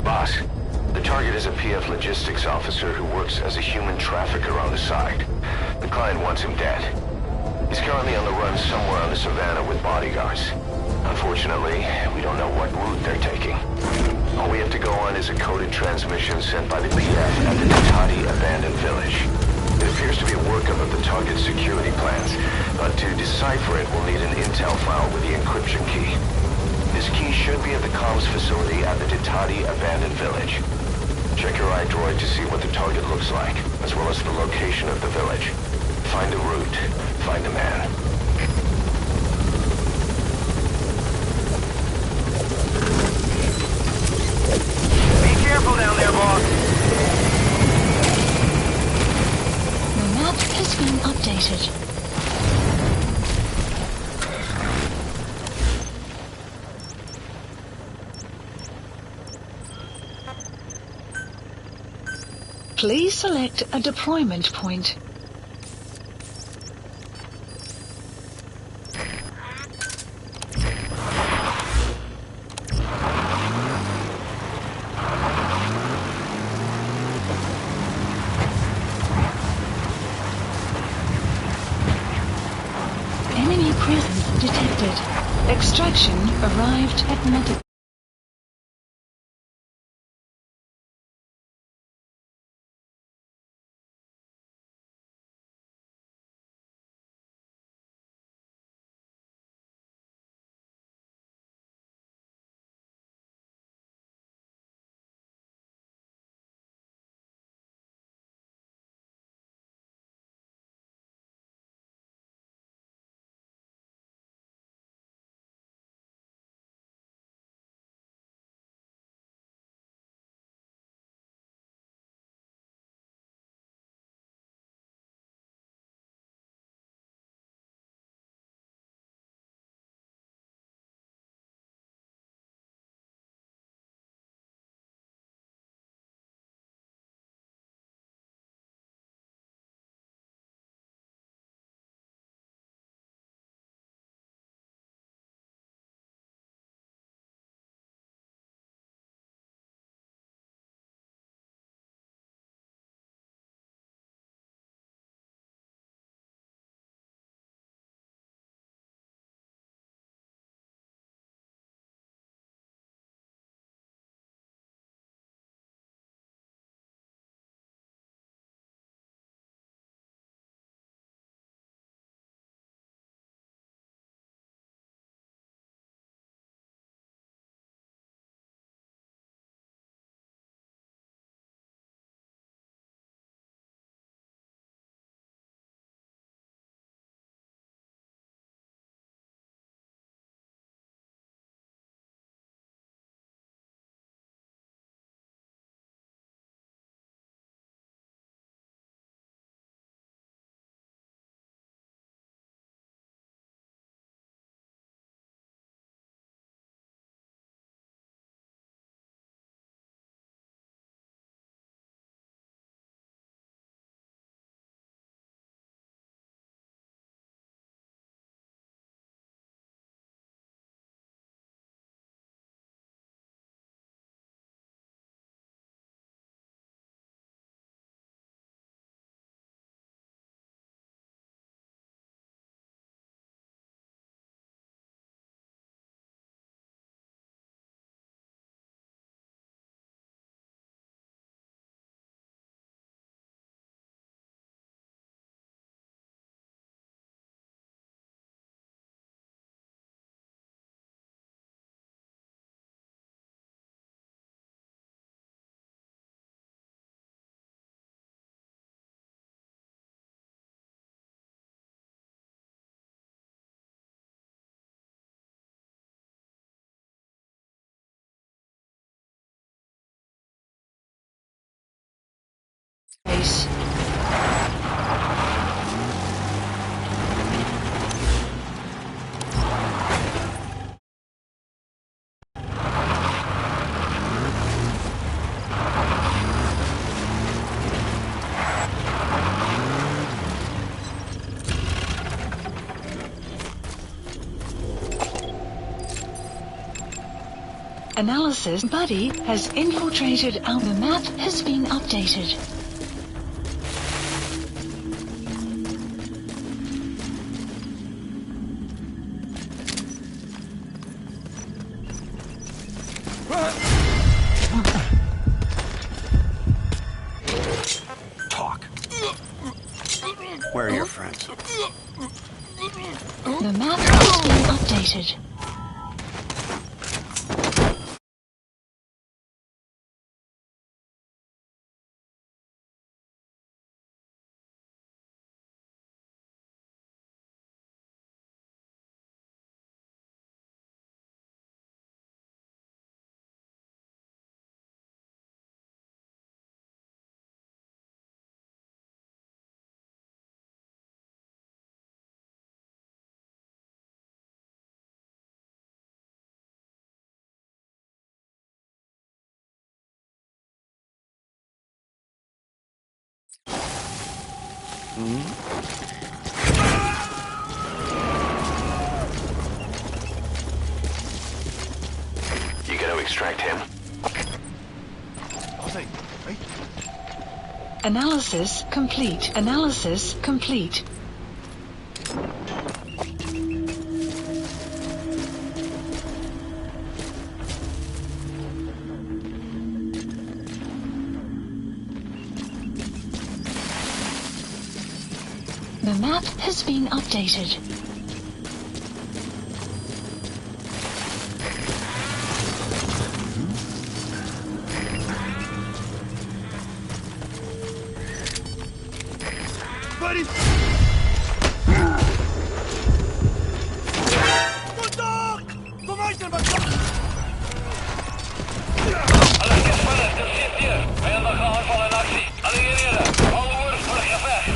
Boss, the target is a PF logistics officer who works as a human trafficker on the side. The client wants him dead. He's currently on the run somewhere on the savannah with bodyguards. Unfortunately, we don't know what route they're taking. All we have to go on is a coded transmission sent by the PF at the Ditati abandoned village. It appears to be a workup of the target's security plans, but to decipher it, we'll need an intel file with the encryption key. This key should be at the comms facility at the Ditati abandoned village. Check your iDroid to see what the target looks like, as well as the location of the village. Find a route. Find a man. Be careful down there, boss. The map has been updated. Please select a deployment point. Enemy presence detected. Extraction arrived at medical. Base. Analysis buddy has infiltrated our the map has been updated. Talk. Where are your friends? The map has been updated. You gonna extract him? Analysis complete. Analysis complete. The map has been updated. Buddy! Kontak! Kom uit en wat? Alles is spannend, er zit hier. Vijandige aanval in actie. Alliëren, alle oor voor het gevecht.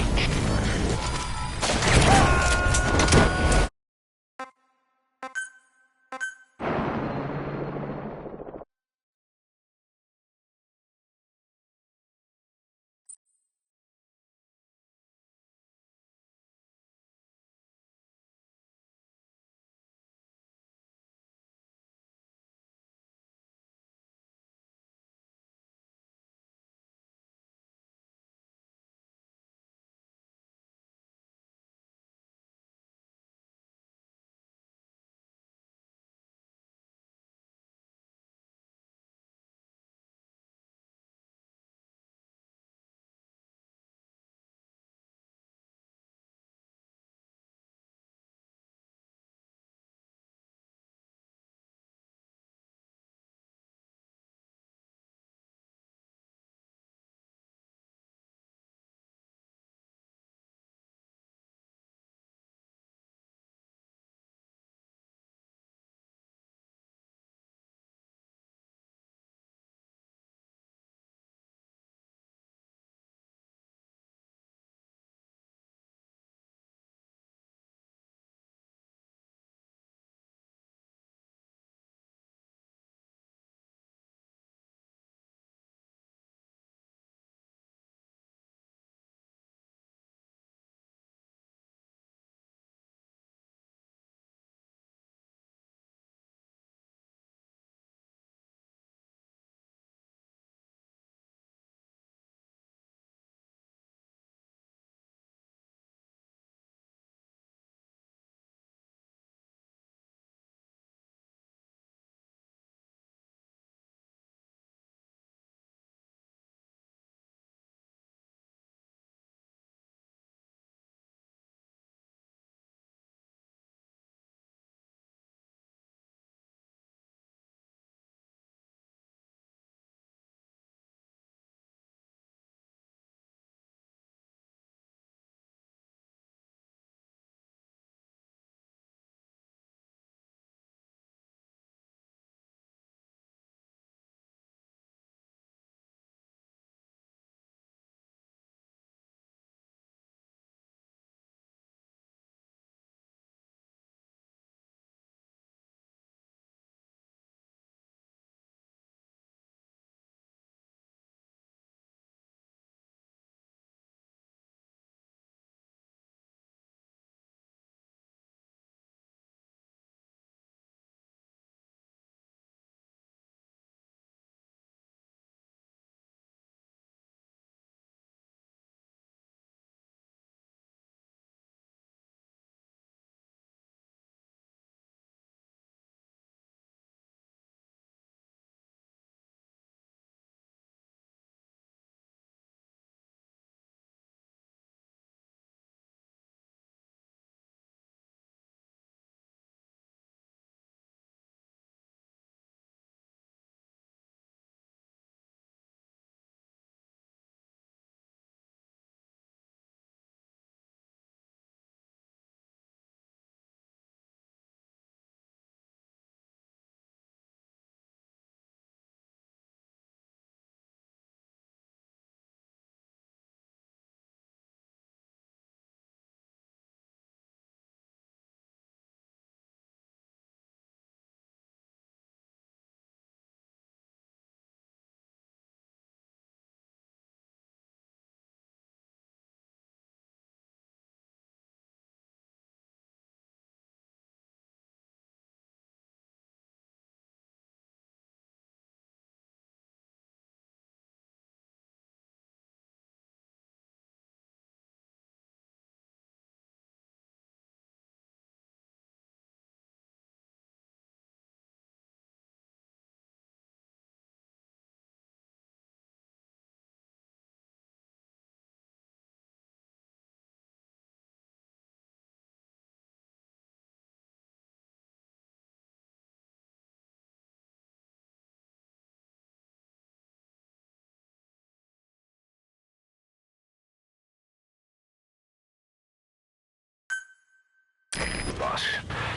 boss.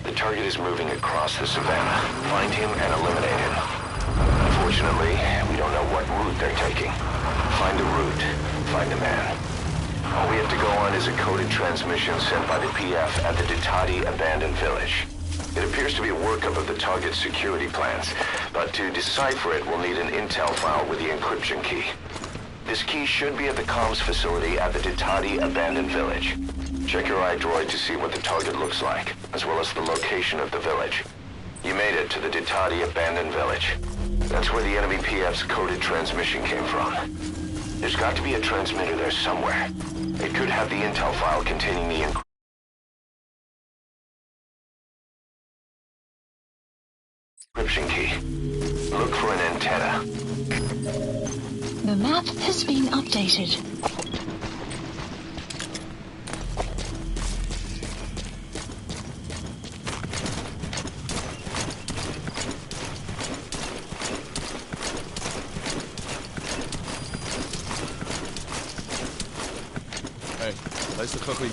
The target is moving across the savannah. Find him and eliminate him. Unfortunately, we don't know what route they're taking. Find a route. Find a man. All we have to go on is a coded transmission sent by the PF at the Ditati abandoned village. It appears to be a workup of the target's security plans, but to decipher it, we'll need an intel file with the encryption key. This key should be at the comms facility at the Ditati abandoned village. Check your iDroid to see what the target looks like, as well as the location of the village. You made it to the Ditati abandoned village. That's where the enemy PF's coded transmission came from. There's got to be a transmitter there somewhere. It could have the intel file containing the encryption key. Look for an antenna. The map has been updated. Hey, luister gou hier.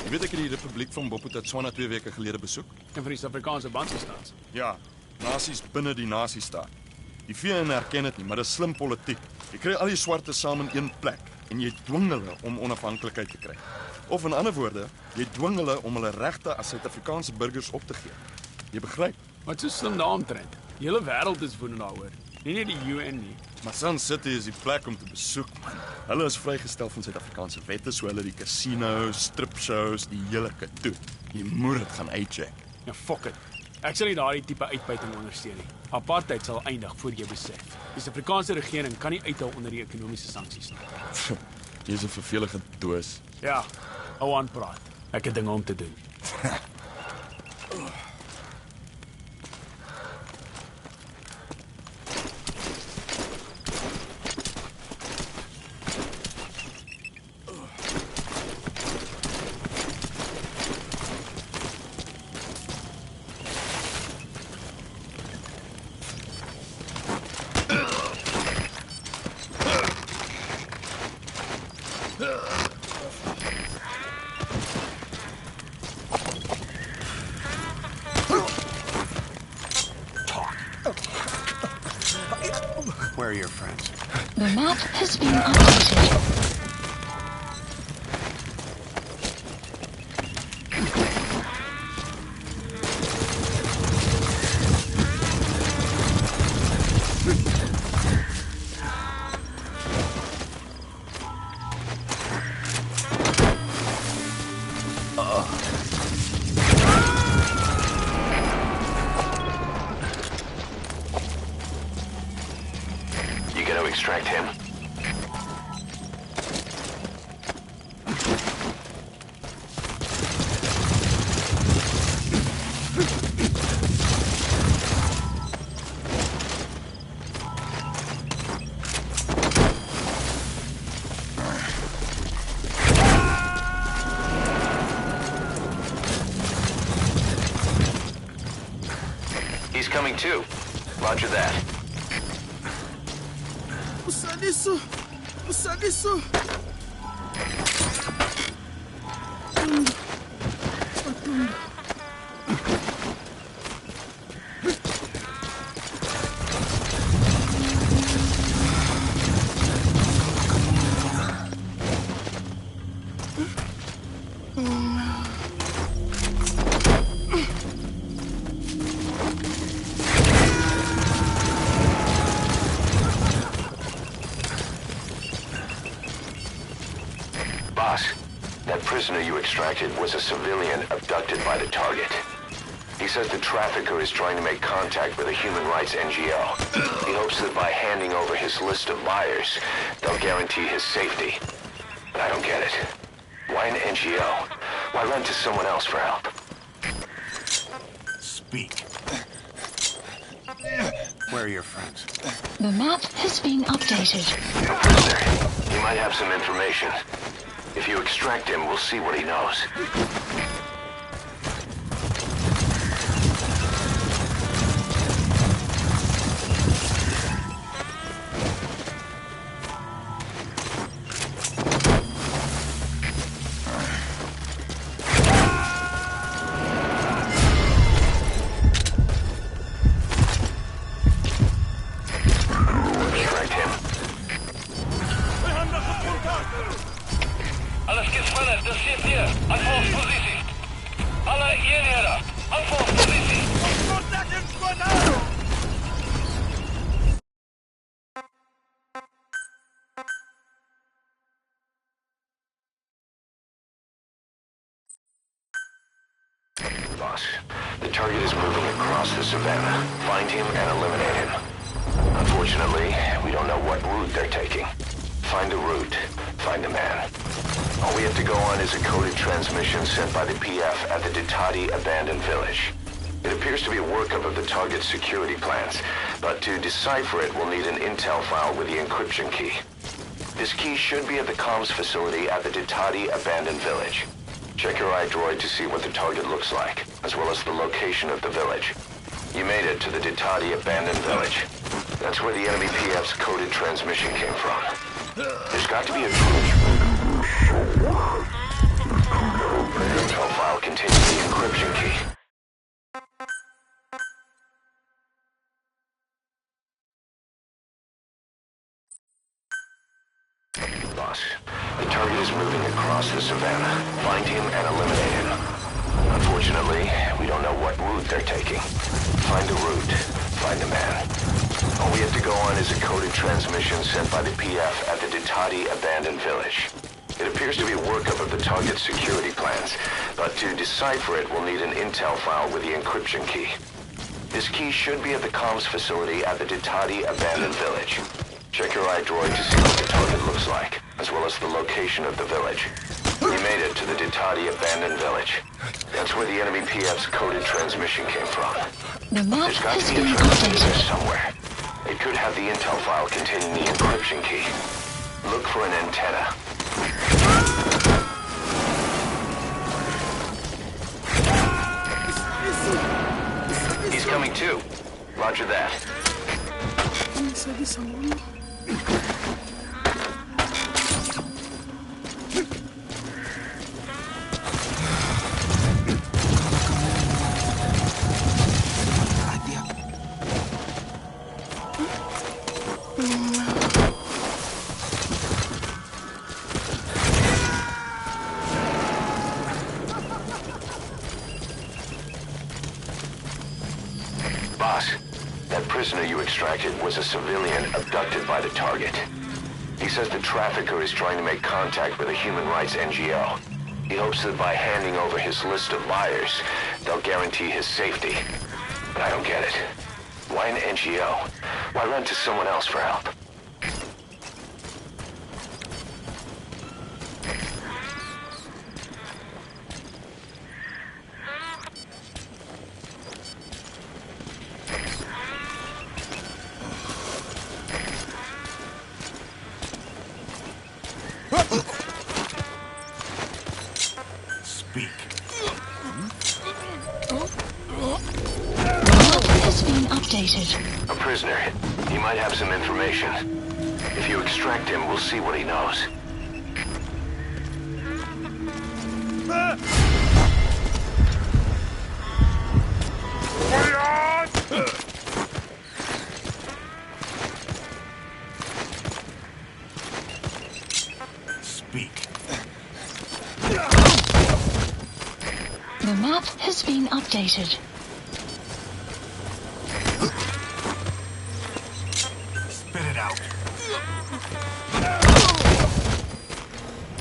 Jy weet ek het die Republiek van Bophuthatswana 2 weke gelede besoek? En van die Suid-Afrikaanse bandstaats. Ja, nasies binne die nasiestaat. Die VN erken dit nie, maar dit is slim politiek. Jy kry al die swartes saam in een plek en jy dwing hulle om onafhanklikheid te kry. Of in ander woorde, jy dwing hulle om hulle regte as Suid-Afrikaanse burgers op te gee. Jy begryp? Wat so slim daaromtrent? Die hele wêreld is woedend daaroor. Nie net die UN nie. Maar Sun City is die plek om te besoek, man. Hulle is vrygestel van Suid-Afrikaanse wette, so hulle die casinos, stripshows, die hele katoe. Jy moet dit gaan uitcheck. Ja, fuck it. Ek sal nie daardie tipe uitbuiting ondersteun nie. Apartheid sal eindig voor jy besef. Die Suid-Afrikaanse regering kan nie uithou onder die ekonomiese sanksies nie. Jy is 'n vervelige doos. Ja, hou aan praat. Ek het dinge om te doen. Where are your friends? The map has been updated. You gonna extract him? He's coming too. Roger that. Usa disso! Usa disso! Boss, that prisoner you extracted was a civilian abducted by the target. He says the trafficker is trying to make contact with a human rights NGO. He hopes that by handing over his list of buyers, they'll guarantee his safety. But I don't get it. Why an NGO? Why run to someone else for help? Speak. Where are your friends? The map has been updated. A prisoner. He might have some information. If you extract him, we'll see what he knows. The target is moving across the savannah. Find him and eliminate him. Unfortunately, we don't know what route they're taking. Find the route. Find the man. All we have to go on is a coded transmission sent by the PF at the Ditati abandoned village. It appears to be a workup of the target's security plans, but to decipher it, we'll need an intel file with the encryption key. This key should be at the comms facility at the Ditati abandoned village. Check your iDroid to see what the target looks like, as well as the location of the village. You made it to the Ditati abandoned village. That's where the enemy PF's coded transmission came from. There's got to be a intel file containing the encryption key. Boss, the target is moving across the savannah. Find him and eliminate him. Unfortunately, we don't know what route they're taking. Find the route. Find the man. All we have to go on is a coded transmission sent by the PF at the Ditati abandoned village. It appears to be a workup of the target's security plans, but to decipher it, we'll need an intel file with the encryption key. This key should be at the comms facility at the Ditati abandoned village. Check your iDroid to see what the target looks like, as well as the location of the village. We made it to the Ditati abandoned village. That's where the enemy PF's coded transmission came from. There's got to be a transmitter there somewhere. It could have the intel file containing the encryption key. Look for an antenna. He's coming too. Roger that. Boss, that prisoner you extracted was a civilian abducted by the target. He says the trafficker is trying to make contact with a human rights NGO. He hopes that by handing over his list of buyers, they'll guarantee his safety. But I don't get it. Why an NGO? Why run to someone else for help? A prisoner. He might have some information. If you extract him, we'll see what he knows. Speak. The map has been updated.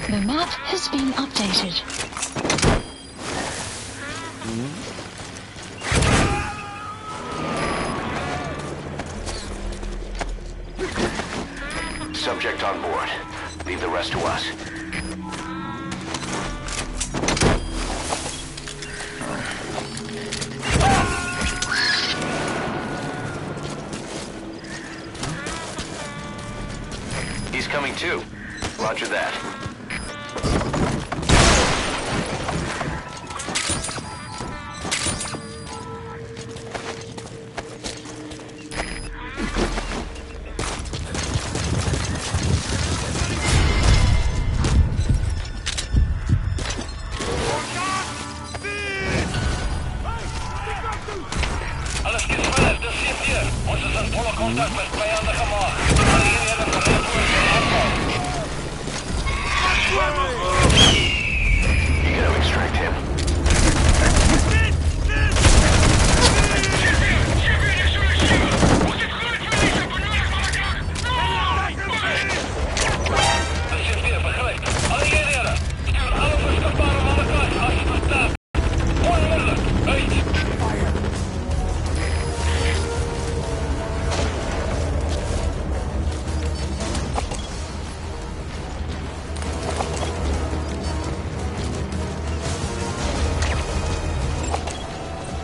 The map has been updated. Subject on board. Leave the rest to us. He's coming too. Roger that. Alles gespannt, das sind wir. Ons is in volle kontakt met vijandige maag. Eenhede gereed voor zijn aanval. You gotta extract him. Dat zit weer begrijp. Alle eenheden, stuur alle beschikbare mannetjes als versterkt. Onmiddellijk, uit.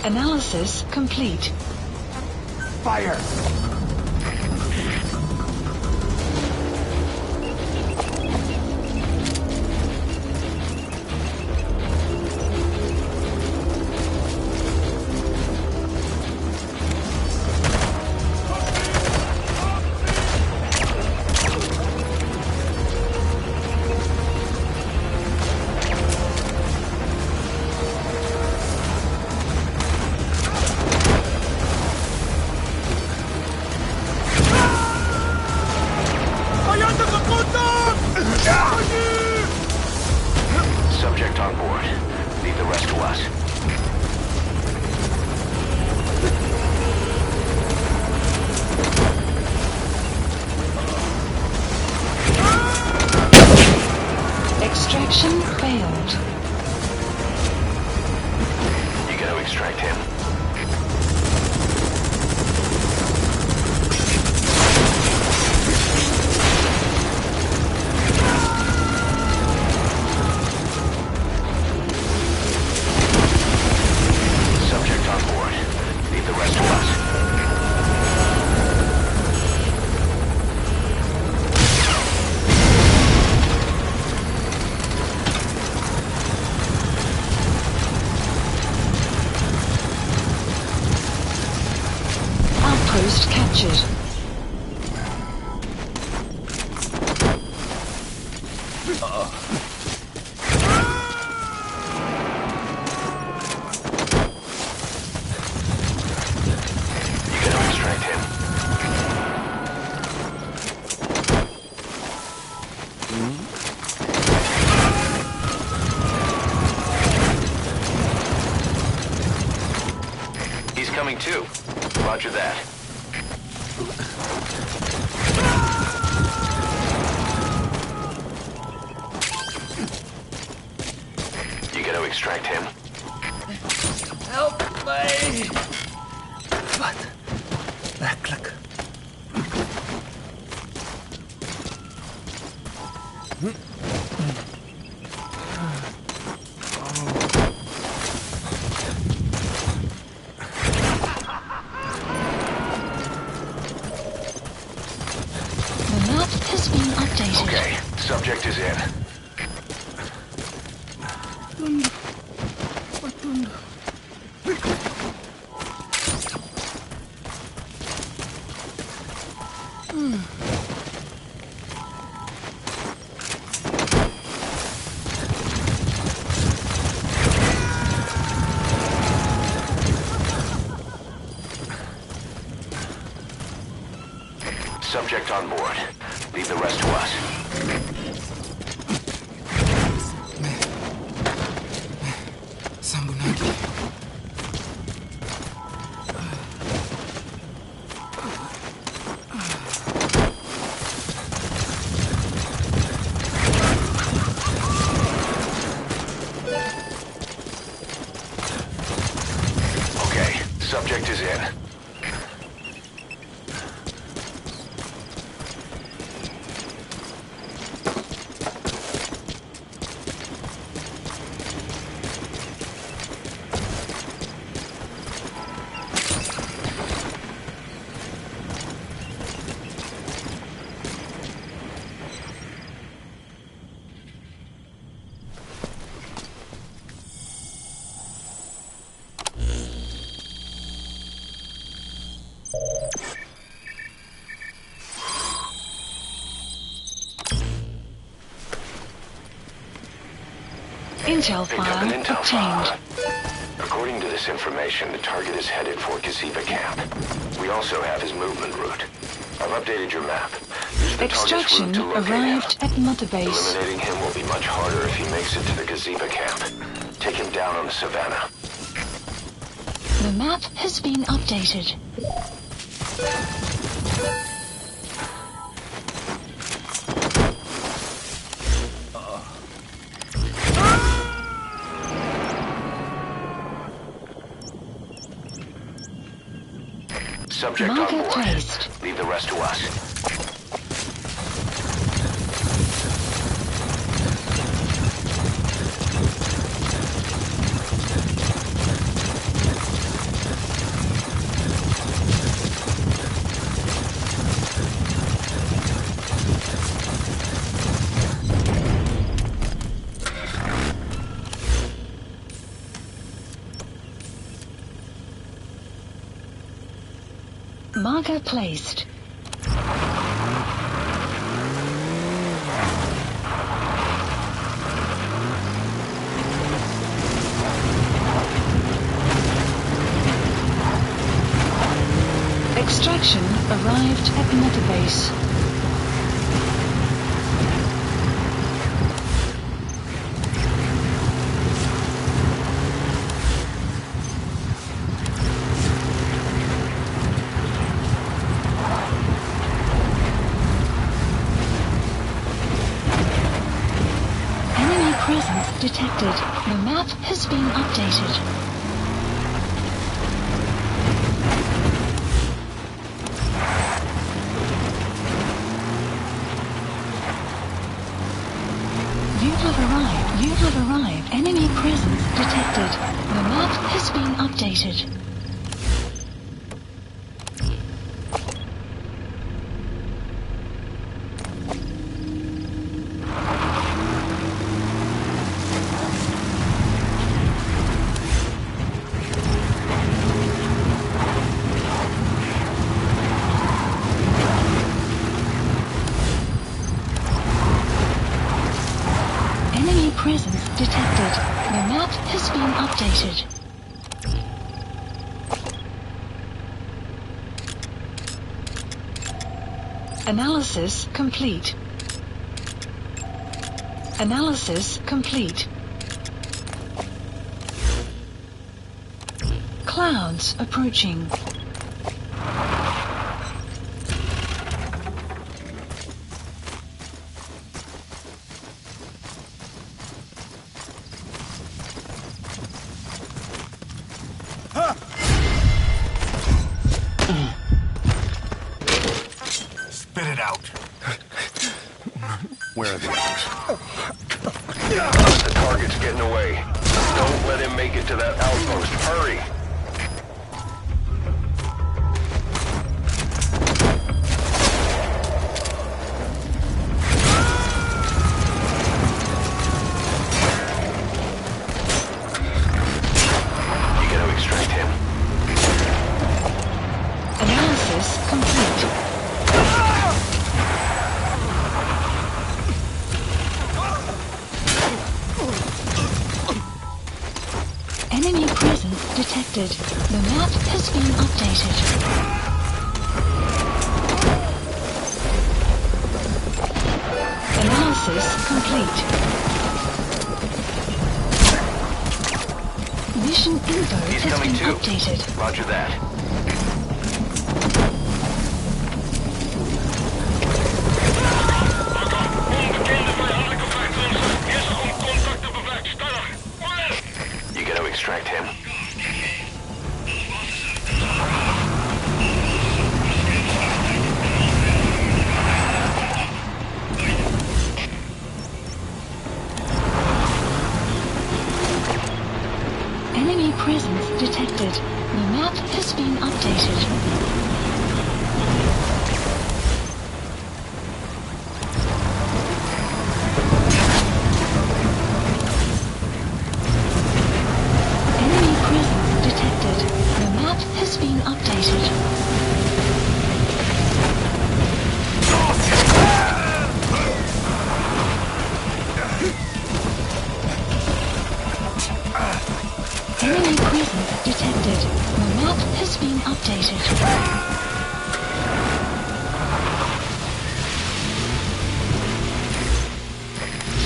Analysis complete. Fire! Subject on board. Leave the rest to us. Extraction failed. You gotta extract him. Subject on board. Leave the rest to us. Outpost captured. You gotta extract him. He's coming too. Roger that. You gotta extract him. Help me! Wat? Werkelijk. The map has been updated. Okay, subject is in. Subject on board. Leave the rest to us. Sambunagi. Okay, subject is in. Intel Picked up file an intel obtained. file. According to this information, the target is headed for Gaziba camp. We also have his movement route. I've updated your map. Use the target's Extraction route to locate arrived him. at Mother Base. Eliminating him will be much harder if he makes it to the Gaziba camp. Take him down on the savannah. The map has been updated. Subject Marker on board. placed. Leave the rest to us. Marker placed. Extraction arrived at Metabase. Enemy presence detected. The map has been updated. You have arrived. Enemy presence detected. The map has been updated. Presence detected. The map has been updated. Analysis complete. Analysis complete. Clouds approaching. Spit it out. Where are the others? The target's getting away. Don't let him make it to that outpost. Hurry! You gotta extract him. Analysis complete. Enemy presence detected. The map has been updated. Analysis complete. Mission info He's has coming been too. updated. Roger that. You gotta extract him. Enemy presence detected. The map has been updated. Enemy presence detected. The map has been updated. Enemy presence detected. The map has been updated.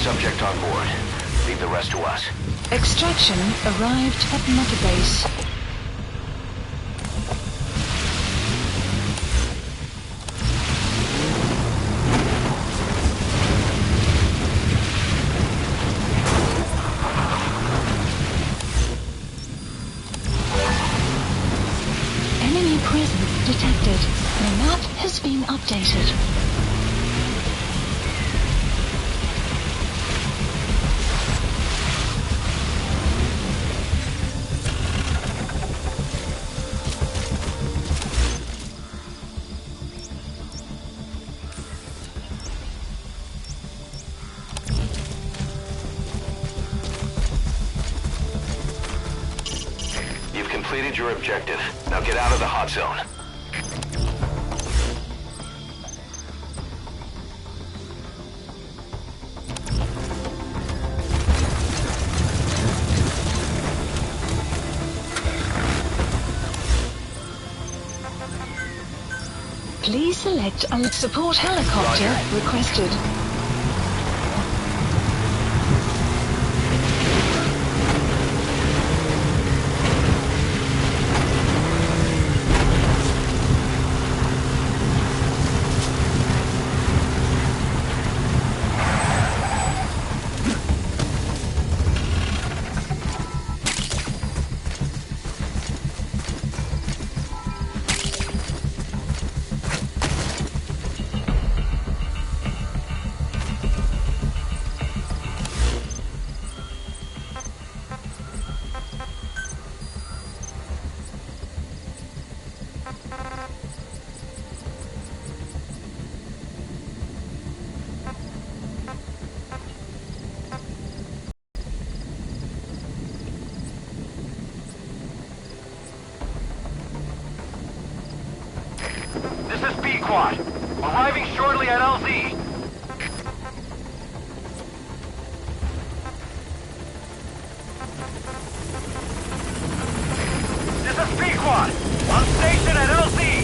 Subject on board. Leave the rest to us. Extraction arrived at Metabase. Enemy presence detected. The map has been updated. You've completed your objective. Now get out of the hot zone. Please select a support helicopter requested. This is B-Quad. Arriving shortly at LZ. This is B-Quad. On station at LZ.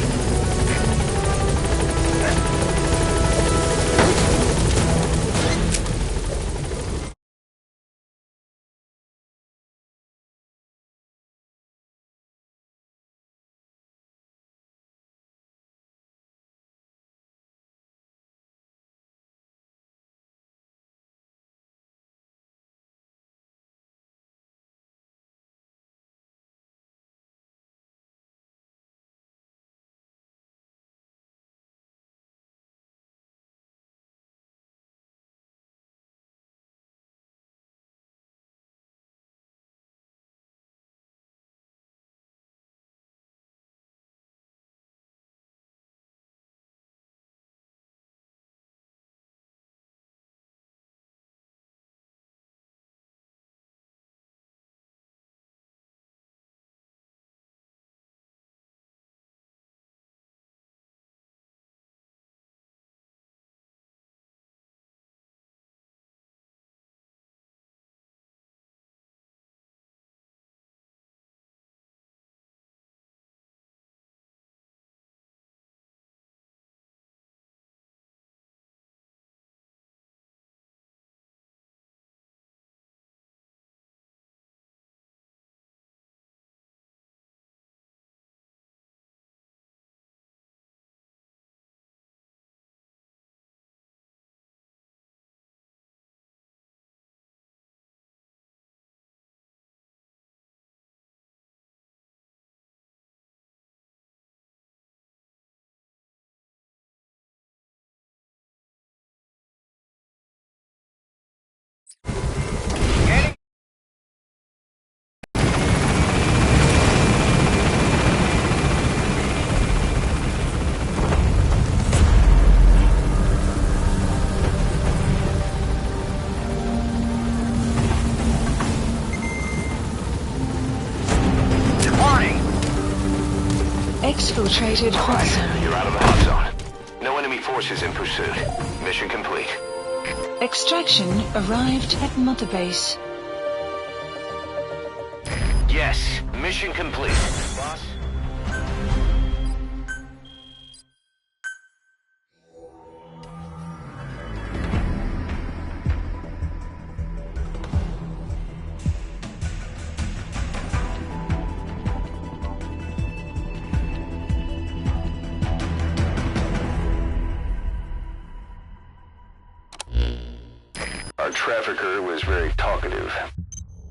Exfiltrated hot zone. You're out of the hot zone. No enemy forces in pursuit. Mission complete. Extraction arrived at Mother Base. Yes, mission complete. Boss? Our trafficker was very talkative.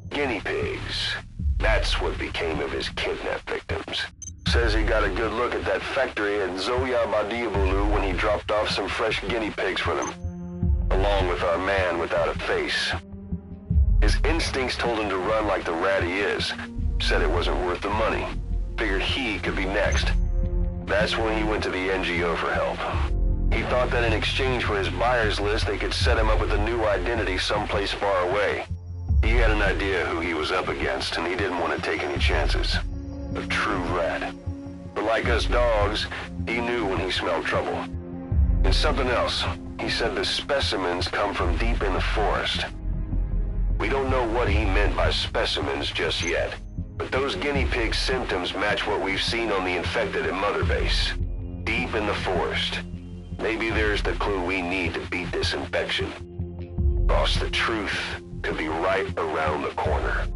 Guinea pigs. That's what became of his kidnapped victims. Says he got a good look at that factory at Zoya Badiabulu when he dropped off some fresh guinea pigs for them, along with our man without a face. His instincts told him to run like the rat he is. Said it wasn't worth the money. Figured he could be next. That's when he went to the NGO for help. He thought that in exchange for his buyer's list, they could set him up with a new identity someplace far away. He had an idea who he was up against, and he didn't want to take any chances. A true rat. But like Like us dogs, he knew when he smelled trouble. And something else. He said the specimens come from deep in the forest. We don't know what he meant by specimens just yet, but those guinea pig symptoms match what we've seen on the infected at Mother Base. Deep in the forest. Maybe there's the clue we need to beat this infection. Boss, the truth could be right around the corner.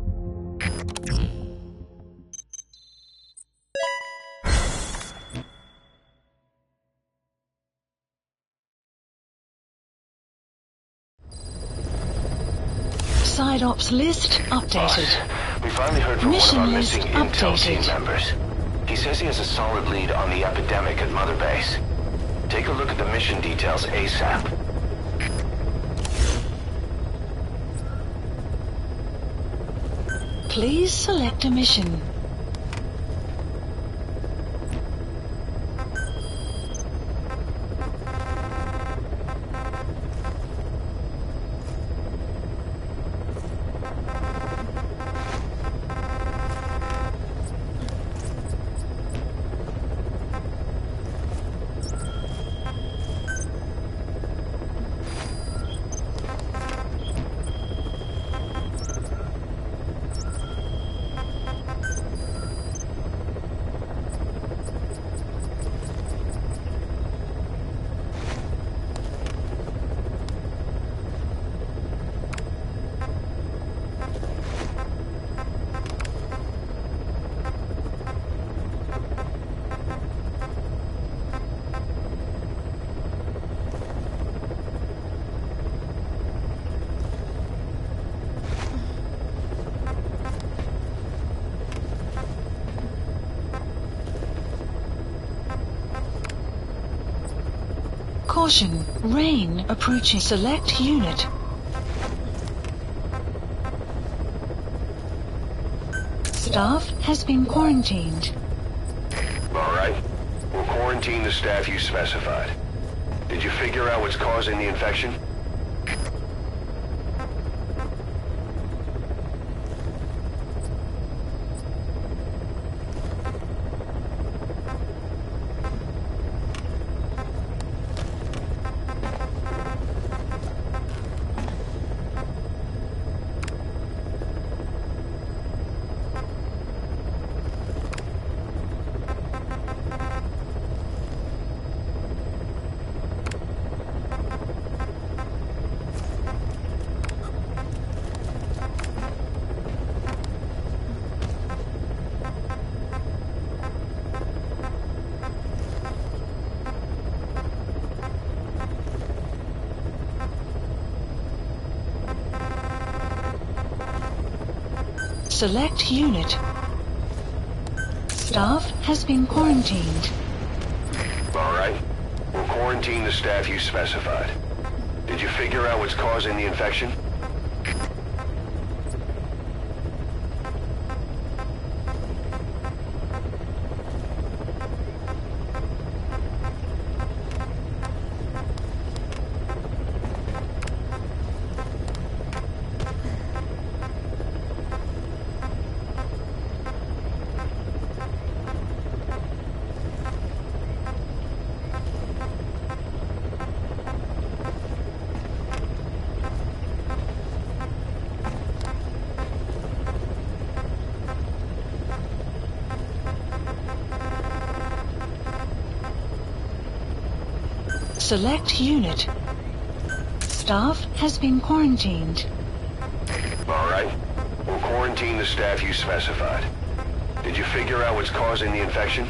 Side ops list updated. We finally heard from Mission one of our list missing intel updated. team members. He says he has a solid lead on the epidemic at Mother Base. Take a look at the mission details ASAP. Please select a mission. Caution, rain approaching. Select unit. Staff has been quarantined. All right. We'll quarantine the staff you specified. Did you figure out what's causing the infection? Select unit. Staff has been quarantined. All right. We'll quarantine the staff you specified. Did you figure out what's causing the infection? Select unit. Staff has been quarantined. All right. We'll quarantine the staff you specified. Did you figure out what's causing the infection?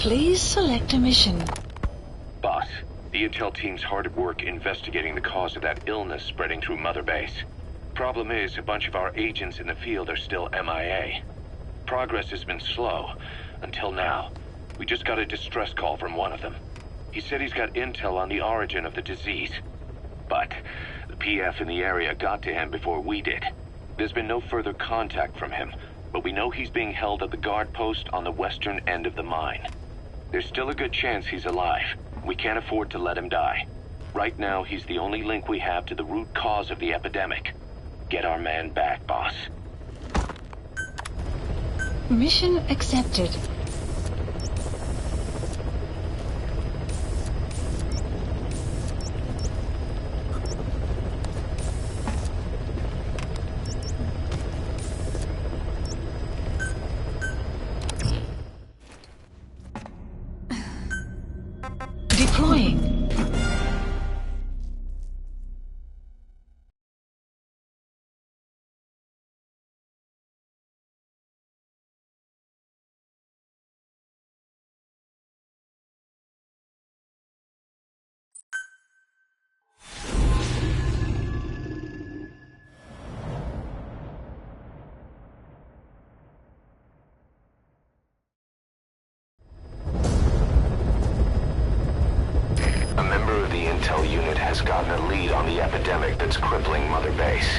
Please select a mission. Boss, the intel team's hard at work investigating the cause of that illness spreading through Mother Base. Problem is, a bunch of our agents in the field are still MIA. Progress has been slow, until now. We just got a distress call from one of them. He said he's got intel on the origin of the disease. But the PF in the area got to him before we did. There's been no further contact from him, but we know he's being held at the guard post on the western end of the mine. There's still a good chance he's alive. We can't afford to let him die. Right now, he's the only link we have to the root cause of the epidemic. Get our man back, boss. Mission accepted. Deploying. A member of the intel unit has gotten a lead on the epidemic that's crippling Mother Base.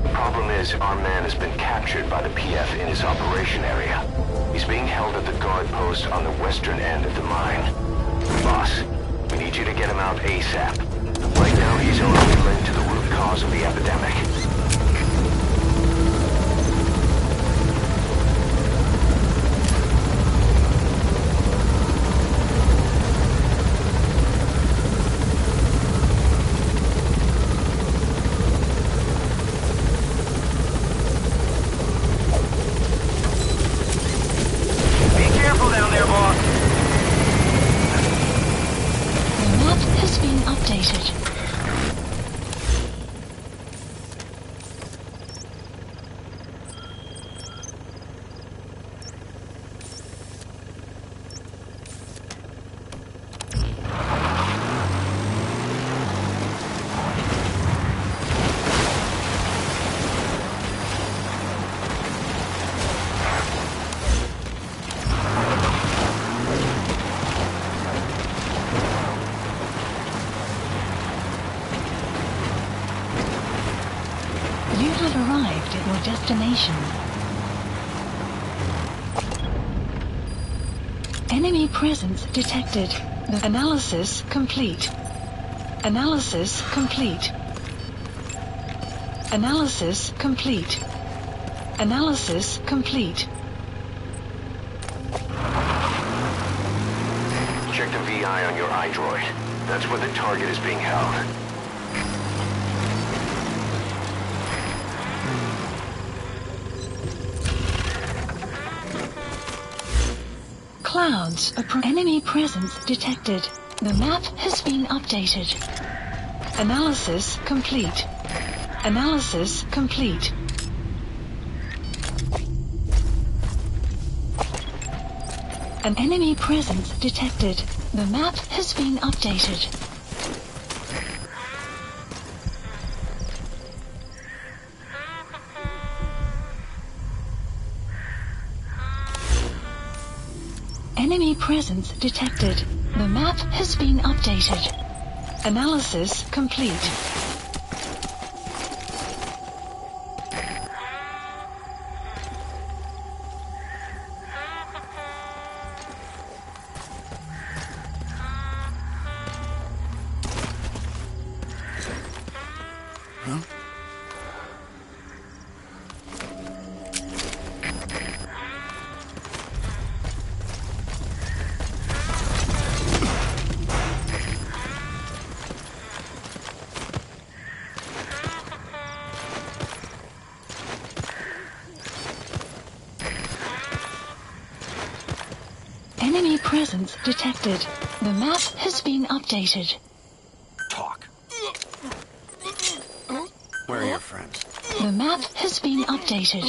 The problem is, our man has been captured by the PF in his operation area. He's being held at the guard post on the western end of the mine. Boss, we need you to get him out ASAP. Right now, he's only linked to the root cause of the epidemic. You have arrived at your destination. Enemy presence detected. The analysis complete. Analysis complete. Analysis complete. Analysis complete. Check the VI on your iDroid. That's where the target is being held. Clouds. Enemy presence detected. The map has been updated. Analysis complete. Analysis complete. An enemy presence detected. The map has been updated. Enemy presence detected. The map has been updated. Analysis complete. Enemy presence detected. The map has been updated. Talk. Where are your friends? The map has been updated.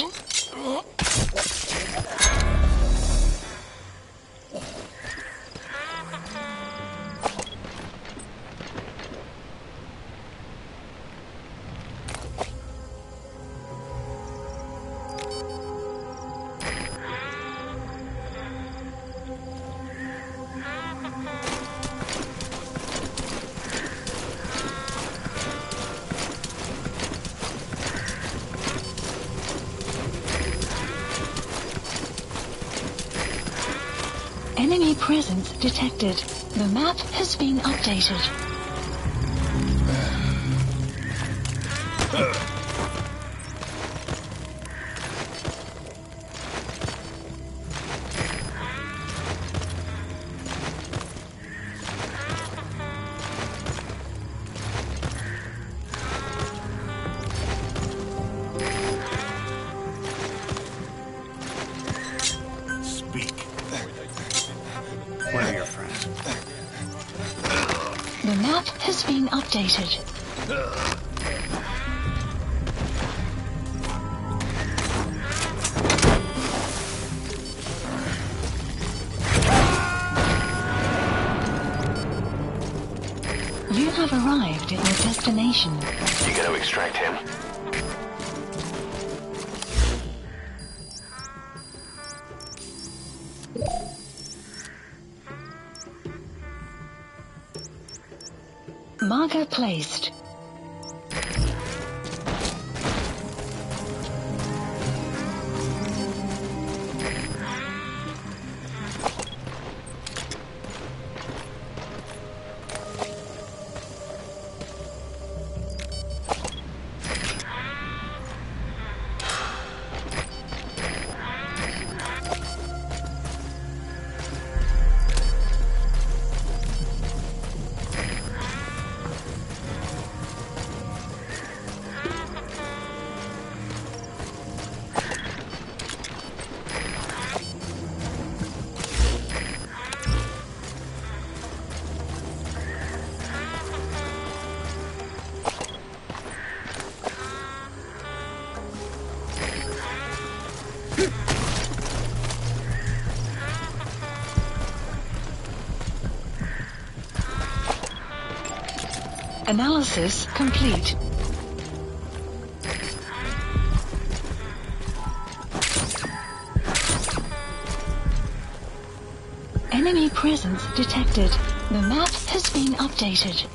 Enemy presence detected. The map has been updated. Where are your friends? The map has been updated. You have arrived at your destination. You gotta extract him. Marker placed. Analysis complete. Enemy presence detected. The map has been updated.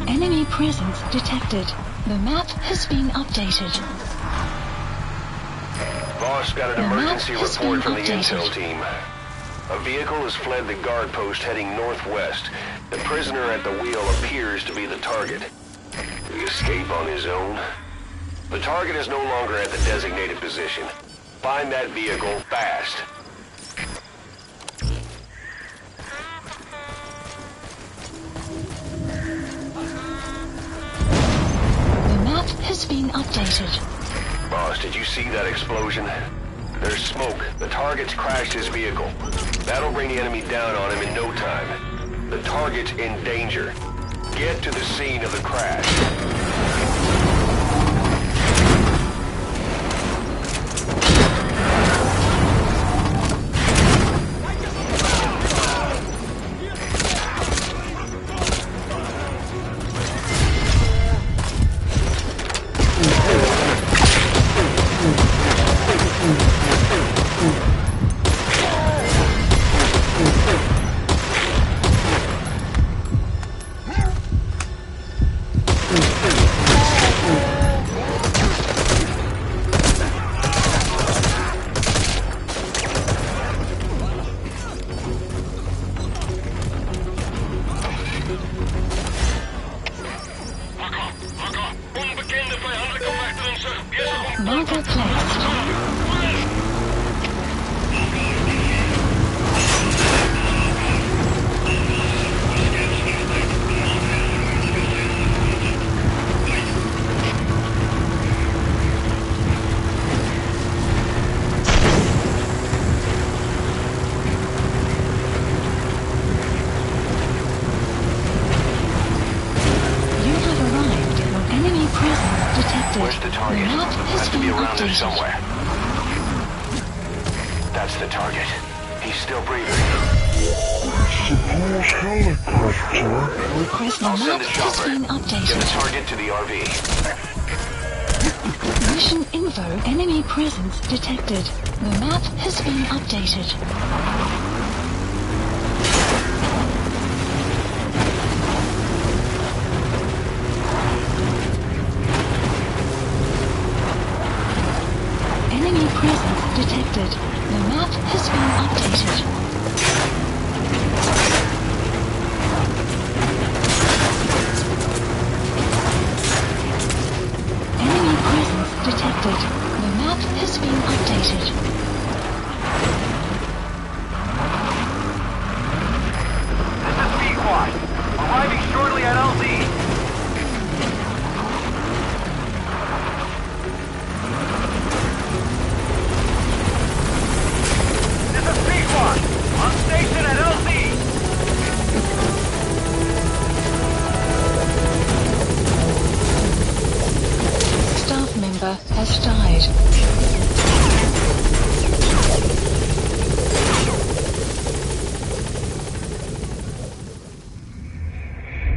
Enemy presence detected. The map has been updated. Boss got an emergency report from the intel team. A vehicle has fled the guard post heading northwest. The prisoner at the wheel appears to be the target. Did he escape on his own? The target is no longer at the designated position. Find that vehicle fast. The map has been updated. Boss, did you see that explosion? There's smoke. The target's crashed his vehicle. That'll bring the enemy down on him in no time. The target's in danger. Get to the scene of the crash. Marker placed. Where's the target? Has to be around there somewhere. That's the target. He's still breathing. I'll send a chopper. Get the target to the RV. Mission info. Enemy presence detected. The map has been updated. detected. The map has been updated. Enemy presence detected. The map has been updated. This is Pequod. Arriving shortly at LZ. This is Pequod. On station at LZ. Staff member has died.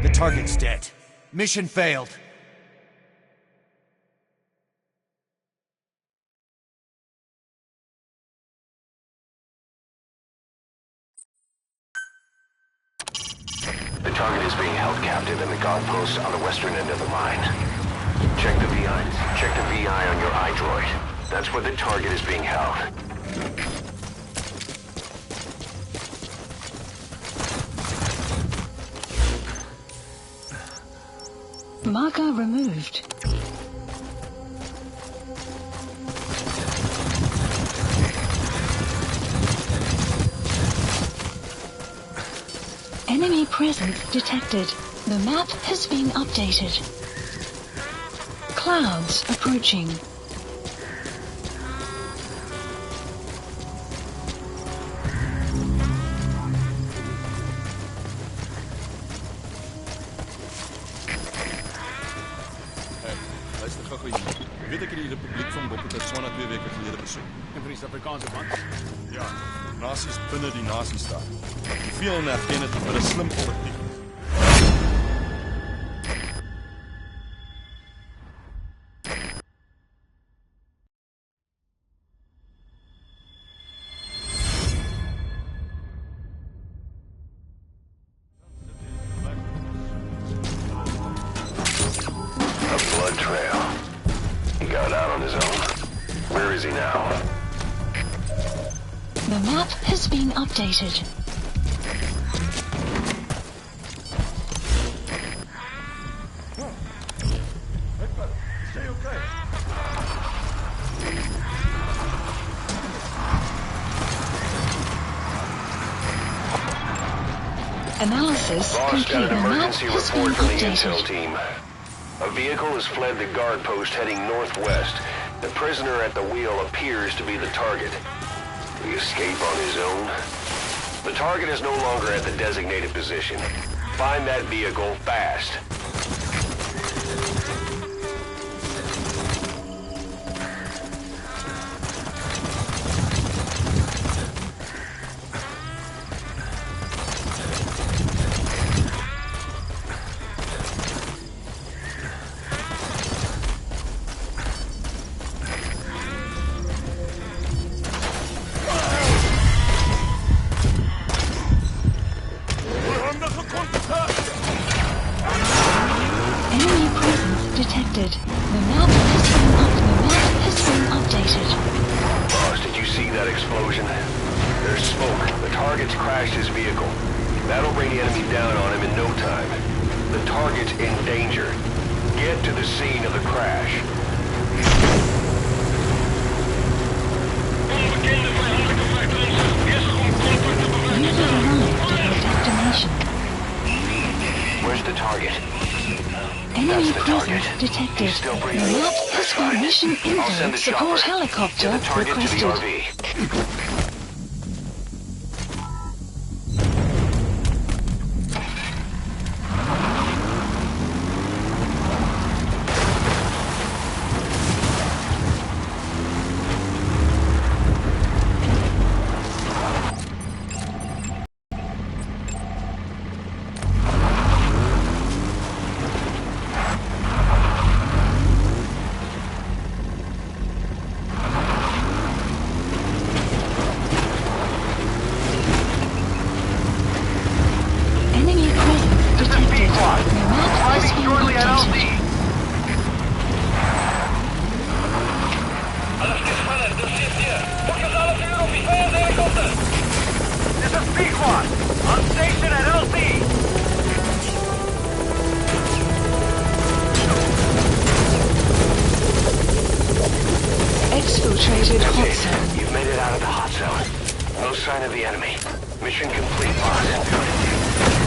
The target's dead. Mission failed. The target is being held captive in the guard post on the western end of the mine. Check the VI. Check the VI on your iDroid. That's where the target is being held. Marker removed. Enemy presence detected. The map has been updated. Clouds approaching. Luister gou-gou hier. Weet ek het die Republiek van Botswana 2 weke gelede besoek. En vir die Suid-Afrikaanse man? Ja, nasies binne die nasiestaat. Die veel erken dit vir 'n slim politiek. A blood trail. He got out on his own. Where is he now? The map has been updated. Stay okay. Analysis Boss, complete. got an The map emergency has been report from the intel updated. team. A vehicle has fled the guard post heading northwest. The prisoner at the wheel appears to be the target. Will he escape on his own? The target is no longer at the designated position. Find that vehicle fast. Enemy presence detected. The map has been updated. Boss, did you see that explosion? There's smoke. The target's crashed his vehicle. That'll bring the enemy down on him in no time. The target's in danger. Get to the scene of the crash. User arrived at your destination. Where's the target? Enemy That's the target. presence detected. He's still The breathing. map has That's been fine. mission I'll send info the support chopper. helicopter Get the target requested. to the RV. Pequod, on station at LC. Exfiltrated hot zone. You've made it out of the hot zone. No sign of the enemy. Mission complete, boss.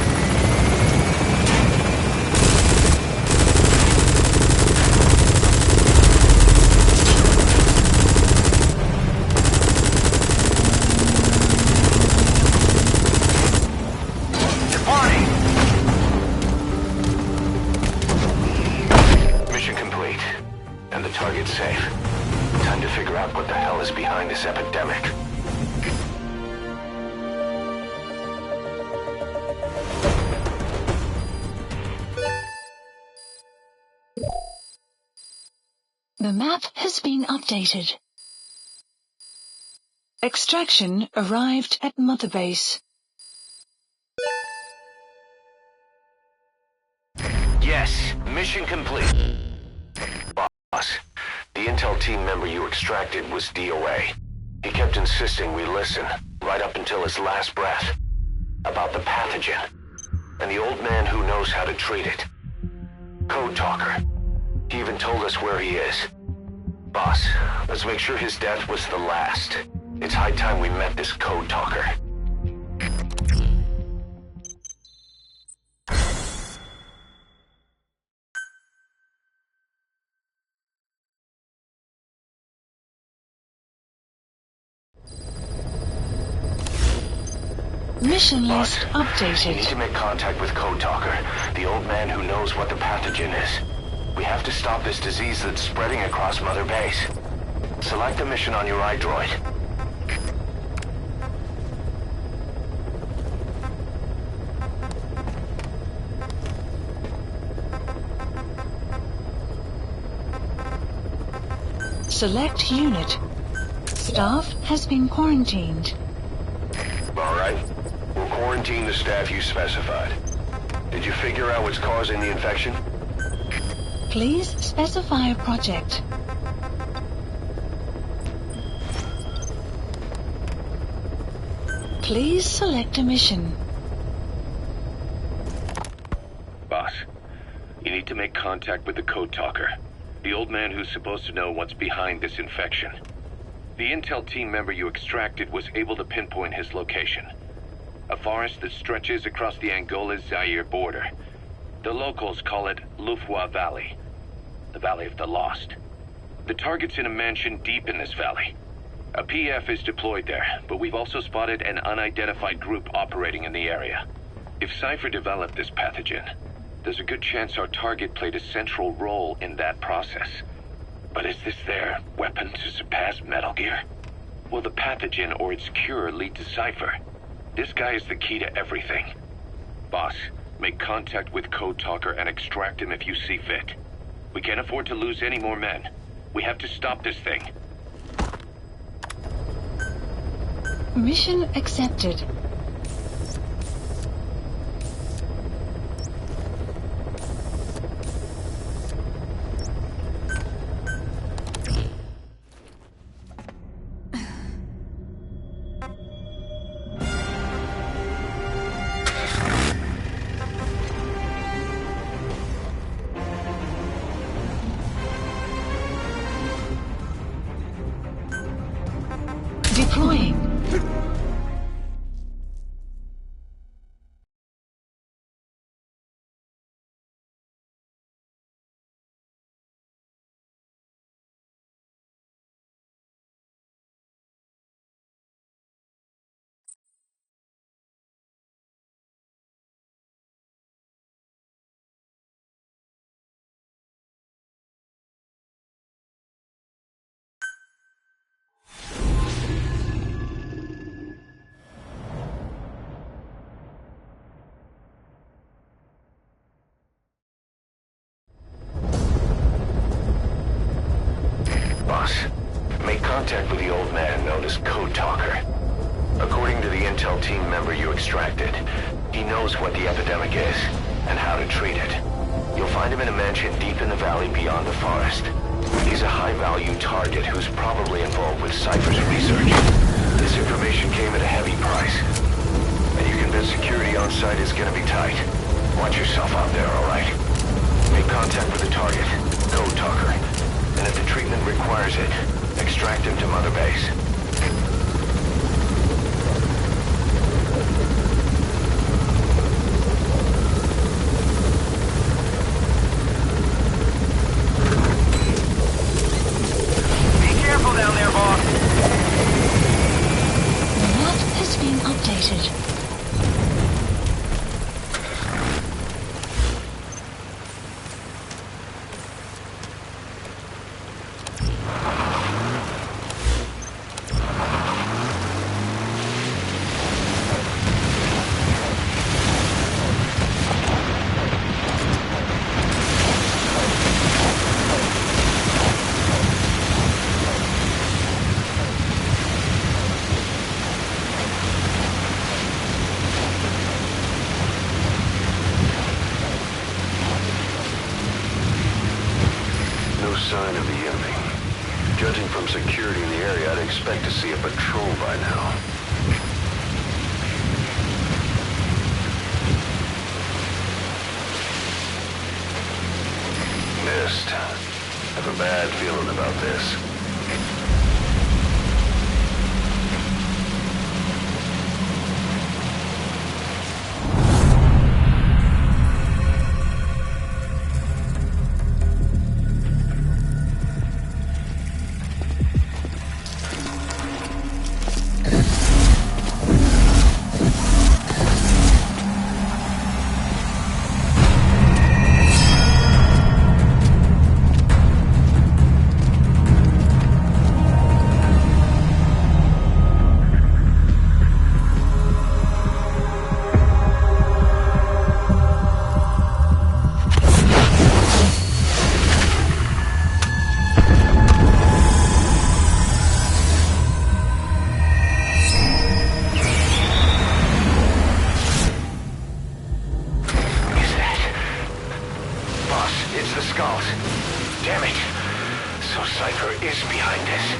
Mission complete. And the target's safe. Time to figure out what the hell is behind this epidemic. The map has been updated. Extraction arrived at Mother Base. Yes, mission complete. Boss, the intel team member you extracted was DOA. He kept insisting we listen, right up until his last breath, about the pathogen, and the old man who knows how to treat it. Code talker. He even told us where he is. Boss, let's make sure his death was the last. It's high time we met this code talker. Mission list You updated. need to make contact with Code Talker, the old man who knows what the pathogen is. We have to stop this disease that's spreading across Mother Base. Select the mission on your iDroid. Select unit. Staff has been quarantined. All right. We'll quarantine the staff you specified. Did you figure out what's causing the infection? Please specify a project. Please select a mission. Boss, you need to make contact with the Code Talker, the old man who's supposed to know what's behind this infection. The intel team member you extracted was able to pinpoint his location. A forest that stretches across the Angola-Zaire border. The locals call it Lufwa Valley, the Valley of the Lost. The target's in a mansion deep in this valley. A PF is deployed there, but we've also spotted an unidentified group operating in the area. If Cypher developed this pathogen, there's a good chance our target played a central role in that process. But is this their weapon to surpass Metal Gear? Will the pathogen or its cure lead to Cypher? This guy is the key to everything. Boss, make contact with Code Talker and extract him if you see fit. We can't afford to lose any more men. We have to stop this thing. Mission accepted. Deploying. Make contact with the old man known as Code Talker. According to the intel team member you extracted, he knows what the epidemic is and how to treat it. You'll find him in a mansion deep in the valley beyond the forest. He's a high-value target who's probably involved with Cypher's research. This information came at a heavy price. ground site is gonna be tight. Watch yourself out there, alright? Make contact with the target, code talker. And if the treatment requires it, extract him to Mother Base. Be careful down there, boss. The map has been updated. Sign of the enemy. Judging from security in the area, I'd expect to see a patrol by now. Missed. Have a bad feeling about this. It's the skulls. Damn it. So Cypher is behind this.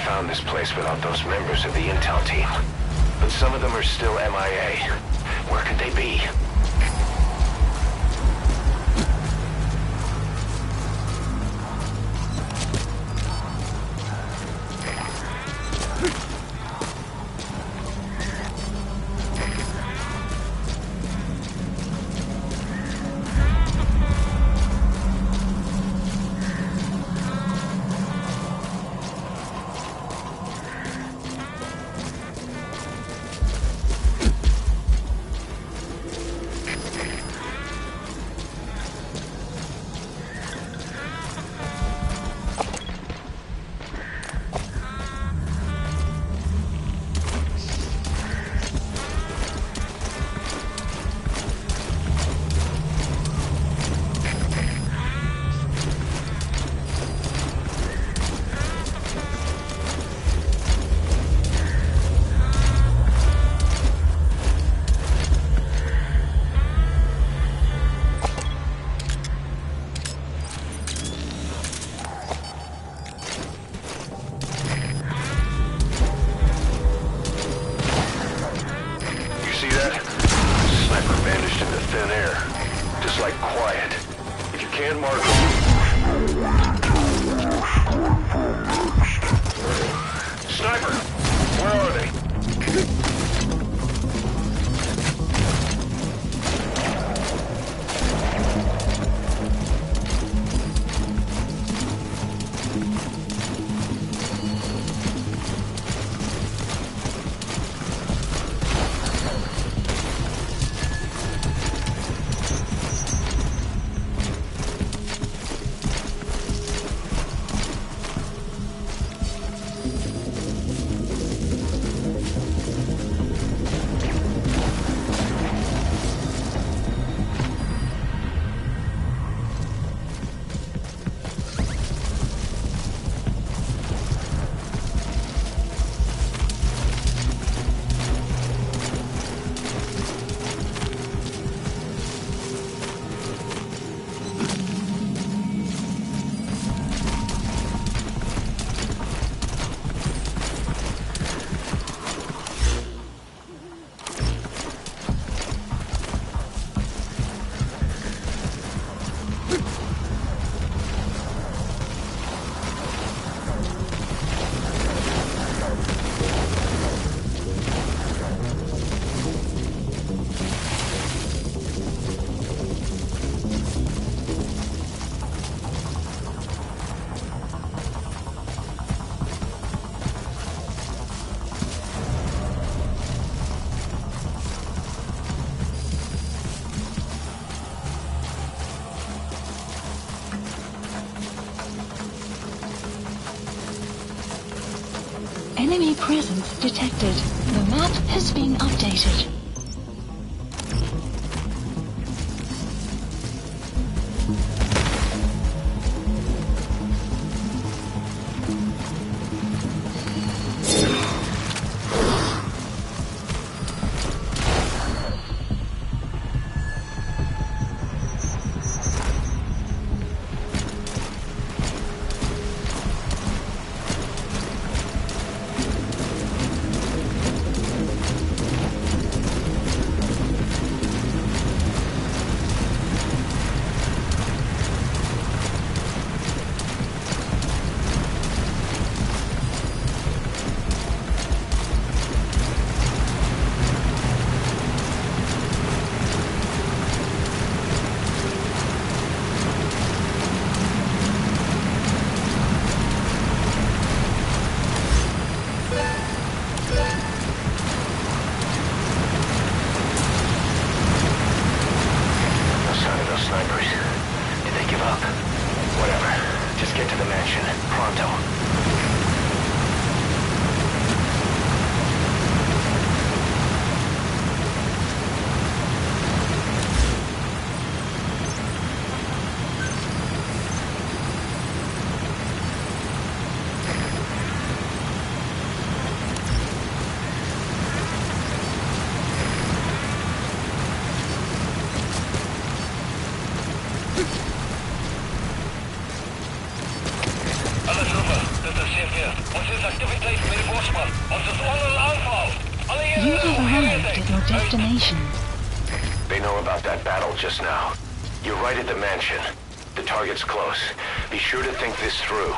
found this place without those members of the intel team. But some of them are still MIA. Where could they be? Enemy presence detected. The map has been updated. destination. They know about that battle just now. You're right at the mansion. The target's close. Be sure to think this through.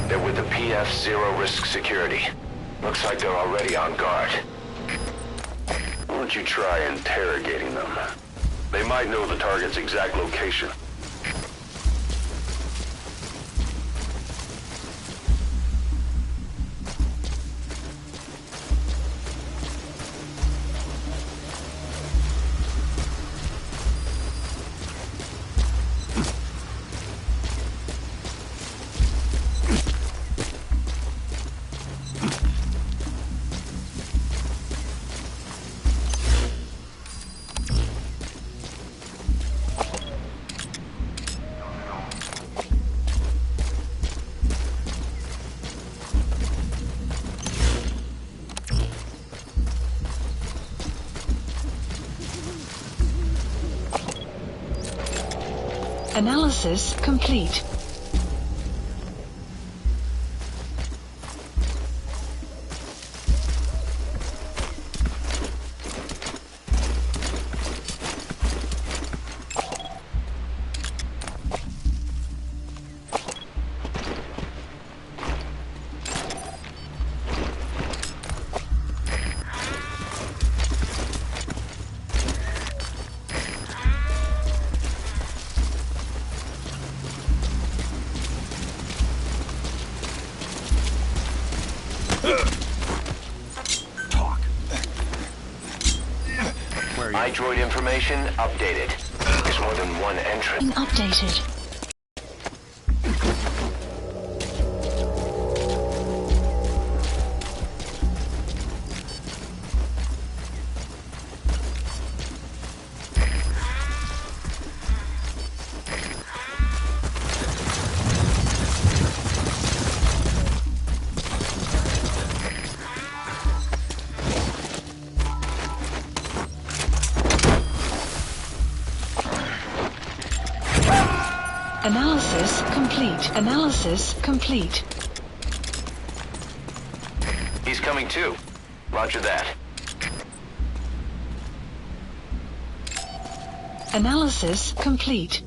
They're with the PF Zero Risk Security. Looks like they're already on guard. Why don't you try interrogating them? They might know the target's exact location. Analysis complete. iDroid information updated. There's more than one entrant. Updated. Analysis complete. Analysis complete. He's coming too. Roger that. Analysis complete.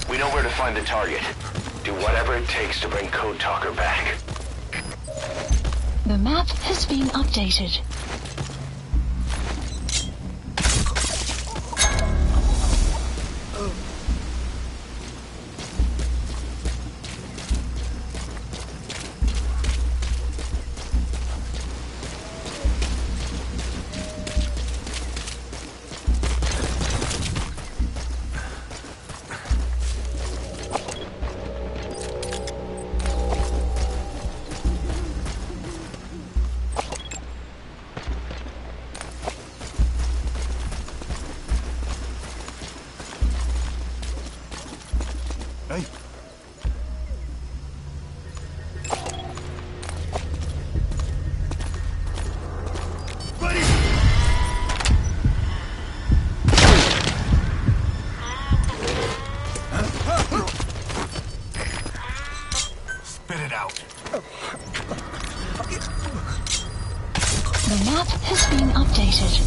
We know where to find the target. Do whatever it takes to bring Code Talker back. The map has been updated. Hey. Spit it out. The map has been updated.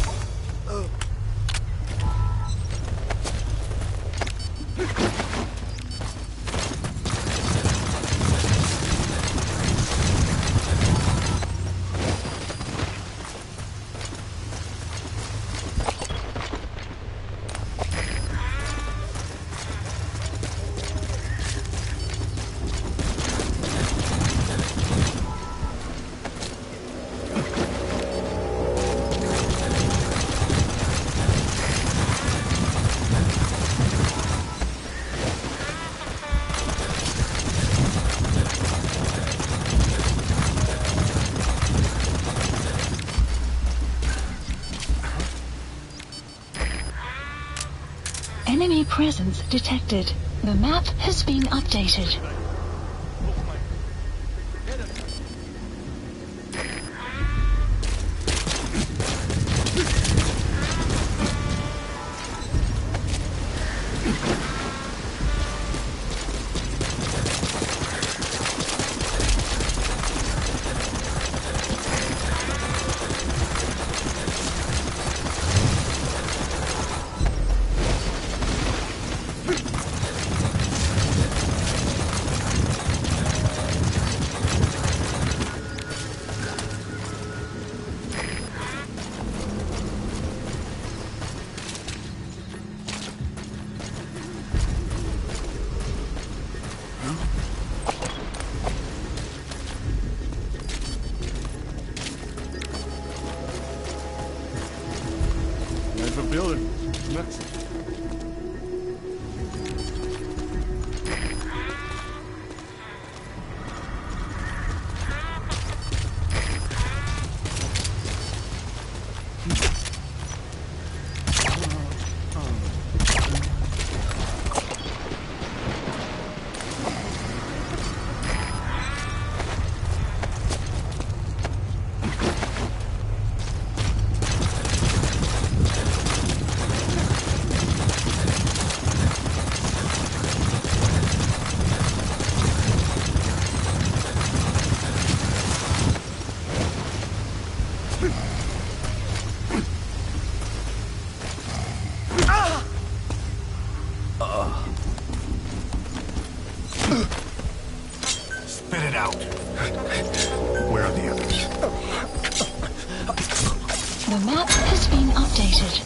Enemy presence detected. The map has been updated. Verbeelding. Niks. Spit it out. Where are the others? The map has been updated.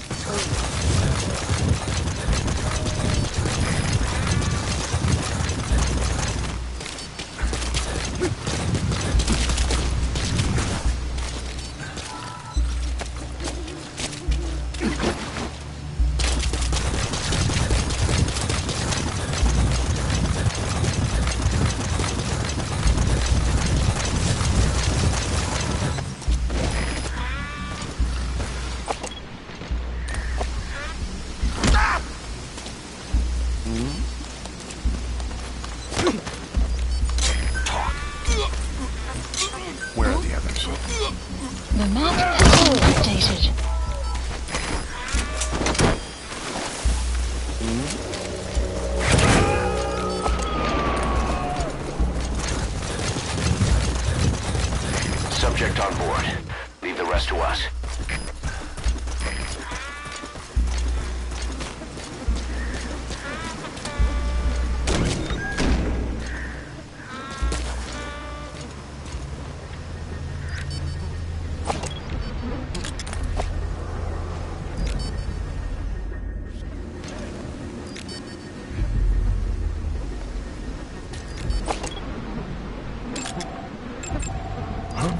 Where are the others? The map has been updated. Subject on board. Leave the rest to us.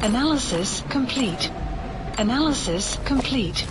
Analysis complete. Analysis complete.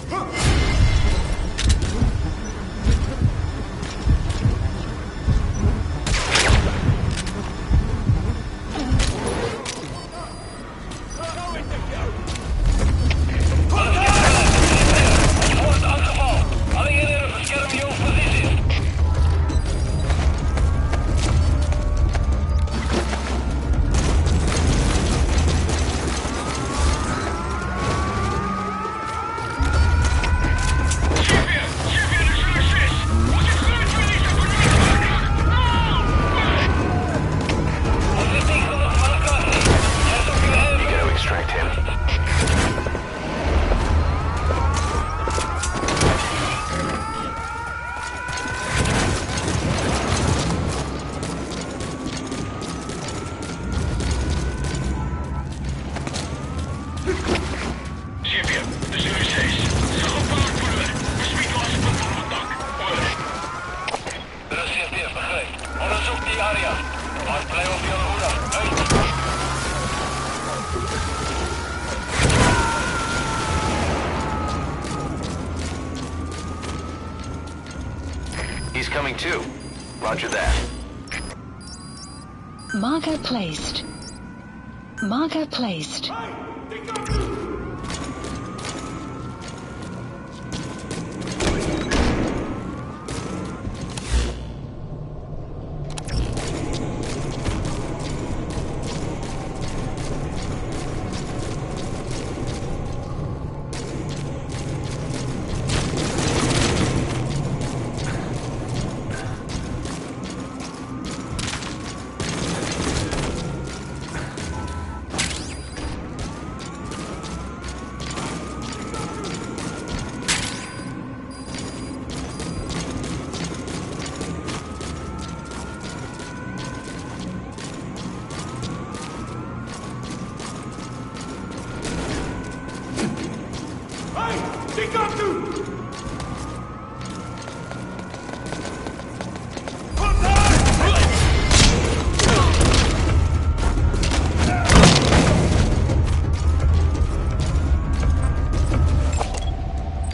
Bly op jou hoede. Uit. He's coming too. Roger that. Marker placed. Marker placed.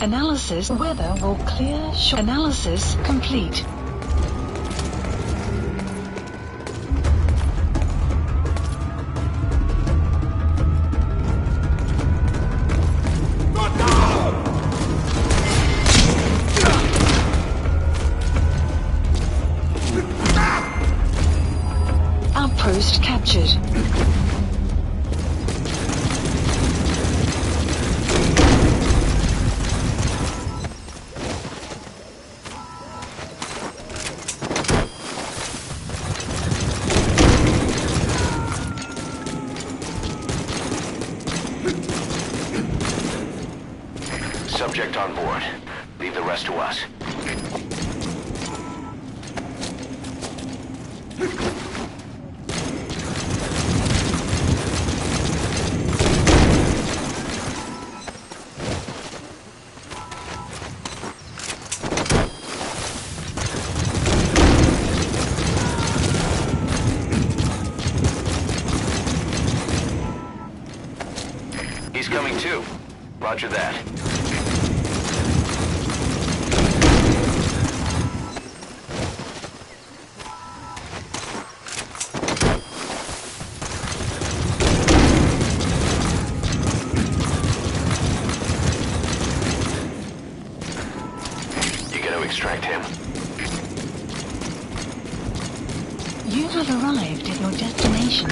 Analysis weather will clear. Analysis complete. Outpost captured. Subject on board. Leave the rest to us. He's coming too. Roger that. Extract him. You have arrived at your destination.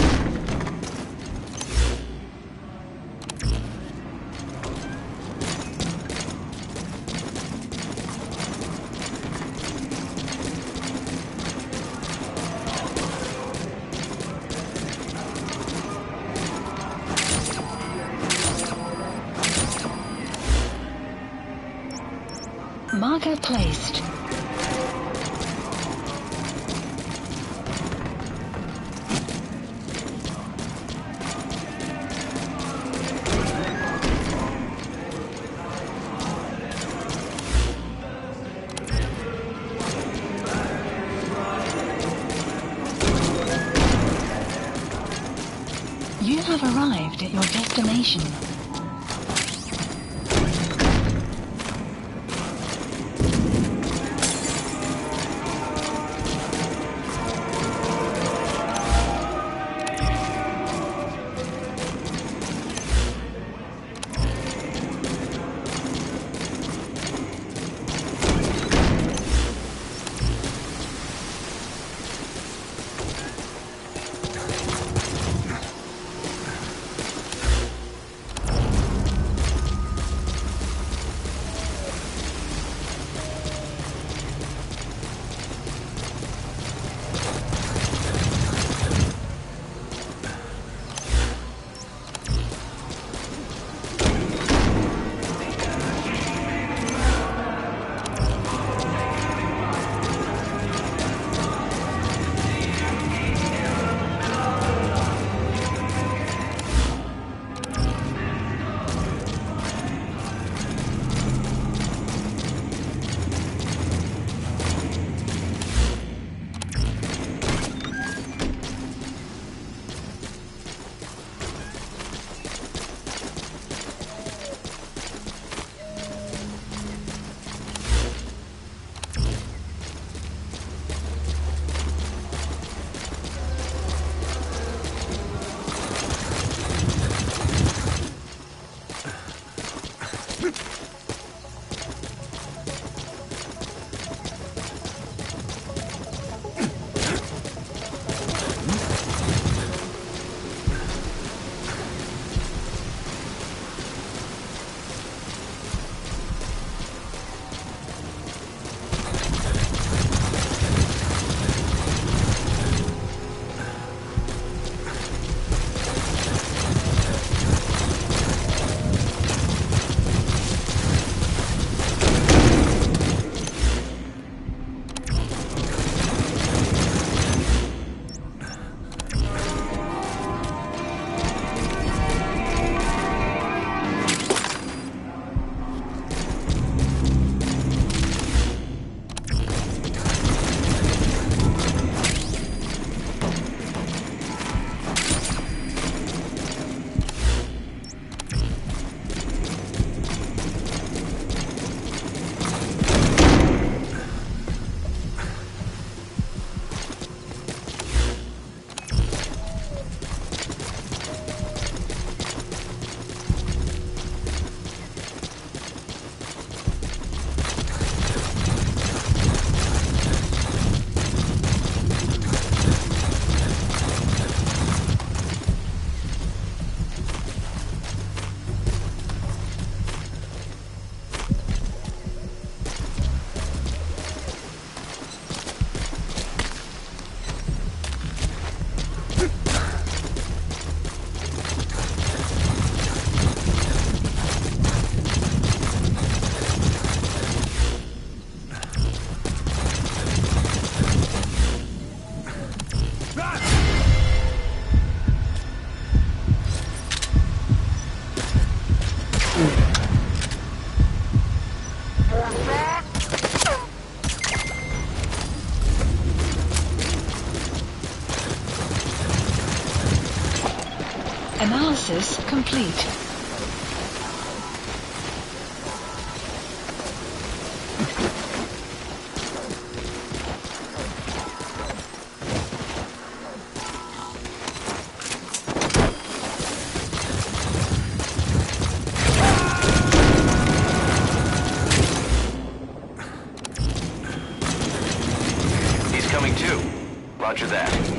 Marker placed. You have arrived at your destination. Analysis complete. He's coming too. Roger that.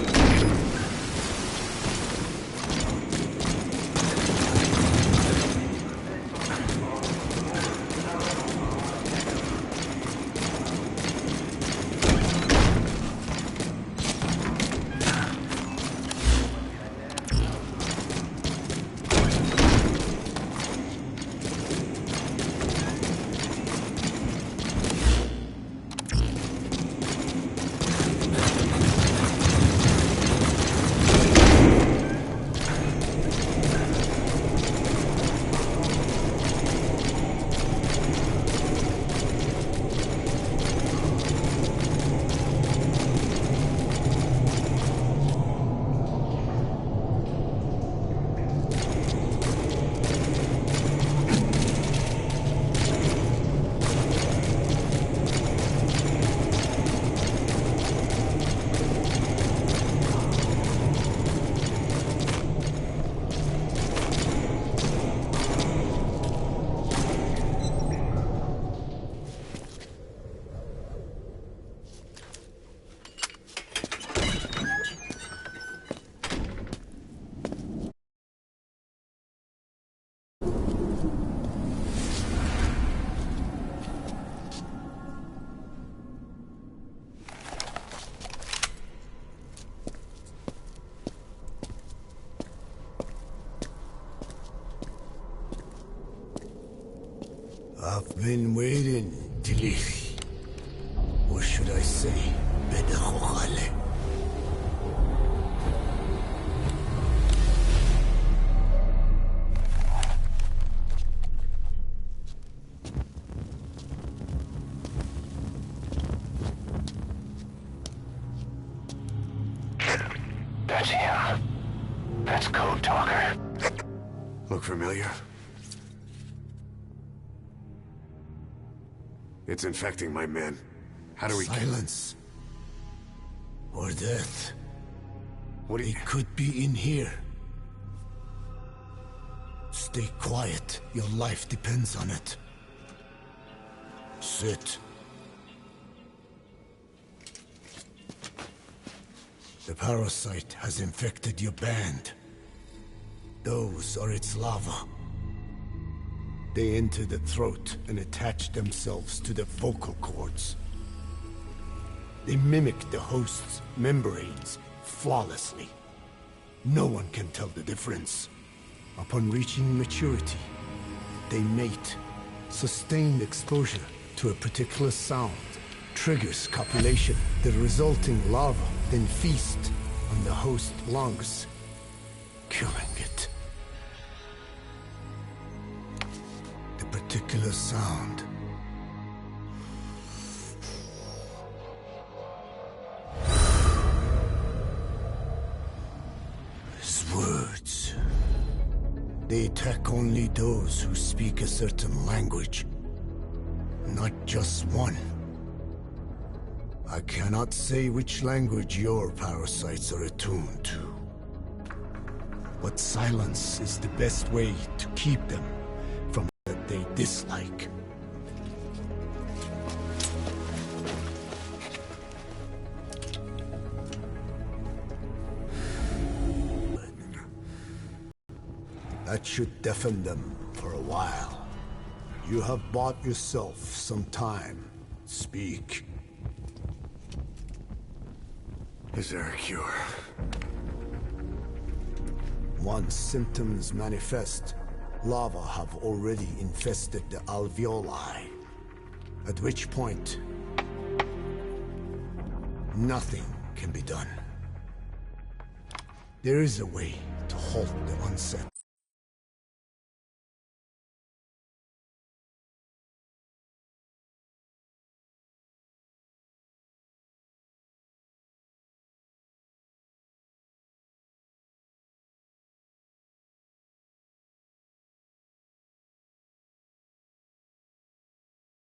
I've been waiting, Tilly. Or should I say, Bedahokhale. That's him. That's Code Talker. Look familiar? It's infecting my men. How do we... Silence. Or death. What do you... It could be in here. Stay quiet. Your life depends on it. Sit. The parasite has infected your band. Those are its larvae. They enter the throat and attach themselves to the vocal cords. They mimic the host's membranes flawlessly. No one can tell the difference. Upon reaching maturity, they mate. Sustained exposure to a particular sound triggers copulation. The resulting larva then feast on the host lungs, killing it. The particular sound is words. They attack only those who speak a certain language, not just one. I cannot say which language your parasites are attuned to. But silence is the best way to keep them from that they dislike. That should deafen them for a while. You have bought yourself some time. Speak. Is there a cure? Once symptoms manifest, larvae have already infested the alveoli. At which point, nothing can be done. There is a way to halt the onset.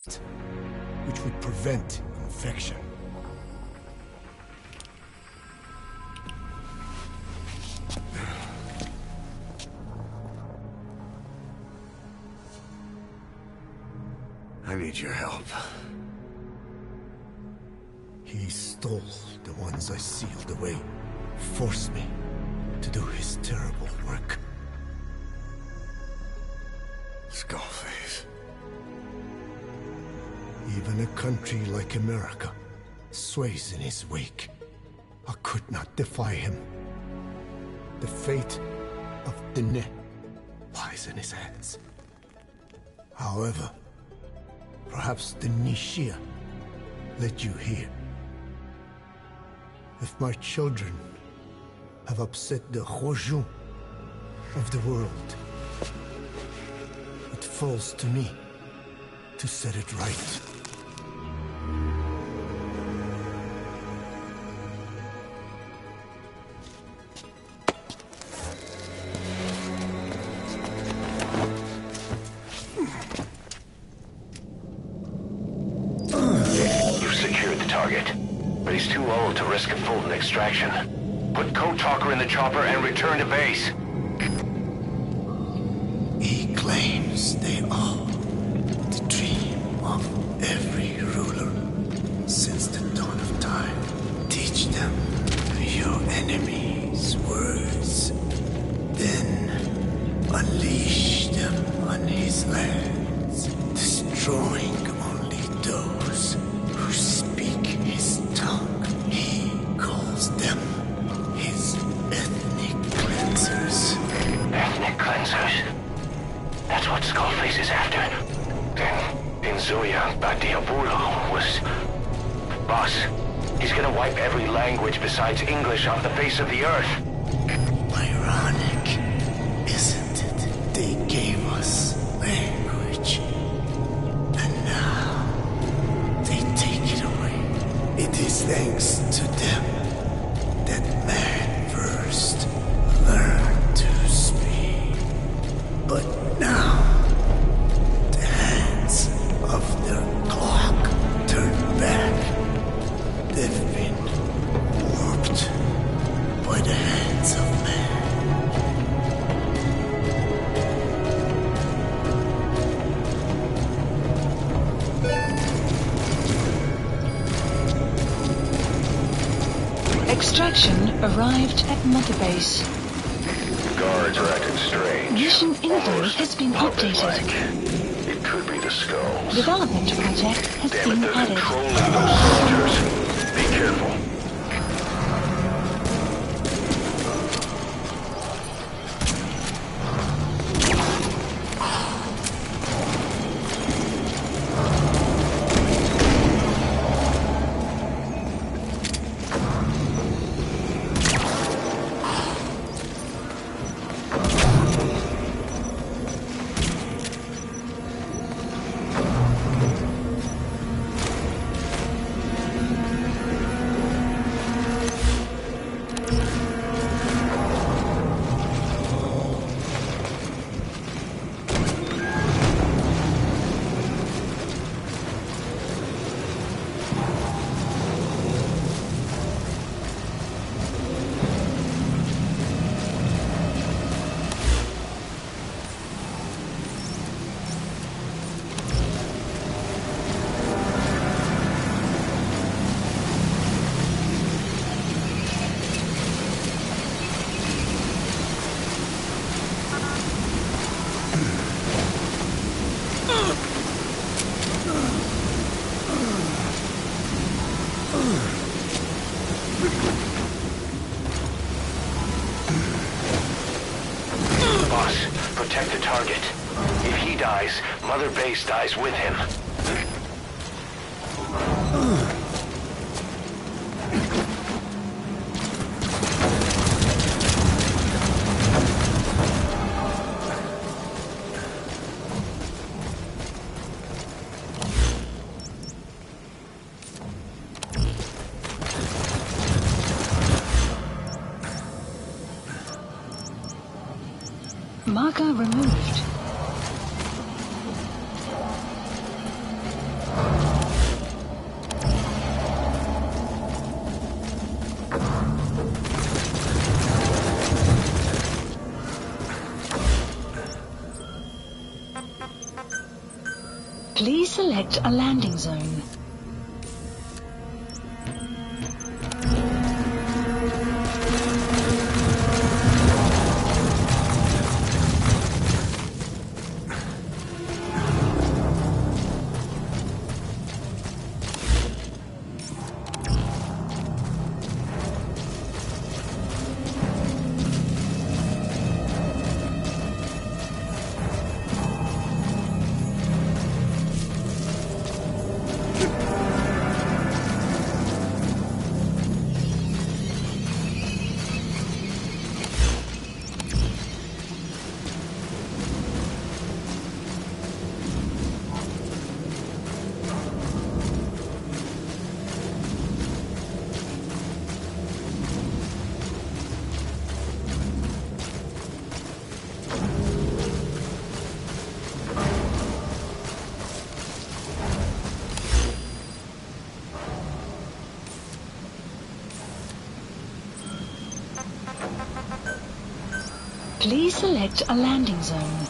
which would prevent infection. I need your help. He stole the ones I sealed away, forced me to do his terrible work. Skullface. Even a country like America sways in his wake. I could not defy him. The fate of Diné lies in his hands. However, perhaps the Nishia led you here. If my children have upset the Rojun of the world, it falls to me to set it right. Risk a Fulton extraction. Put Code Talker in the chopper and return to base. He claims they are the dream of every ruler since the dawn of time. Teach them your enemies' words, then unleash them on his lands, destroying only those who speak his tongue. Them, his ethnic cleansers. Ethnic cleansers? That's what Skullface is after. Then, Inzuya Badiaburo was... Boss, he's gonna wipe every language besides English off the face of the earth. Ironic, isn't it? They gave us language. And now, they take it away. It is thanks to them that man first learned to speak. But now, the hands of their clock turned back. They've been warped by the hands of man. Extraction arrived at Mother Base. Guards are acting strange. Mission info has been updated. It could be the skulls. Development project has Damn been it, they're added. controlling those soldiers. Be careful. Protect the target. If he dies, Mother Base dies with him. Marker removed. select a landing zone. Please select a landing zone.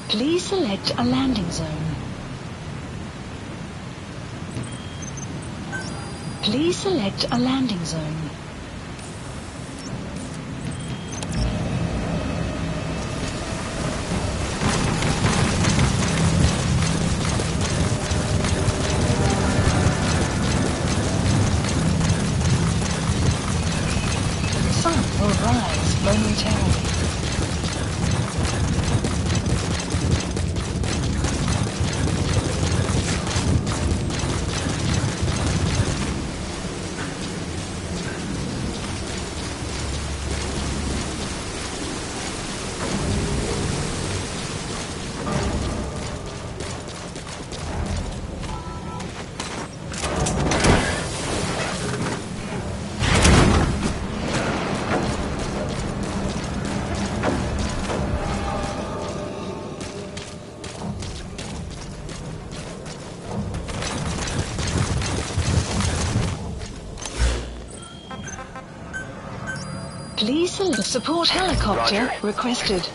Please select a landing zone. Please select a landing zone. The sun will rise momentarily. Please select support helicopter requested.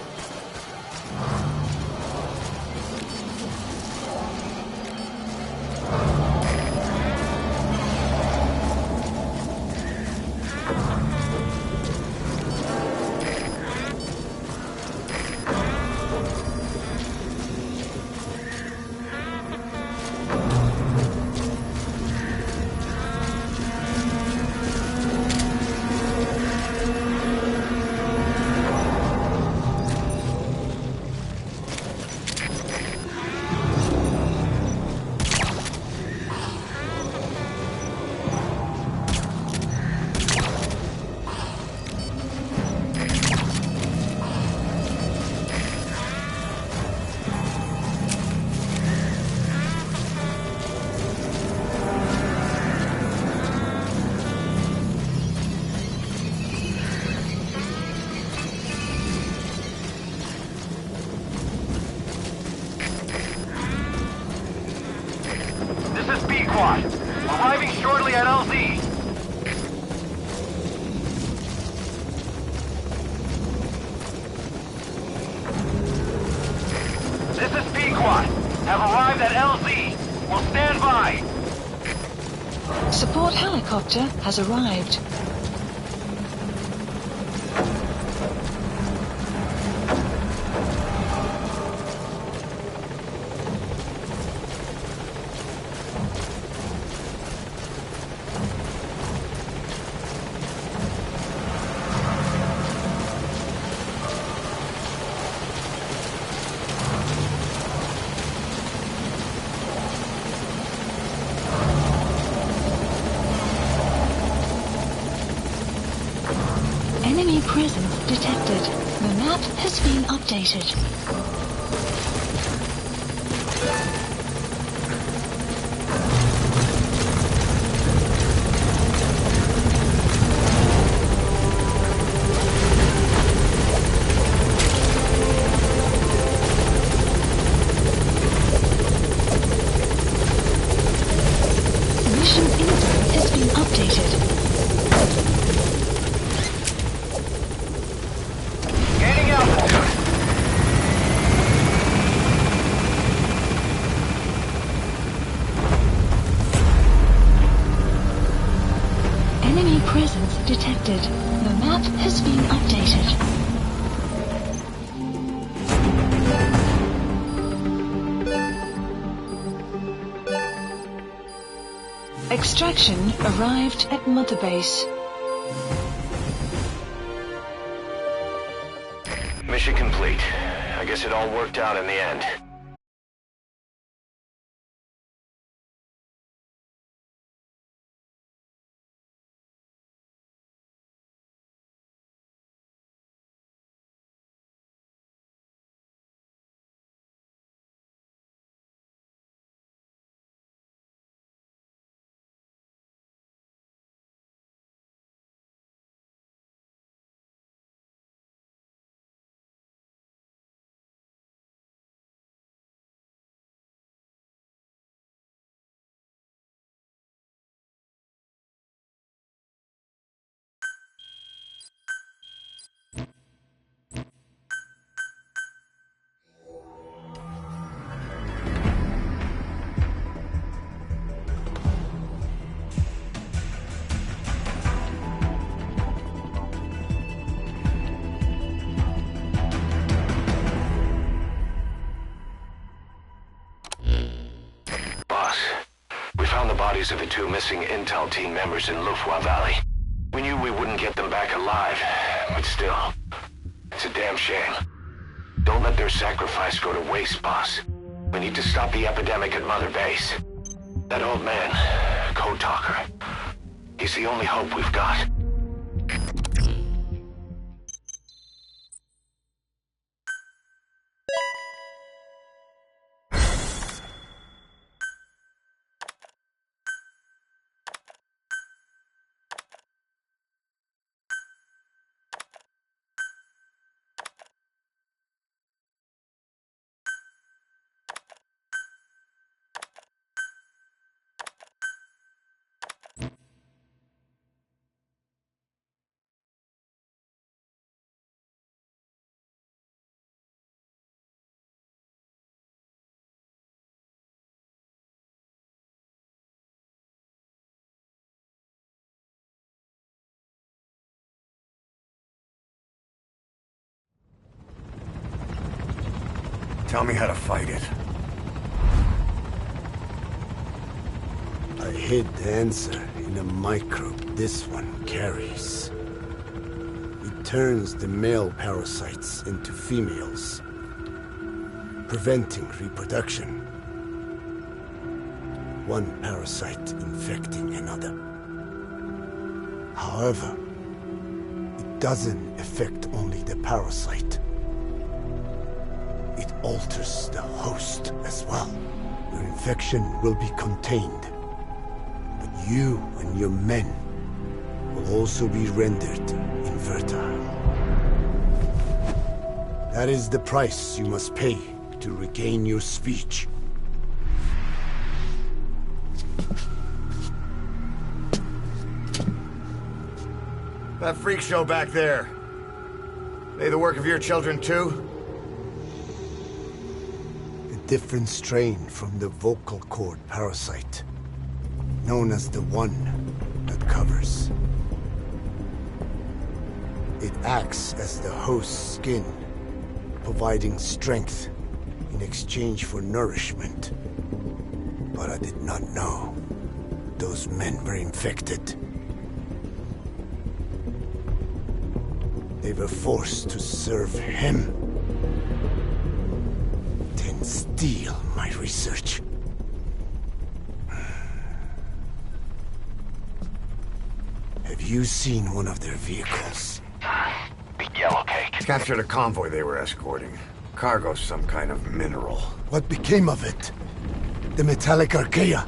Arriving shortly at LZ. This is Pequot. Have arrived at LZ. Will stand by. Support helicopter has arrived. Enemy presence detected. The map has been updated. Mission info has been updated. Gaining altitude. Enemy presence detected. The map has been updated. Extraction arrived at Mother Base. Mission complete. I guess it all worked out in the end. Of the two missing intel team members in Lufwa Valley. We knew we wouldn't get them back alive, but still, it's a damn shame. Don't let their sacrifice go to waste, boss. We need to stop the epidemic at Mother Base. That old man, Code Talker, he's the only hope we've got. Tell me how to fight it. I hid the answer in a microbe this one carries. It turns the male parasites into females, preventing reproduction. One parasite infecting another. However, it doesn't affect only the parasite. It alters the host as well. Your infection will be contained, but you and your men will also be rendered infertile. That is the price you must pay to regain your speech. That freak show back there, they the work of your children too? Different strain from the vocal cord parasite, known as the one that covers. It acts as the host's skin, providing strength in exchange for nourishment. But I did not know those men were infected. They were forced to serve him. Steal my research. Have you seen one of their vehicles? Captured a convoy they were escorting. Cargo, some kind of mineral. What became of it? The metallic archaea.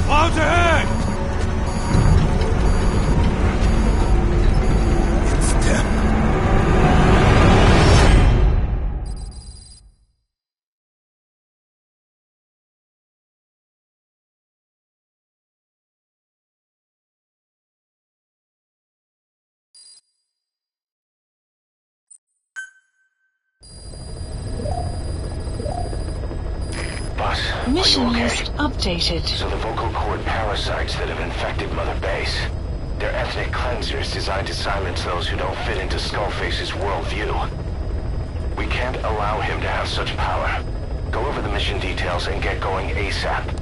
Clouds ahead! It's them. Mission list updated. So the vocal cord parasites that have infected Mother Base. They're ethnic cleansers designed to silence those who don't fit into Skullface's worldview. We can't allow him to have such power. Go over the mission details and get going ASAP.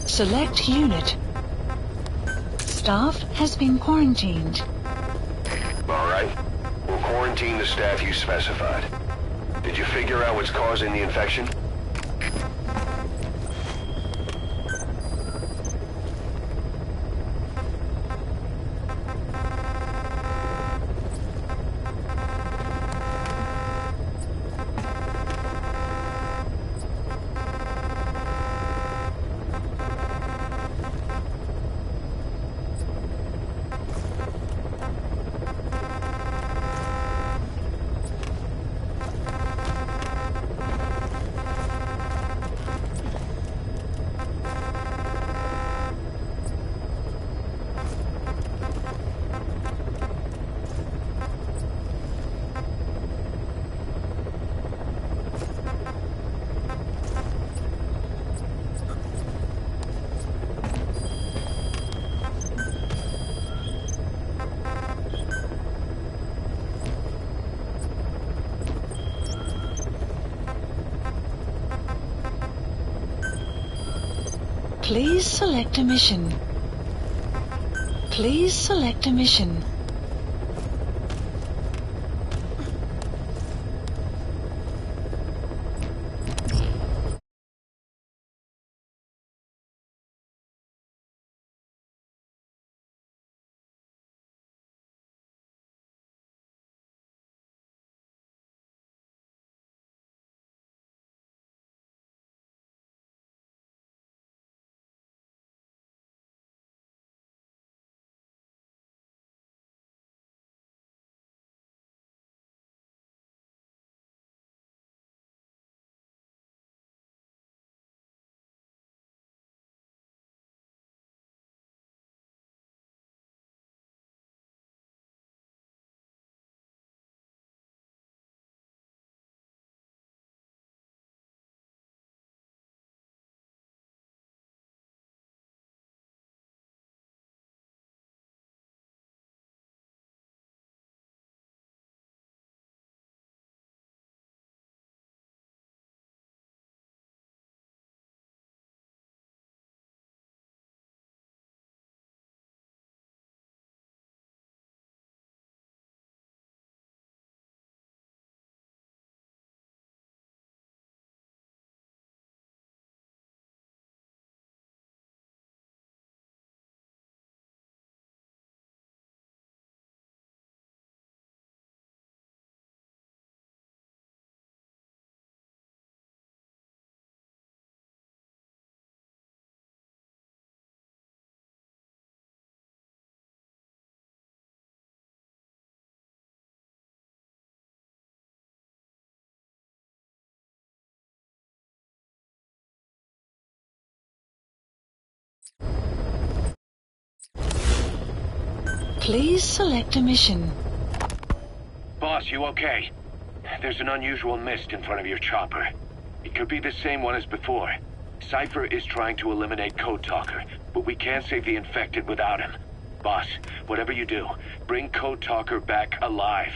Select unit. Staff has been quarantined. All right. We'll quarantine the staff you specified. Did you figure out what's causing the infection? Please select a mission. Please select a mission. Please select a mission. Boss, you okay? There's an unusual mist in front of your chopper. It could be the same one as before. Cypher is trying to eliminate Code Talker, but we can't save the infected without him. Boss, whatever you do, bring Code Talker back alive.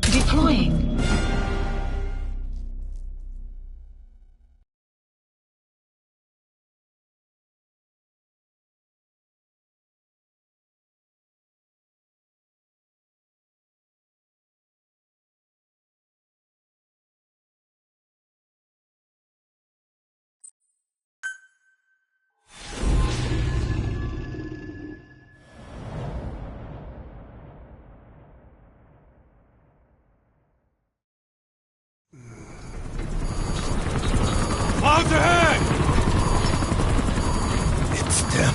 Deploying. Clouds ahead! It's them.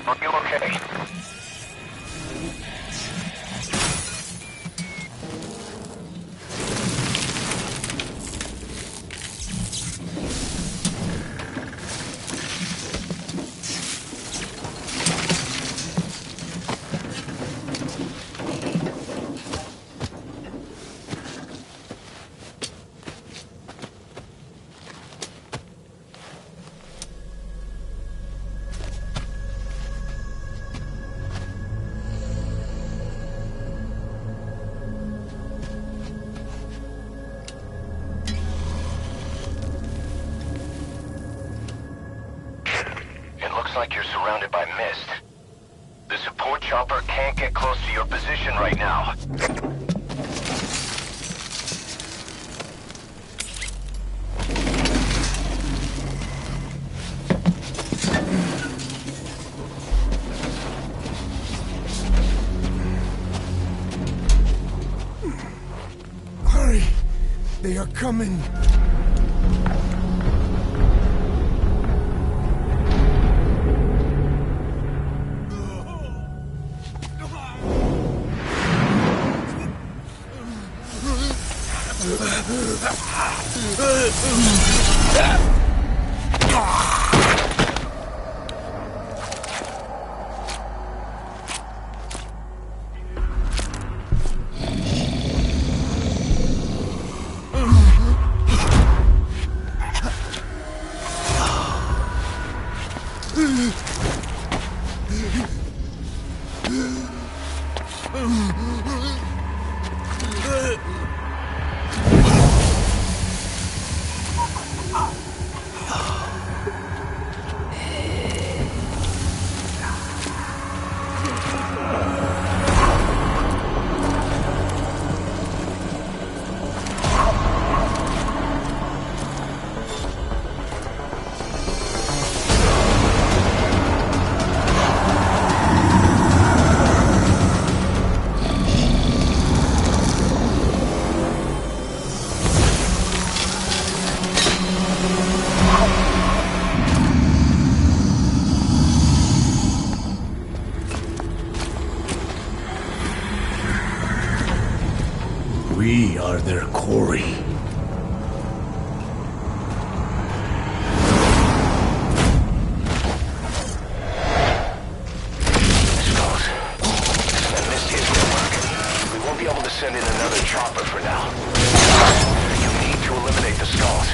Are you okay? Looks like you're surrounded by mist. The support chopper can't get close to your position right now. coming. We are their quarry. Be able to send in another chopper for now. You need to eliminate the skulls.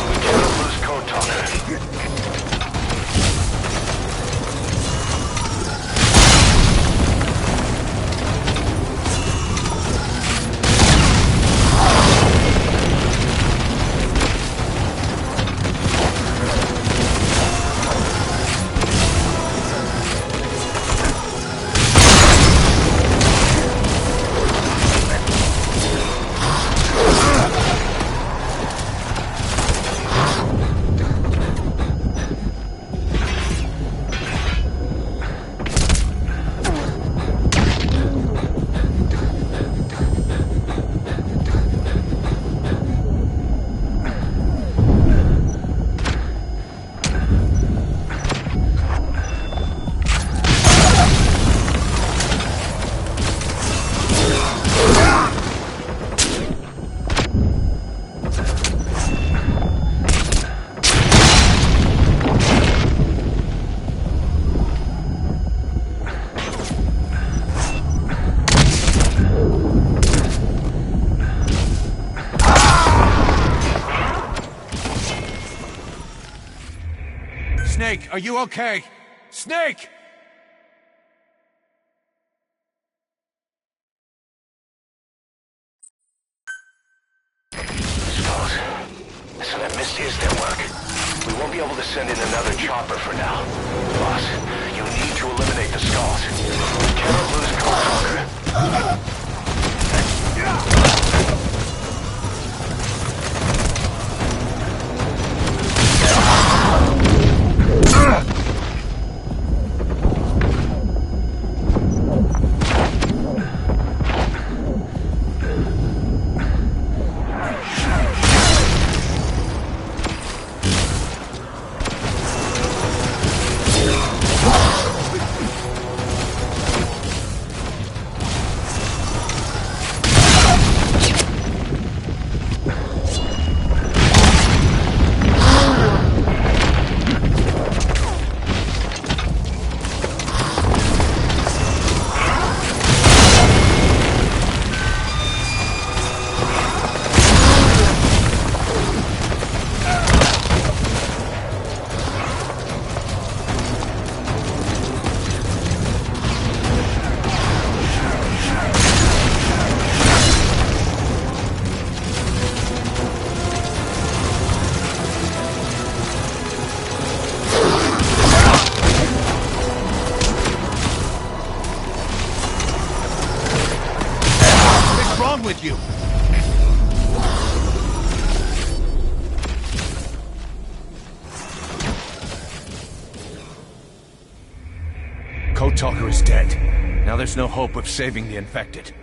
We cannot lose Code Talker. Snake, are you okay? Snake! So that Misty's their work. We won't be able to send in another chopper for now. Boss, you need to eliminate the skulls. We cannot lose Code Talker. With you. Code Talker is dead. Now there's no hope of saving the infected.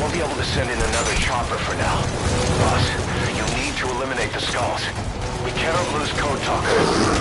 won't be able to send in another chopper for now. Boss, you need to eliminate the skulls. We cannot lose Code Talker.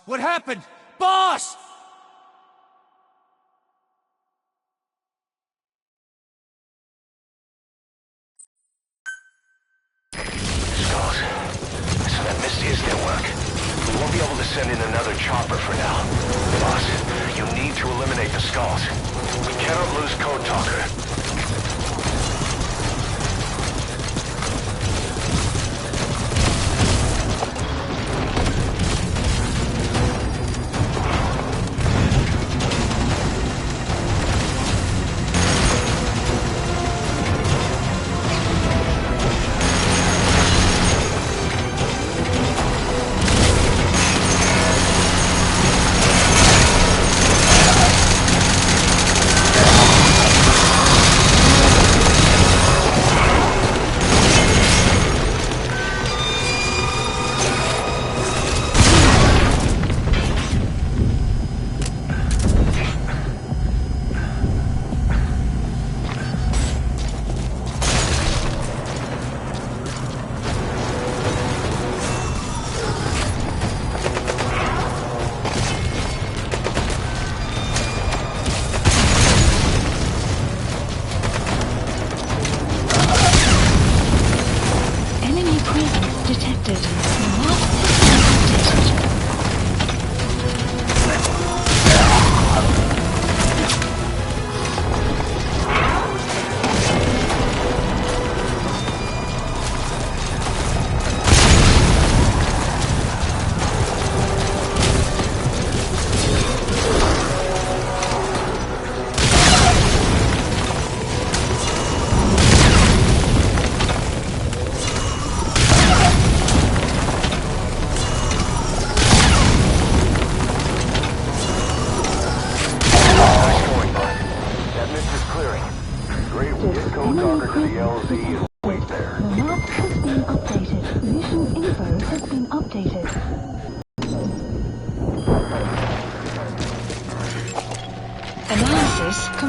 What happened? Boss! Skulls. So that Misty is their work. We won't be able to send in another chopper for now. Boss, you need to eliminate the skulls. We cannot lose Code Talker.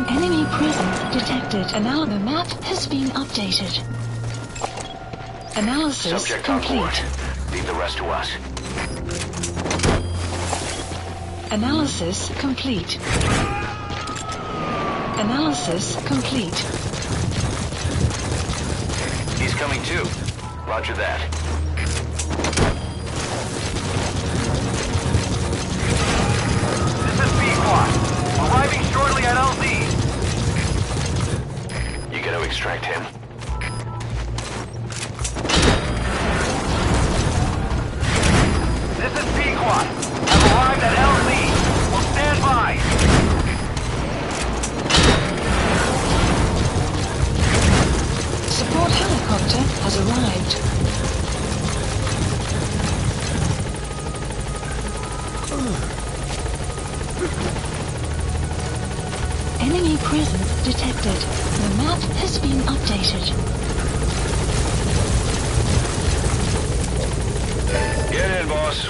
Enemy presence detected. Now the map has been updated. Analysis Subject complete. on board. Leave the rest to us. Analysis complete. Analysis complete. He's coming too. Roger that. This is B-Quad. Arriving shortly at LZ. You gonna extract him? This is B-Quad. I've arrived at LZ. We'll stand by. Support helicopter has arrived. Enemy presence detected. The map has been updated. Get in, boss.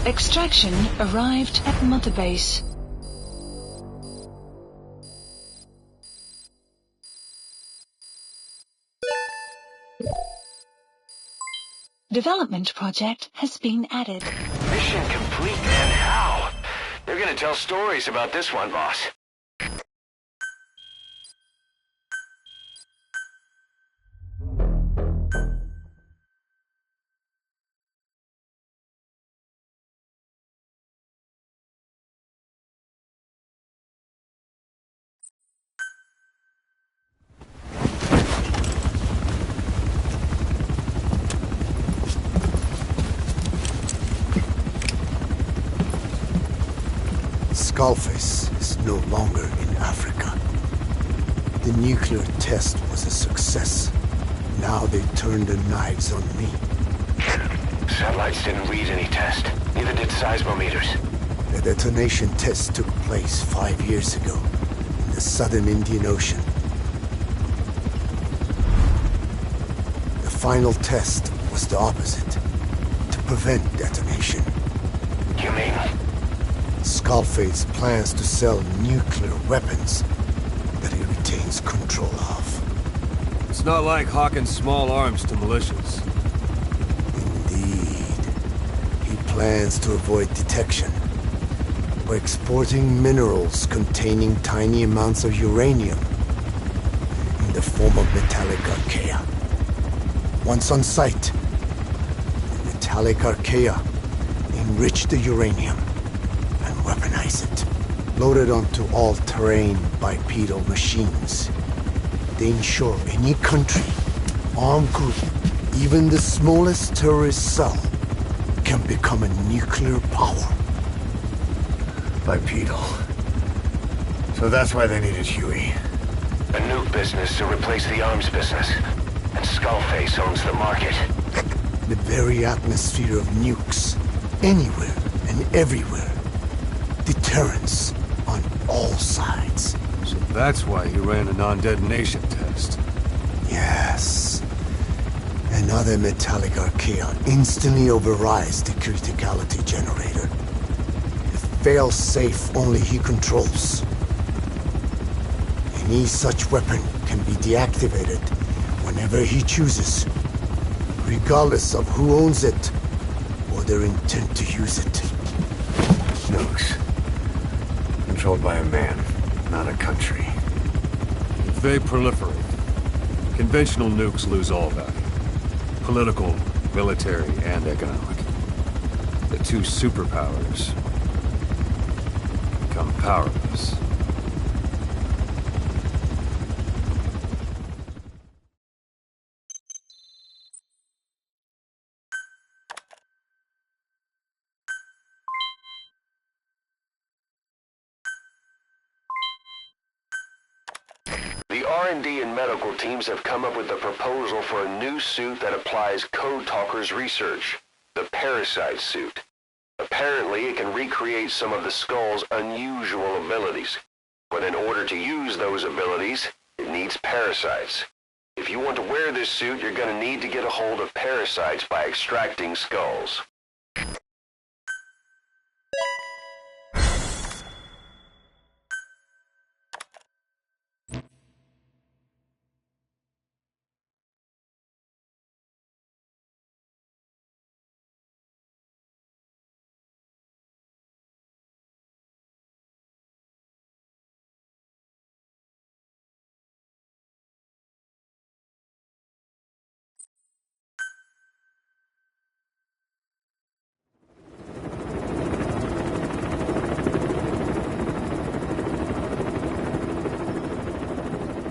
Extraction arrived at Mother Base. Development project has been added. Mission complete. fleet, and how? They're gonna tell stories about this one, boss. Skullface is no longer in Africa. The nuclear test was a success. Now they turned their knives on me. Satellites didn't read any test. Neither did seismometers. The detonation test took place 5 years ago in the southern Indian Ocean. The final test was the opposite, to prevent detonation. You mean? Skullface plans to sell nuclear weapons that he retains control of. It's not like hawking small arms to militias. Indeed. He plans to avoid detection by exporting minerals containing tiny amounts of uranium in the form of metallic archaea. Once on site, the metallic archaea enrich the uranium and weaponize it. Loaded onto all-terrain bipedal machines. They ensure any country, armed group, even the smallest terrorist cell, can become a nuclear power. Bipedal. So that's why they needed Huey. A nuke business to replace the arms business. And Skullface owns the market. The very atmosphere of nukes, anywhere and everywhere. Deterrence on all sides. So that's why he ran a non-detonation test. Yes. Another metallic archaea instantly overrides the criticality generator. It fails safe only he controls. Any such weapon can be deactivated whenever he chooses, regardless of who owns it or their intent to use it. Nukes. Controlled by a man, not a country. If they proliferate, conventional nukes lose all value. Political, military, and economic. The two superpowers become powerless. The R&D and medical teams have come up with a proposal for a new suit that applies Code Talker's research, the Parasite suit. Apparently, it can recreate some of the Skull's unusual abilities. But in order to use those abilities, it needs parasites. If you want to wear this suit, you're going to need to get a hold of parasites by extracting skulls.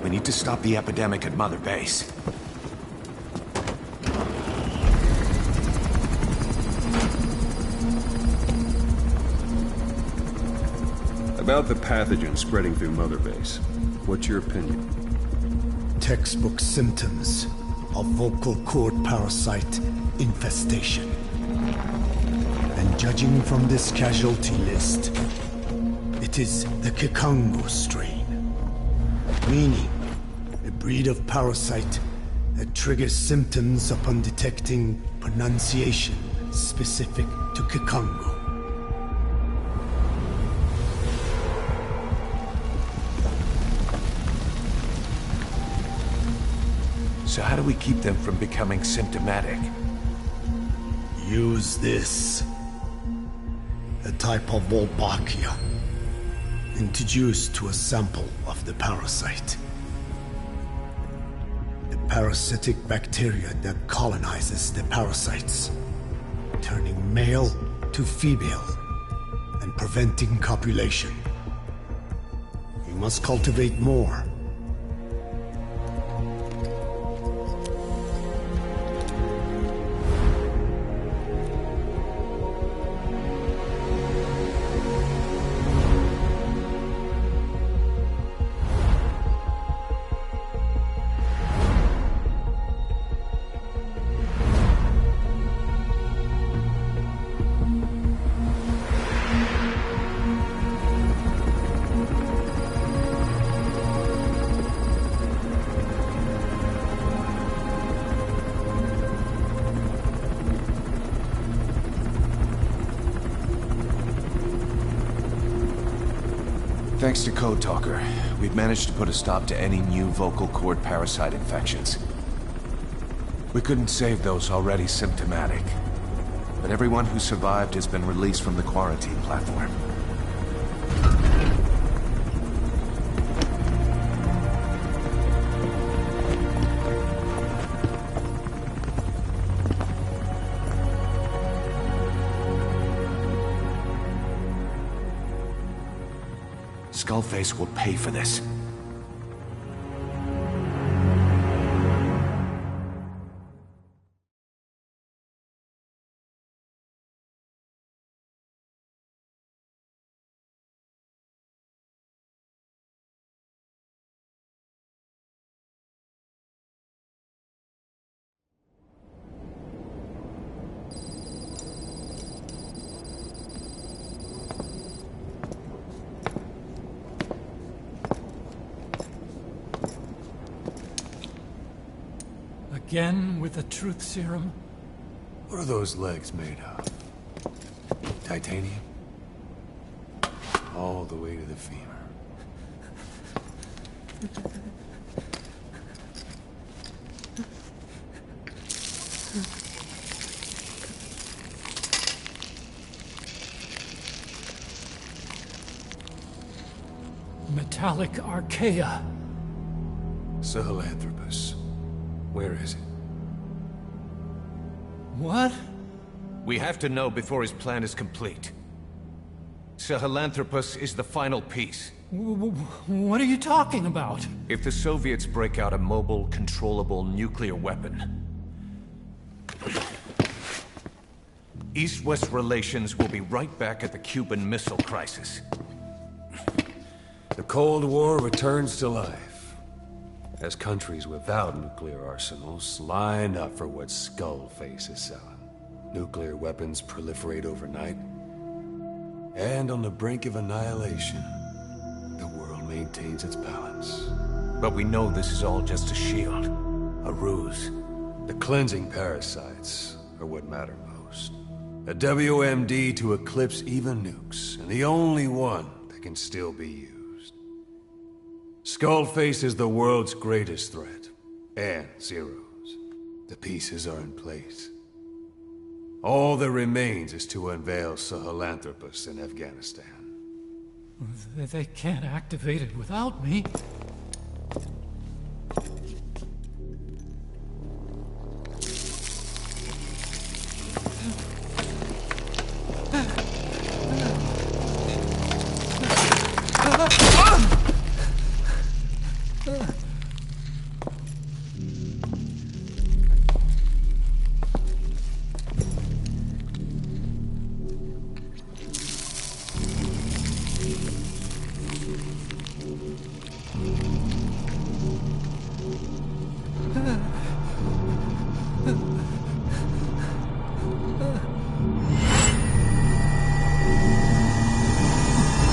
We need to stop the epidemic at Mother Base. About the pathogen spreading through Mother Base, what's your opinion? Textbook symptoms of vocal cord parasite infestation. And judging from this casualty list, it is the Kikongo strain. Meaning, a breed of parasite that triggers symptoms upon detecting pronunciation specific to Kikongo. So how do we keep them from becoming symptomatic? Use this. a type of Wolbachia, introduced to a sample of the parasite. A parasitic bacteria that colonizes the parasites, turning male to female and preventing copulation. We must cultivate more. Thanks to Code Talker, we've managed to put a stop to any new vocal cord parasite infections. We couldn't save those already symptomatic, but everyone who survived has been released from the quarantine platform. Skullface will pay for this. Again with the truth serum? What are those legs made of? Titanium? All the way to the femur. Metallic archaea. Sahelanthropus. Where is it? What? We have to know before his plan is complete. Sahelanthropus is the final piece. What are you talking about? If the Soviets break out a mobile, controllable nuclear weapon, East-West relations will be right back at the Cuban Missile Crisis. The Cold War returns to life, as countries without nuclear arsenals line up for what Skullface is selling. Nuclear weapons proliferate overnight, and on the brink of annihilation, the world maintains its balance. But we know this is all just a shield, a ruse. The cleansing parasites are what matter most. A WMD to eclipse even nukes, and the only one that can still be used. Skullface is the world's greatest threat, and Zero's. The pieces are in place. All that remains is to unveil Sahelanthropus in Afghanistan. They can't activate it without me.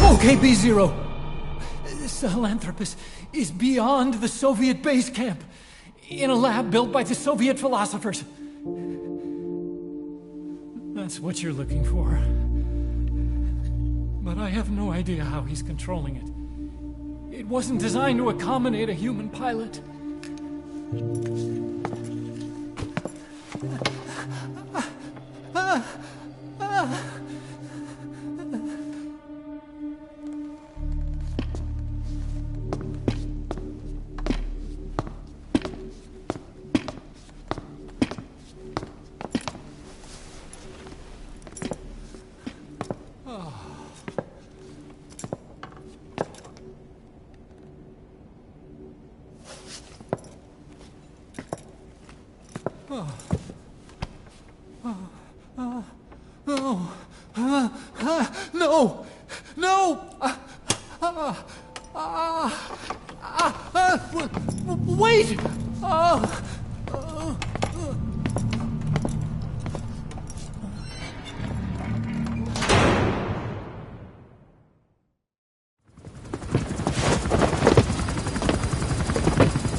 Okay, B-Zero. Sahelanthropus is beyond the Soviet base camp, in a lab built by the Soviet philosophers. That's what you're looking for. But I have no idea how he's controlling it. It wasn't designed to accommodate a human pilot. No! No! Wait!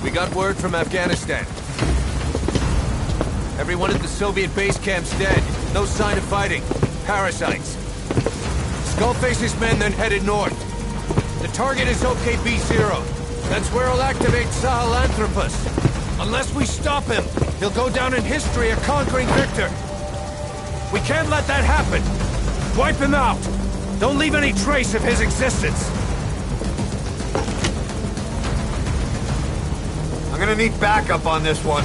We got word from Afghanistan. Everyone at the Soviet base camp's dead. No sign of fighting. Parasites. Skullface's men then headed north. The target is OKB-0. That's where he'll activate Sahelanthropus. Unless we stop him, he'll go down in history a conquering victor. We can't let that happen. Wipe him out. Don't leave any trace of his existence. I'm gonna need backup on this one.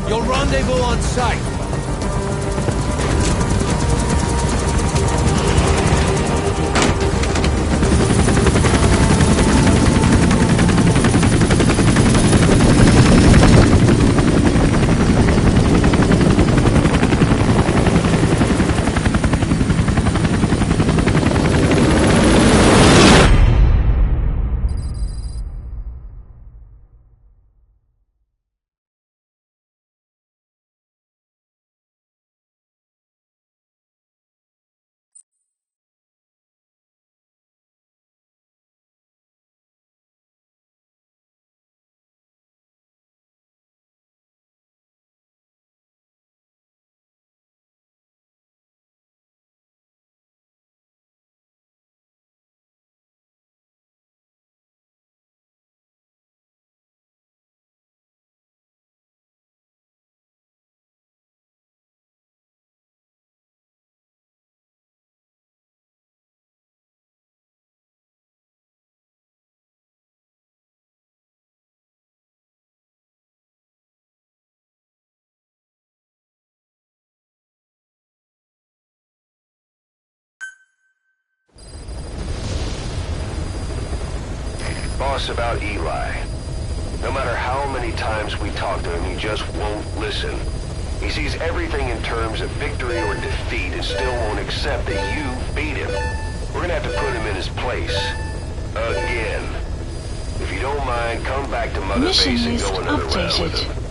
You'll rendezvous on site. Boss, about Eli. No matter how many times we talk to him, he just won't listen. He sees everything in terms of victory or defeat and still won't accept that you beat him. We're gonna have to put him in his place. Again. If you don't mind, come back to Mother Mission Base and list go another round with updated. him.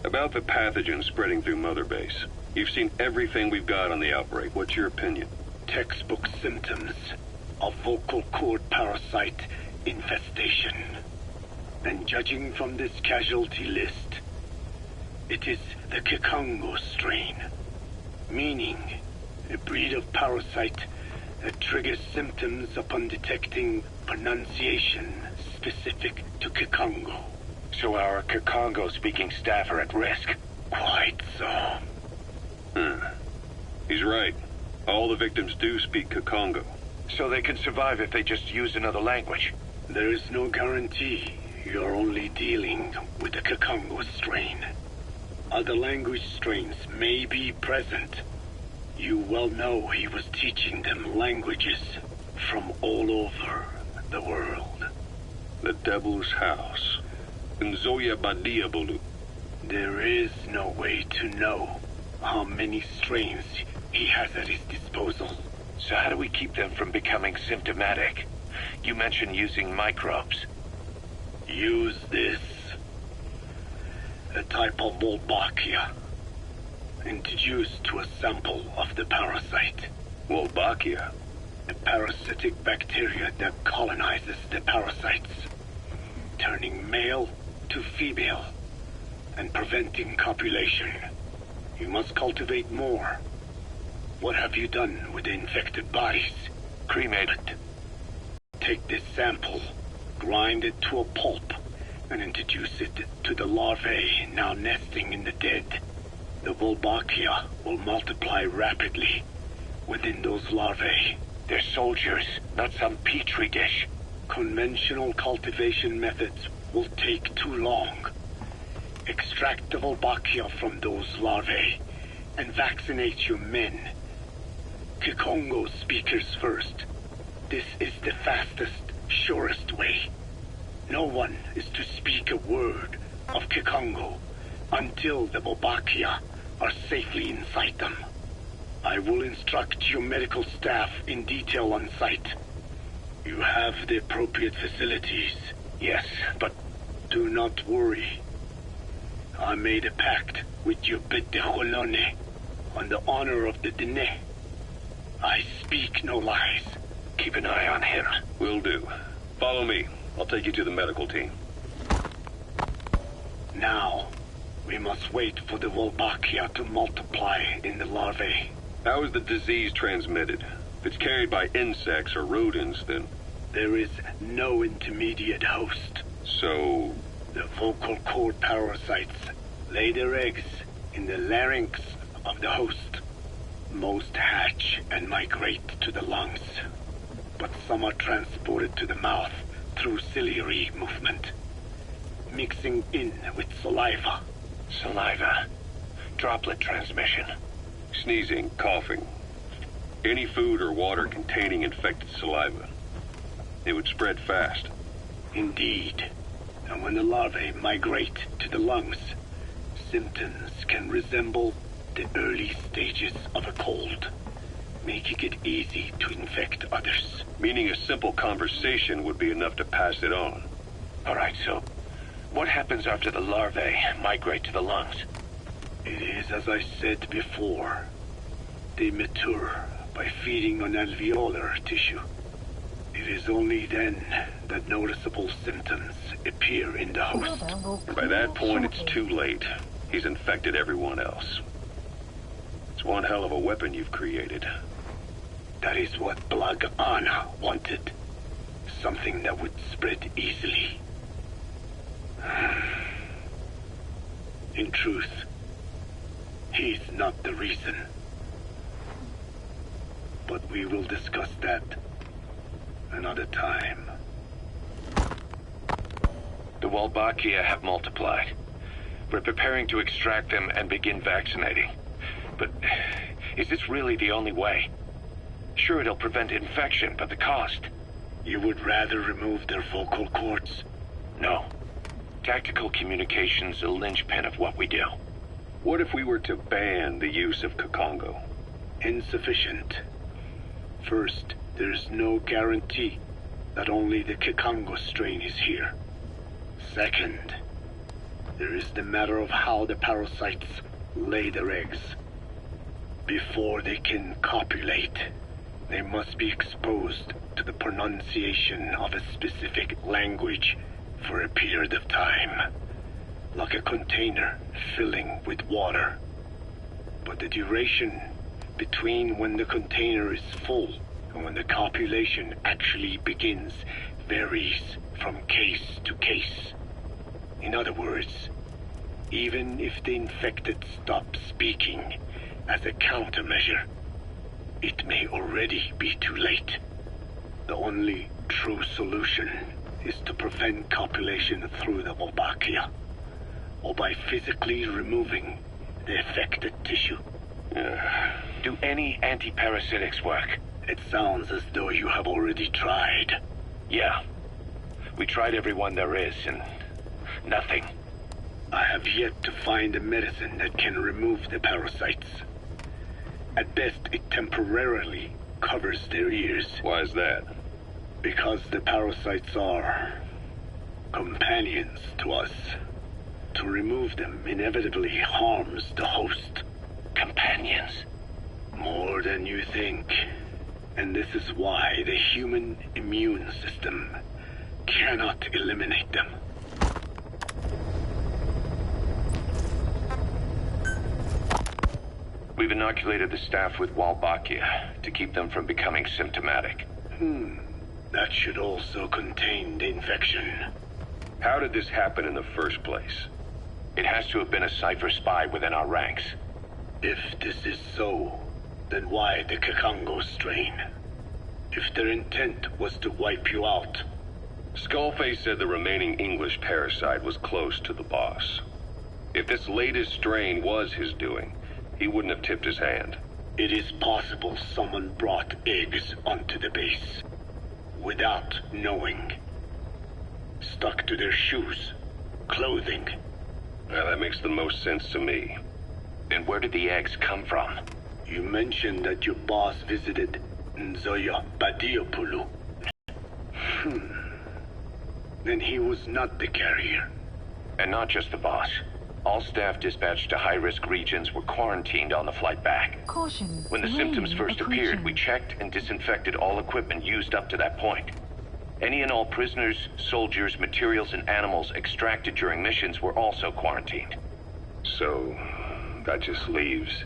About the pathogen spreading through Mother Base. You've seen everything we've got on the outbreak. What's your opinion? Textbook symptoms of vocal cord parasite infestation. And judging from this casualty list, it is the Kikongo strain, meaning a breed of parasite that triggers symptoms upon detecting pronunciation specific to Kikongo. So our Kikongo-speaking staff are at risk? Quite so. He's right. All the victims do speak Kikongo. So they can survive if they just use another language? There is no guarantee. You're only dealing with the Kikongo strain. Other language strains may be present. You well know he was teaching them languages from all over the world. The Devil's House. Nzoya Badiabolu. There is no way to know how many strains he has at his disposal. So how do we keep them from becoming symptomatic? You mentioned using microbes. Use this. A type of Wolbachia. Introduced to a sample of the parasite. Wolbachia? A parasitic bacteria that colonizes the parasites, turning male to female and preventing copulation. You must cultivate more. What have you done with the infected bodies? Cremate it. Take this sample, grind it to a pulp, and introduce it to the larvae now nesting in the dead. The Wolbachia will multiply rapidly within those larvae. They're soldiers, not some petri dish. Conventional cultivation methods will take too long. Extract the Wolbachia from those larvae and vaccinate your men. Kikongo speakers first. This is the fastest, surest way. No one is to speak a word of Kikongo until the Wolbachia are safely inside them. I will instruct your medical staff in detail on site. You have the appropriate facilities. Yes, but do not worry. I made a pact with your bit de Holone on the honor of the Dene. I speak no lies. Keep an eye on him. Will do. Follow me. I'll take you to the medical team. Now, we must wait for the Wolbachia to multiply in the larvae. How is the disease transmitted? If it's carried by insects or rodents, then... There is no intermediate host. So... The vocal cord parasites lay their eggs in the larynx of the host. Most hatch and migrate to the lungs, but some are transported to the mouth through ciliary movement, mixing in with saliva. Saliva. Droplet transmission. Sneezing, coughing. Any food or water containing infected saliva. It would spread fast. Indeed. And when the larvae migrate to the lungs, symptoms can resemble the early stages of a cold, making it easy to infect others. Meaning a simple conversation would be enough to pass it on. All right, so what happens after the larvae migrate to the lungs? It is as I said before. They mature by feeding on alveolar tissue. It is only then that noticeable symptoms appear in the host. And by that point, it's too late. He's infected everyone else. It's one hell of a weapon you've created. That is what Blag Anna wanted. Something that would spread easily. In truth, he's not the reason. But we will discuss that another time. The Wolbachia have multiplied. We're preparing to extract them and begin vaccinating. But is this really the only way? Sure, it'll prevent infection, but the cost... You would rather remove their vocal cords? No. Tactical communication's a linchpin of what we do. What if we were to ban the use of Kikongo? Insufficient. First, there's no guarantee that only the Kikongo strain is here. Second, there is the matter of how the parasites lay their eggs. Before they can copulate, they must be exposed to the pronunciation of a specific language for a period of time, like a container filling with water. But the duration between when the container is full and when the copulation actually begins varies from case to case. In other words, even if the infected stop speaking as a countermeasure, it may already be too late. The only true solution is to prevent copulation through the Wolbachia, or by physically removing the affected tissue. Do any antiparasitics work? It sounds as though you have already tried. Yeah. We tried every one there is, and Nothing. I have yet to find a medicine that can remove the parasites. At best, it temporarily covers their ears. Why is that? Because the parasites are companions to us. To remove them inevitably harms the host. Companions? More than you think. And this is why the human immune system cannot eliminate them. We've inoculated the staff with Wolbachia to keep them from becoming symptomatic. That should also contain the infection. How did this happen in the first place? It has to have been a Cypher spy within our ranks. If this is so, then why the Kakongo strain? If their intent was to wipe you out. Skullface said the remaining English parasite was close to the boss. If this latest strain was his doing, he wouldn't have tipped his hand. It is possible someone brought eggs onto the base. Without knowing. Stuck to their shoes, clothing. Well, that makes the most sense to me. Then where did the eggs come from? You mentioned that your boss visited Nzoya Badiopulu. Then he was not the carrier. And not just the boss. All staff dispatched to high-risk regions were quarantined on the flight back. Caution. When the symptoms first appeared, we checked and disinfected all equipment used up to that point. Any and all prisoners, soldiers, materials, and animals extracted during missions were also quarantined. So, that just leaves...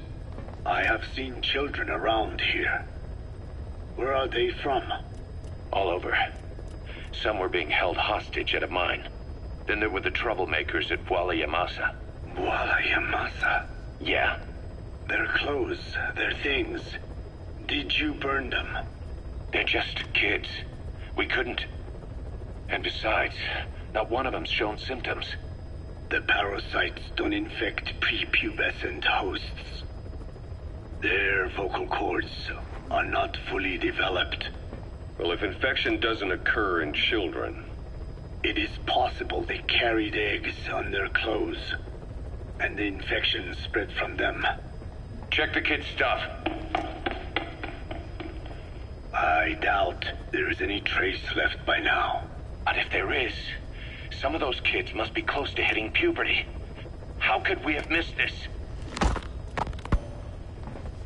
I have seen children around here. Where are they from? All over. Some were being held hostage at a mine. Then there were the troublemakers at Bwala Yamasa. Bwala Yamasa? Yeah. Their clothes, their things. Did you burn them? They're just kids. We couldn't. And besides, not one of them's shown symptoms. The parasites don't infect prepubescent hosts. Their vocal cords are not fully developed. Well, if infection doesn't occur in children... It is possible they carried eggs on their clothes, and the infection spread from them. Check the kid's stuff. I doubt there is any trace left by now. But if there is, some of those kids must be close to hitting puberty. How could we have missed this?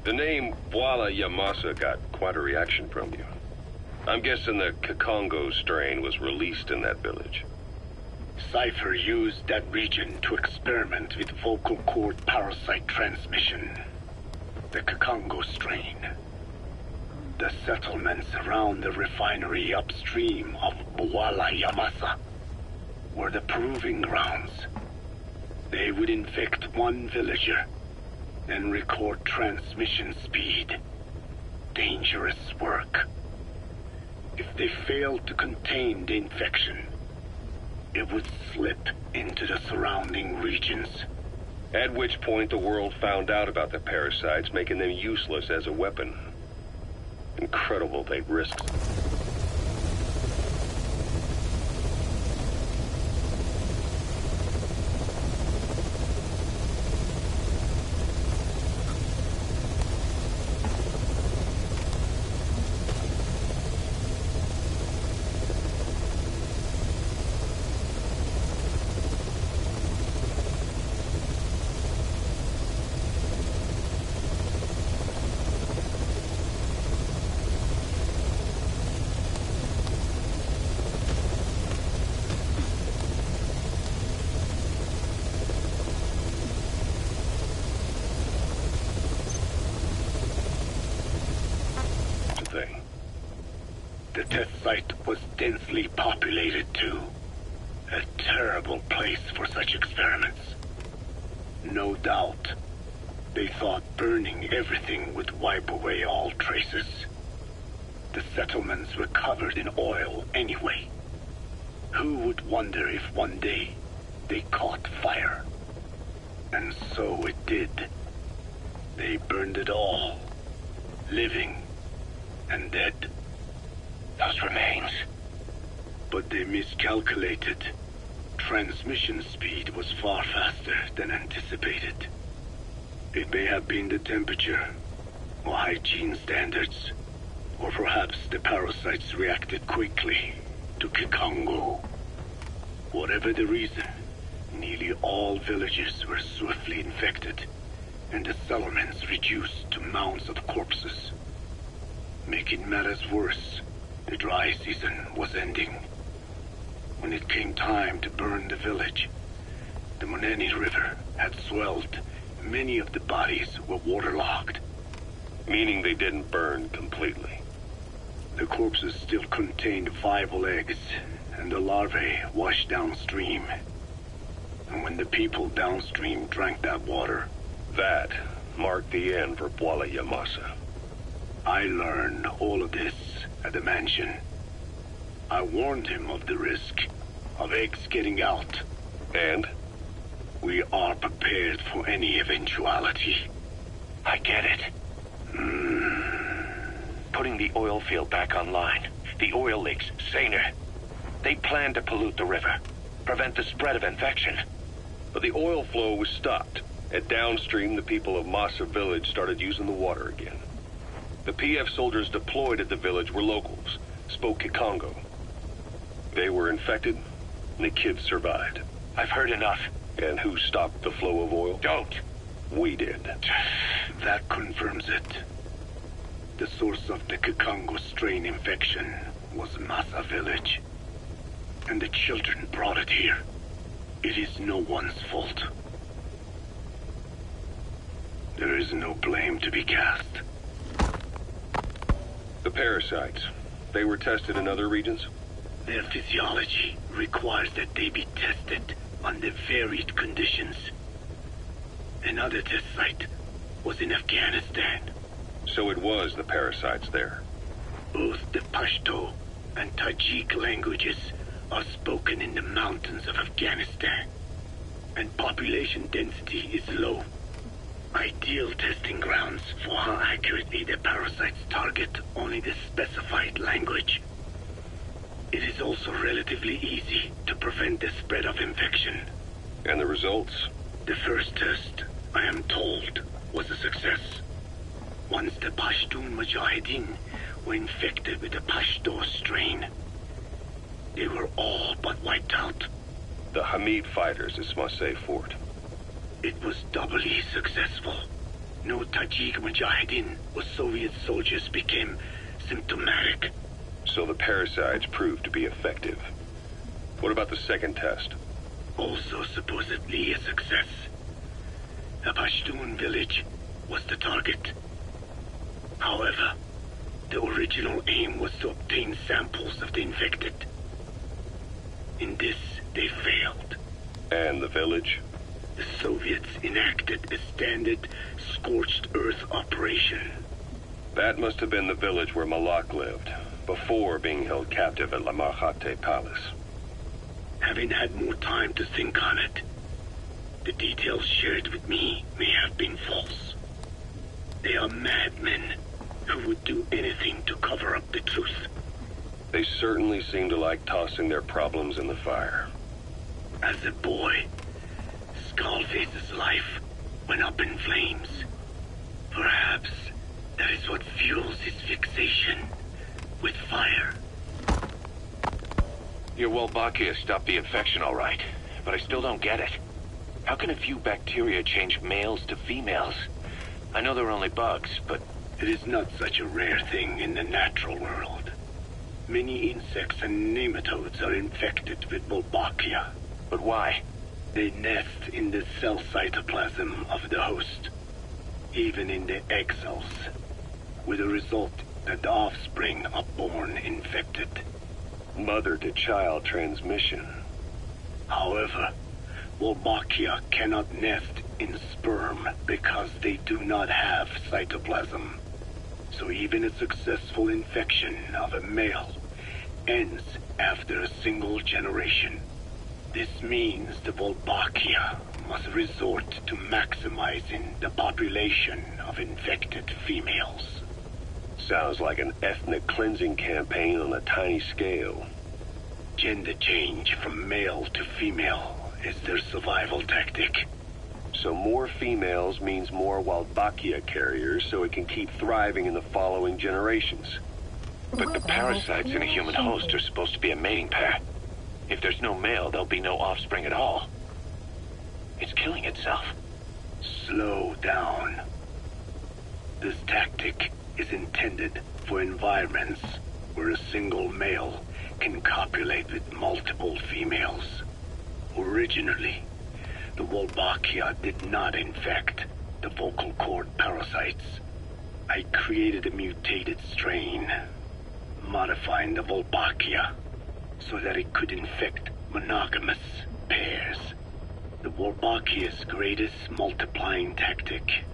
The name Bwala Yamasa got quite a reaction from you. I'm guessing the Kakongo strain was released in that village. Cypher used that region to experiment with vocal cord parasite transmission. The Kakongo strain. The settlements around the refinery upstream of Bwala Yamasa were the proving grounds. They would infect one villager, then record transmission speed. Dangerous work. If they failed to contain the infection, it would slip into the surrounding regions. At which point the world found out about the parasites, making them useless as a weapon. Incredible they'd risked. The test site was densely populated too. A terrible place for such experiments. No doubt, they thought burning everything would wipe away all traces. The settlements were covered in oil anyway. Who would wonder if one day they caught fire? And so it did. They burned it all, living and dead. Those remains. But they miscalculated. Transmission speed was far faster than anticipated. It may have been the temperature, or hygiene standards, or perhaps the parasites reacted quickly to Kikongo. Whatever the reason, nearly all villages were swiftly infected, and the settlements reduced to mounds of corpses. Making matters worse, the dry season was ending. When it came time to burn the village, the Moneni River had swelled. Many of the bodies were waterlogged. Meaning they didn't burn completely. The corpses still contained viable eggs, and the larvae washed downstream. And when the people downstream drank that water, that marked the end for Bwala Yamasa. I learned all of this at the mansion. I warned him of the risk of eggs getting out. And? We are prepared for any eventuality. I get it. Putting the oil field back online. The oil leaks, saner. They plan to pollute the river, prevent the spread of infection. But the oil flow was stopped, and downstream the people of Masa village started using the water again. The PF soldiers deployed at the village were locals, spoke Kikongo. They were infected, and the kids survived. I've heard enough. And who stopped the flow of oil? Don't. We did. That confirms it. The source of the Kikongo strain infection was Masa village. And the children brought it here. It is no one's fault. There is no blame to be cast. The parasites, they were tested in other regions? Their physiology requires that they be tested under varied conditions. Another test site was in Afghanistan. So it was the parasites there? Both the Pashto and Tajik languages are spoken in the mountains of Afghanistan, and population density is low. Ideal testing grounds for how accurately the parasites target only the specified language. It is also relatively easy to prevent the spread of infection. And the results? The first test, I am told, was a success. Once the Pashtun Mujahideen were infected with the Pashto strain, they were all but wiped out. The Hamid fighters at Smasei Fort. It was doubly successful. No Tajik Mujahideen or Soviet soldiers became symptomatic. So the parasites proved to be effective. What about the second test? Also supposedly a success. A Pashtun village was the target. However, the original aim was to obtain samples of the infected. In this, they failed. And the village? The Soviets enacted a standard scorched earth operation. That must have been the village where Malak lived, before being held captive at La Marjate Palace. Having had more time to think on it, the details shared with me may have been false. They are madmen who would do anything to cover up the truth. They certainly seem to like tossing their problems in the fire. As a boy, Skullface's life went up in flames. Perhaps that is what fuels his fixation with fire. Your Wolbachia stopped the infection all right, but I still don't get it. How can a few bacteria change males to females? I know they're only bugs, but... It is not such a rare thing in the natural world. Many insects and nematodes are infected with Wolbachia. But why? They nest in the cell cytoplasm of the host, even in the egg cells, with the result that the offspring are born infected. Mother-to-child transmission. However, Wolbachia cannot nest in sperm because they do not have cytoplasm. So even a successful infection of a male ends after a single generation. This means the Wolbachia must resort to maximizing the population of infected females. Sounds like an ethnic cleansing campaign on a tiny scale. gender change from male to female is their survival tactic. So more females means more Walbakia carriers, so it can keep thriving in the following generations. But the parasites in a human host are supposed to be a mating pair. If there's no male, there'll be no offspring at all. It's killing itself. Slow down. This tactic is intended for environments where a single male can copulate with multiple females. Originally, the Wolbachia did not infect the vocal cord parasites. I created a mutated strain, modifying the Wolbachia so that it could infect monogamous pairs. The Wolbachia's greatest multiplying tactic,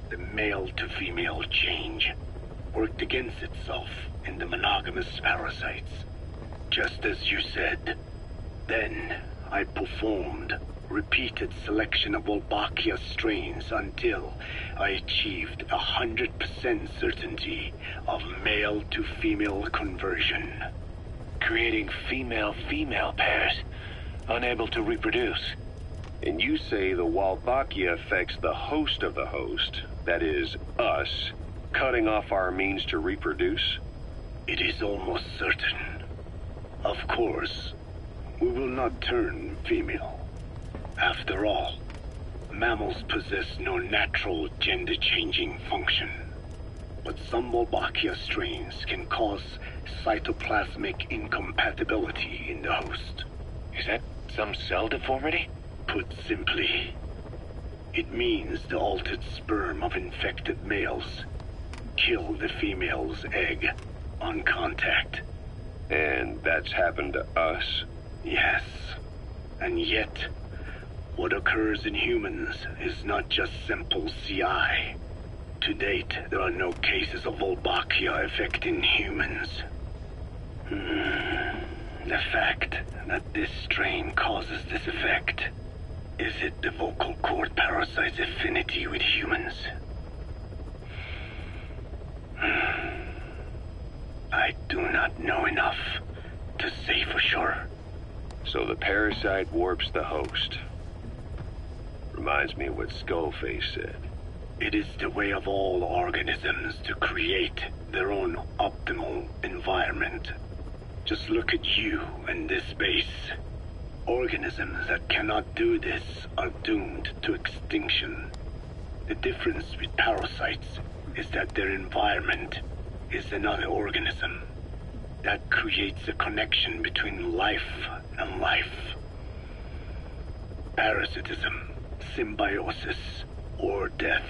the male-to-female change, worked against itself in the monogamous parasites, just as you said. Then I performed repeated selection of Wolbachia strains until I achieved 100% certainty of male-to-female conversion. Creating female-female pairs, unable to reproduce. And you say the Wolbachia affects the host of the host, that is, us, cutting off our means to reproduce? It is almost certain. Of course, we will not turn female. After all, mammals possess no natural gender-changing function. But some Wolbachia strains can cause cytoplasmic incompatibility in the host. Is that some cell deformity? Put simply, it means the altered sperm of infected males kill the female's egg on contact. And that's happened to us? Yes. And yet, what occurs in humans is not just simple CI. To date, there are no cases of Wolbachia affecting humans. The fact that this strain causes this effect, is it the vocal cord parasite's affinity with humans? I do not know enough to say for sure. So the parasite warps the host. Reminds me of what Skullface said. It is the way of all organisms to create their own optimal environment. Just look at you and this base. Organisms that cannot do this are doomed to extinction. The difference with parasites is that their environment is another organism. That creates a connection between life and life. Parasitism, symbiosis, or death.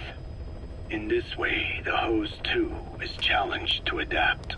In this way, the host too is challenged to adapt.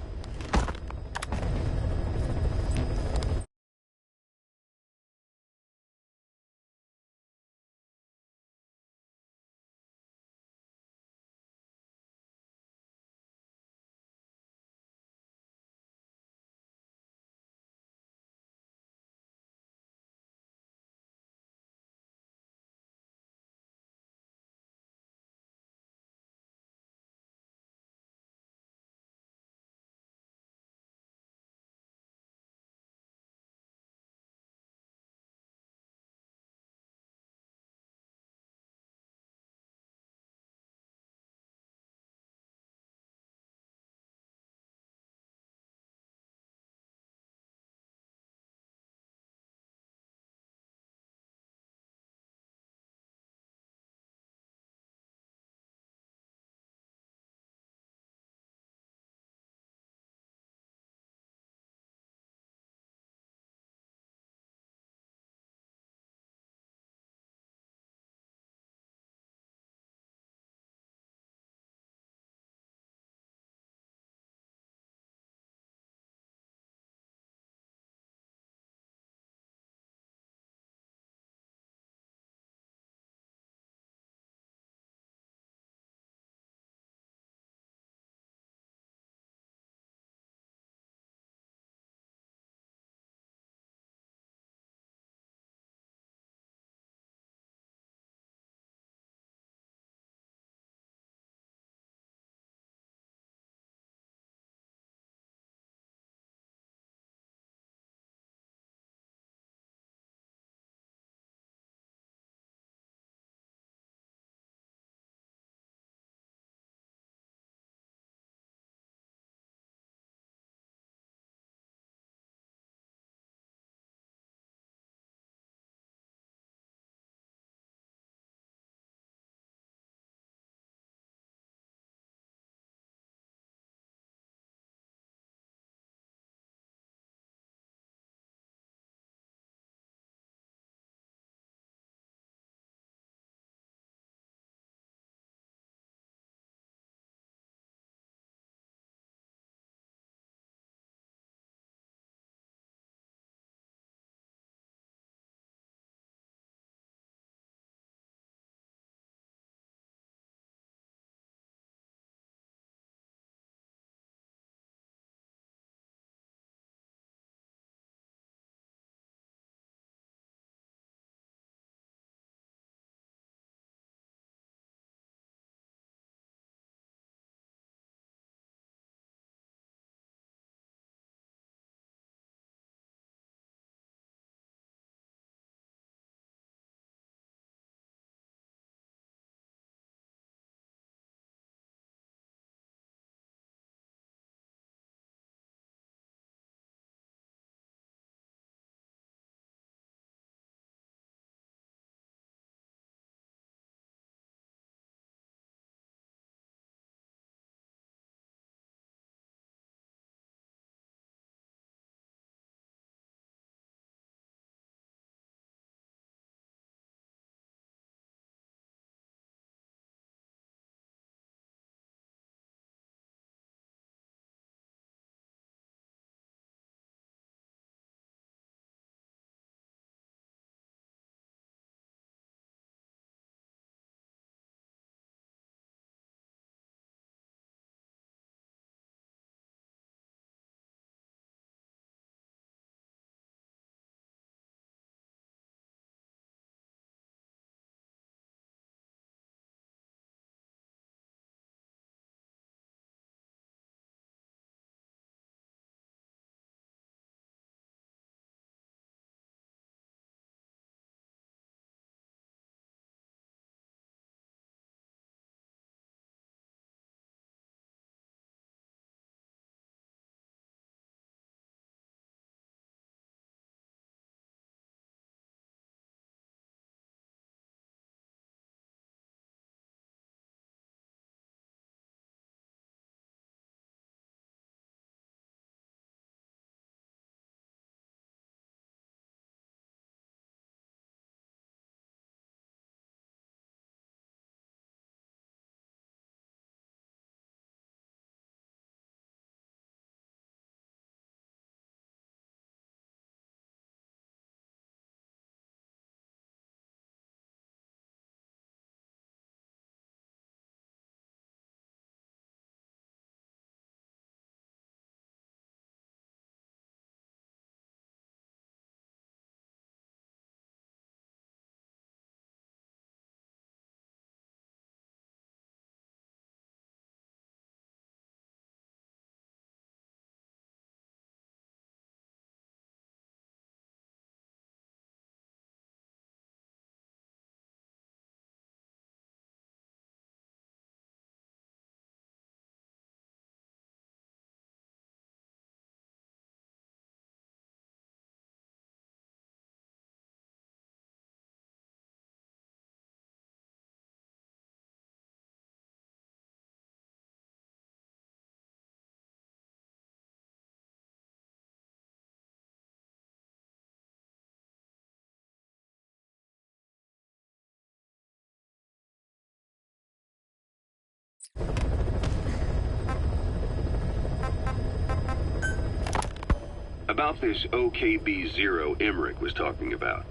About this OKB-0 Emmerich was talking about.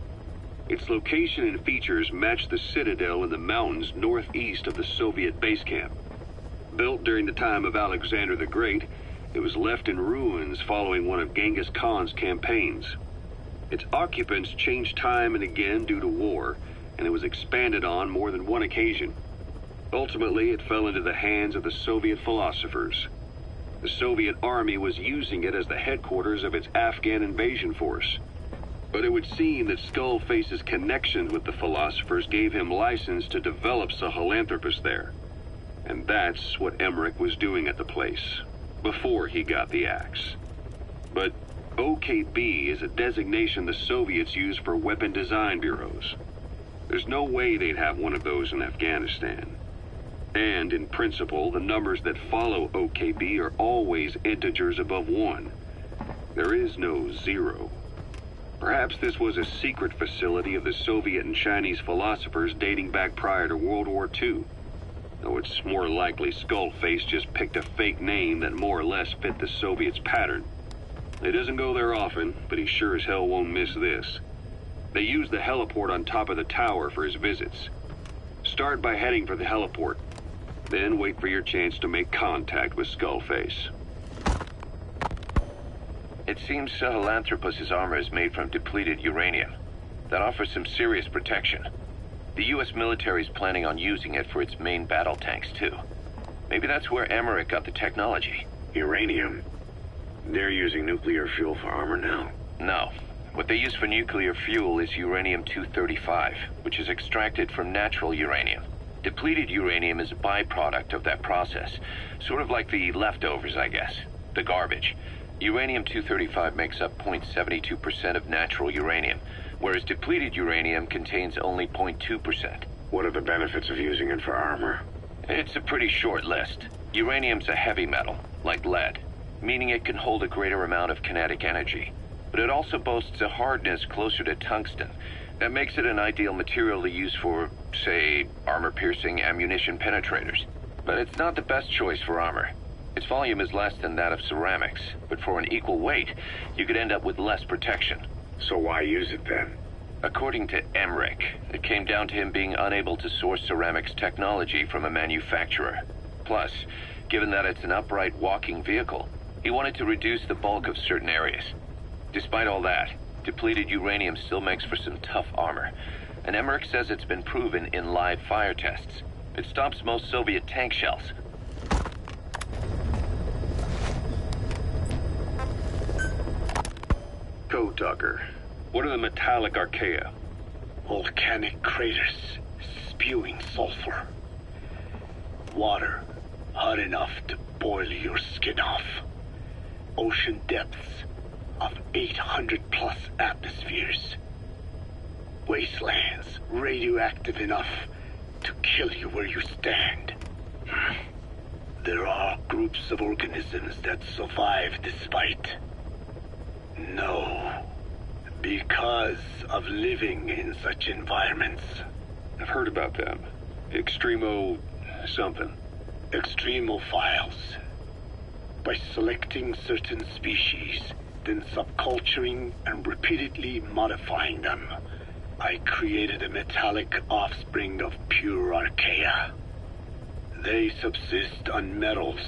Its location and features match the citadel in the mountains northeast of the Soviet base camp. Built during the time of Alexander the Great, it was left in ruins following one of Genghis Khan's campaigns. Its occupants changed time and again due to war, and it was expanded on more than one occasion. Ultimately, it fell into the hands of the Soviet philosophers. The Soviet army was using it as the headquarters of its Afghan invasion force. But it would seem that Skullface's connections with the philosophers gave him license to develop Sahelanthropus there. And that's what Emmerich was doing at the place, before he got the axe. But OKB is a designation the Soviets use for weapon design bureaus. There's no way they'd have one of those in Afghanistan. And in principle, the numbers that follow OKB are always integers above 1. There is no 0. Perhaps this was a secret facility of the Soviet and Chinese philosophers dating back prior to World War II. Though it's more likely Skullface just picked a fake name that more or less fit the Soviets' pattern. He doesn't go there often, but he sure as hell won't miss this. They use the heliport on top of the tower for his visits. Start by heading for the heliport. Then wait for your chance to make contact with Skullface. It seems Sahelanthropus's armor is made from depleted uranium. That offers some serious protection. The U.S. military is planning on using it for its main battle tanks, too. Maybe that's where Emmerich got the technology. Uranium? They're using nuclear fuel for armor now? No. What they use for nuclear fuel is uranium-235, which is extracted from natural uranium. Depleted uranium is a byproduct of that process. Sort of like the leftovers, I guess. The garbage. Uranium-235 makes up 0.72% of natural uranium, whereas depleted uranium contains only 0.2%. What are the benefits of using it for armor? It's a pretty short list. Uranium's a heavy metal, like lead, meaning it can hold a greater amount of kinetic energy. But it also boasts a hardness closer to tungsten. That makes it an ideal material to use for, say, armor-piercing ammunition penetrators. But it's not the best choice for armor. Its volume is less than that of ceramics, but for an equal weight, you could end up with less protection. So why use it then? According to Emmerich, it came down to him being unable to source ceramics technology from a manufacturer. Plus, given that it's an upright walking vehicle, he wanted to reduce the bulk of certain areas. Despite all that, depleted uranium still makes for some tough armor, and Emmerich says it's been proven in live fire tests. It stops most Soviet tank shells. Code Talker, what are the metallic archaea? Volcanic craters spewing sulfur. Water hot enough to boil your skin off. Ocean depths of 800+ atmospheres. Wastelands radioactive enough to kill you where you stand. There are groups of organisms that survive this fight. No, because of living in such environments. I've heard about them. Extremo... something. Extremophiles. By selecting certain species, then subculturing and repeatedly modifying them, I created a metallic offspring of pure archaea. They subsist on metals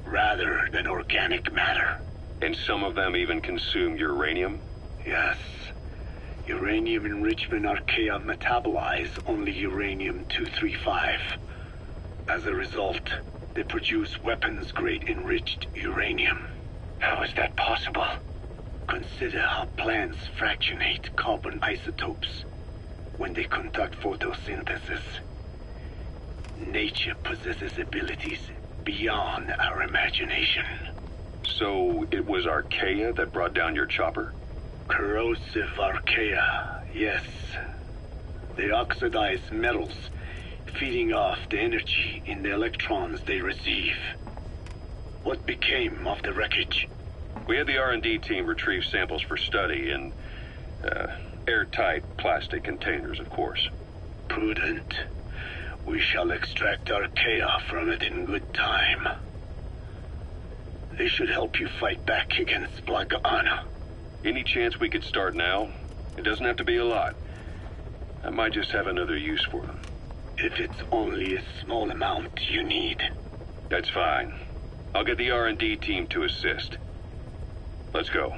rather than organic matter. And some of them even consume uranium? Yes. Uranium enrichment archaea metabolize only uranium-235. As a result, they produce weapons-grade enriched uranium. How is that possible? Consider how plants fractionate carbon isotopes when they conduct photosynthesis. Nature possesses abilities beyond our imagination. So it was archaea that brought down your chopper? Corrosive archaea, yes. They oxidize metals, feeding off the energy in the electrons they receive. What became of the wreckage? We had the R&D team retrieve samples for study in airtight plastic containers, of course. Prudent. We shall extract archaea from it in good time. They should help you fight back against Black Anna. Any chance we could start now? It doesn't have to be a lot. I might just have another use for them. If it's only a small amount you need. That's fine. I'll get the R&D team to assist. Let's go.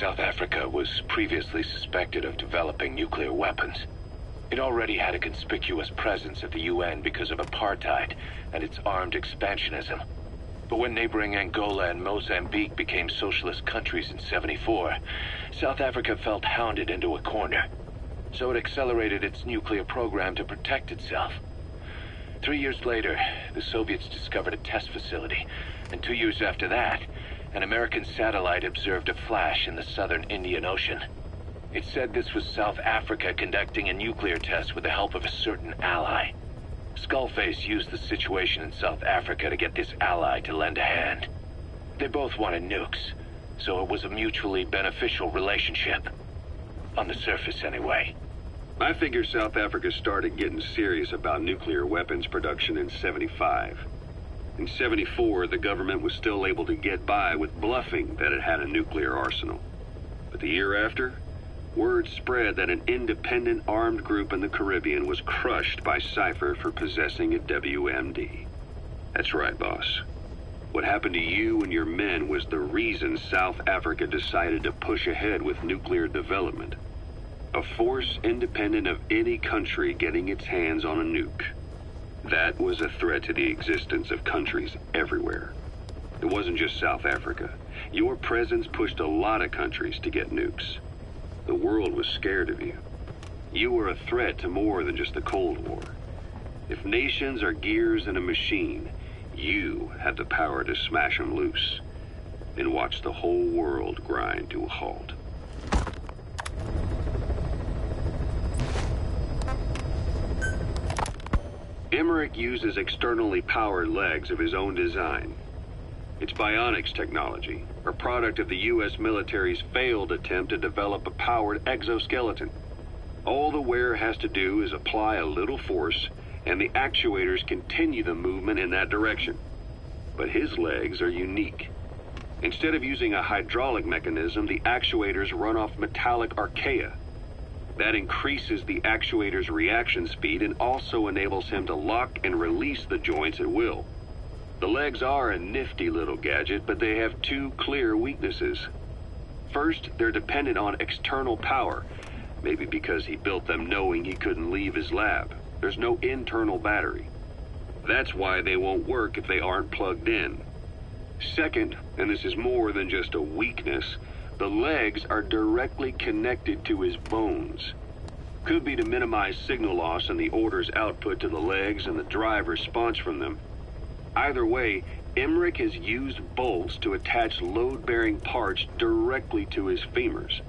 South Africa was previously suspected of developing nuclear weapons. It already had a conspicuous presence at the UN because of apartheid and its armed expansionism. But when neighboring Angola and Mozambique became socialist countries in '74, South Africa felt hounded into a corner. So it accelerated its nuclear program to protect itself. 3 years later, the Soviets discovered a test facility, and 2 years after that, an American satellite observed a flash in the southern Indian Ocean. It said this was South Africa conducting a nuclear test with the help of a certain ally. Skullface used the situation in South Africa to get this ally to lend a hand. They both wanted nukes, so it was a mutually beneficial relationship. On the surface, anyway. I figure South Africa started getting serious about nuclear weapons production in '75. In '74, the government was still able to get by with bluffing that it had a nuclear arsenal. But the year after, word spread that an independent armed group in the Caribbean was crushed by Cypher for possessing a WMD. That's right, boss. What happened to you and your men was the reason South Africa decided to push ahead with nuclear development. A force independent of any country getting its hands on a nuke. That was a threat to the existence of countries everywhere. It wasn't just South Africa. Your presence pushed a lot of countries to get nukes. The world was scared of you. You were a threat to more than just the Cold War. If nations are gears in a machine, you had the power to smash them loose and watch the whole world grind to a halt. Emmerich uses externally powered legs of his own design. It's bionics technology, a product of the U.S. military's failed attempt to develop a powered exoskeleton. All the wearer has to do is apply a little force, and the actuators continue the movement in that direction. But his legs are unique. Instead of using a hydraulic mechanism, the actuators run off metallic archaea. That increases the actuator's reaction speed and also enables him to lock and release the joints at will. The legs are a nifty little gadget, but they have two clear weaknesses. First, they're dependent on external power, maybe because he built them knowing he couldn't leave his lab. There's no internal battery. That's why they won't work if they aren't plugged in. Second, and this is more than just a weakness, the legs are directly connected to his bones. Could be to minimize signal loss and the orders output to the legs and the drive response from them. Either way, Emmerich has used bolts to attach load-bearing parts directly to his femurs,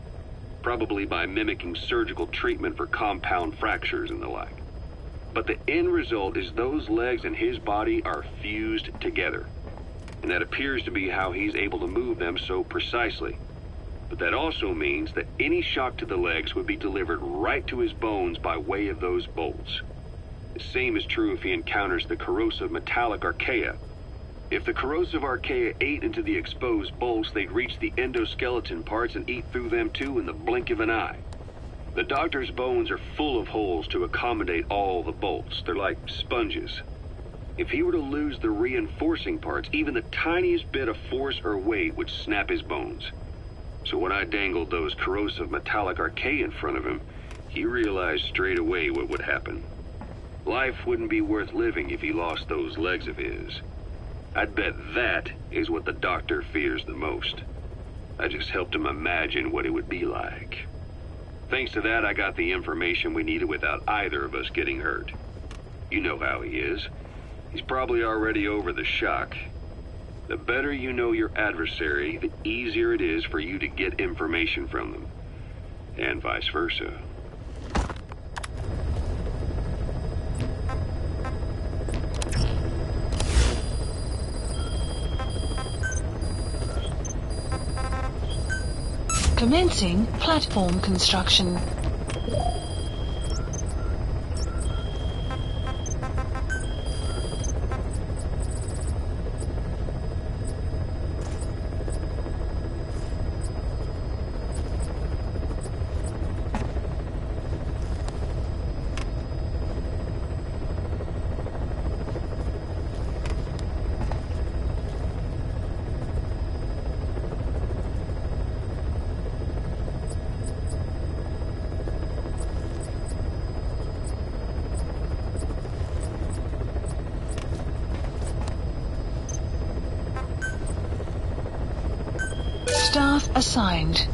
probably by mimicking surgical treatment for compound fractures and the like. But the end result is those legs and his body are fused together, and that appears to be how he's able to move them so precisely. But that also means that any shock to the legs would be delivered right to his bones by way of those bolts. The same is true if he encounters the corrosive metallic archaea. If the corrosive archaea ate into the exposed bolts, they'd reach the endoskeleton parts and eat through them too in the blink of an eye. The doctor's bones are full of holes to accommodate all the bolts. They're like sponges. If he were to lose the reinforcing parts, even the tiniest bit of force or weight would snap his bones. So when I dangled those corrosive metallic archaea in front of him, he realized straight away what would happen. Life wouldn't be worth living if he lost those legs of his. I'd bet that is what the doctor fears the most. I just helped him imagine what it would be like. Thanks to that, I got the information we needed without either of us getting hurt. You know how he is. He's probably already over the shock. The better you know your adversary, the easier it is for you to get information from them. And vice versa. Commencing platform construction. Staff assigned.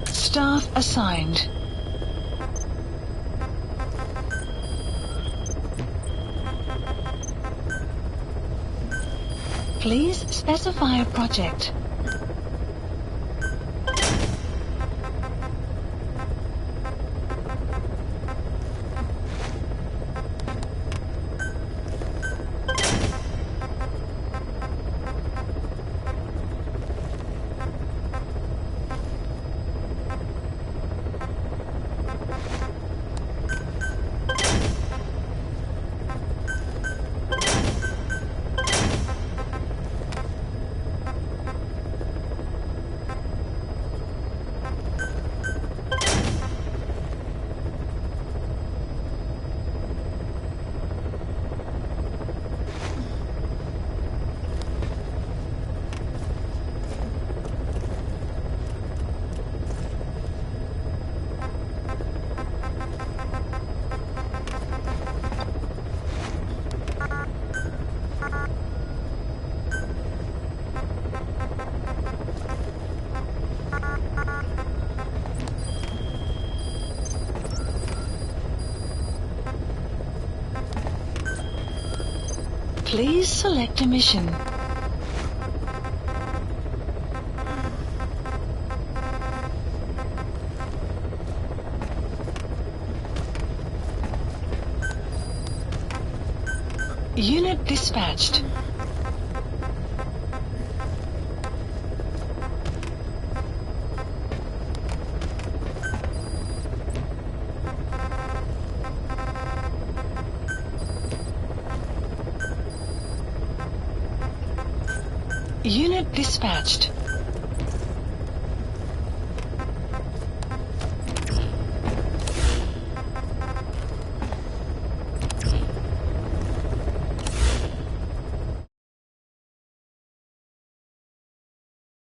Staff assigned. Please specify a project. Please select a mission. Unit dispatched. Unit dispatched.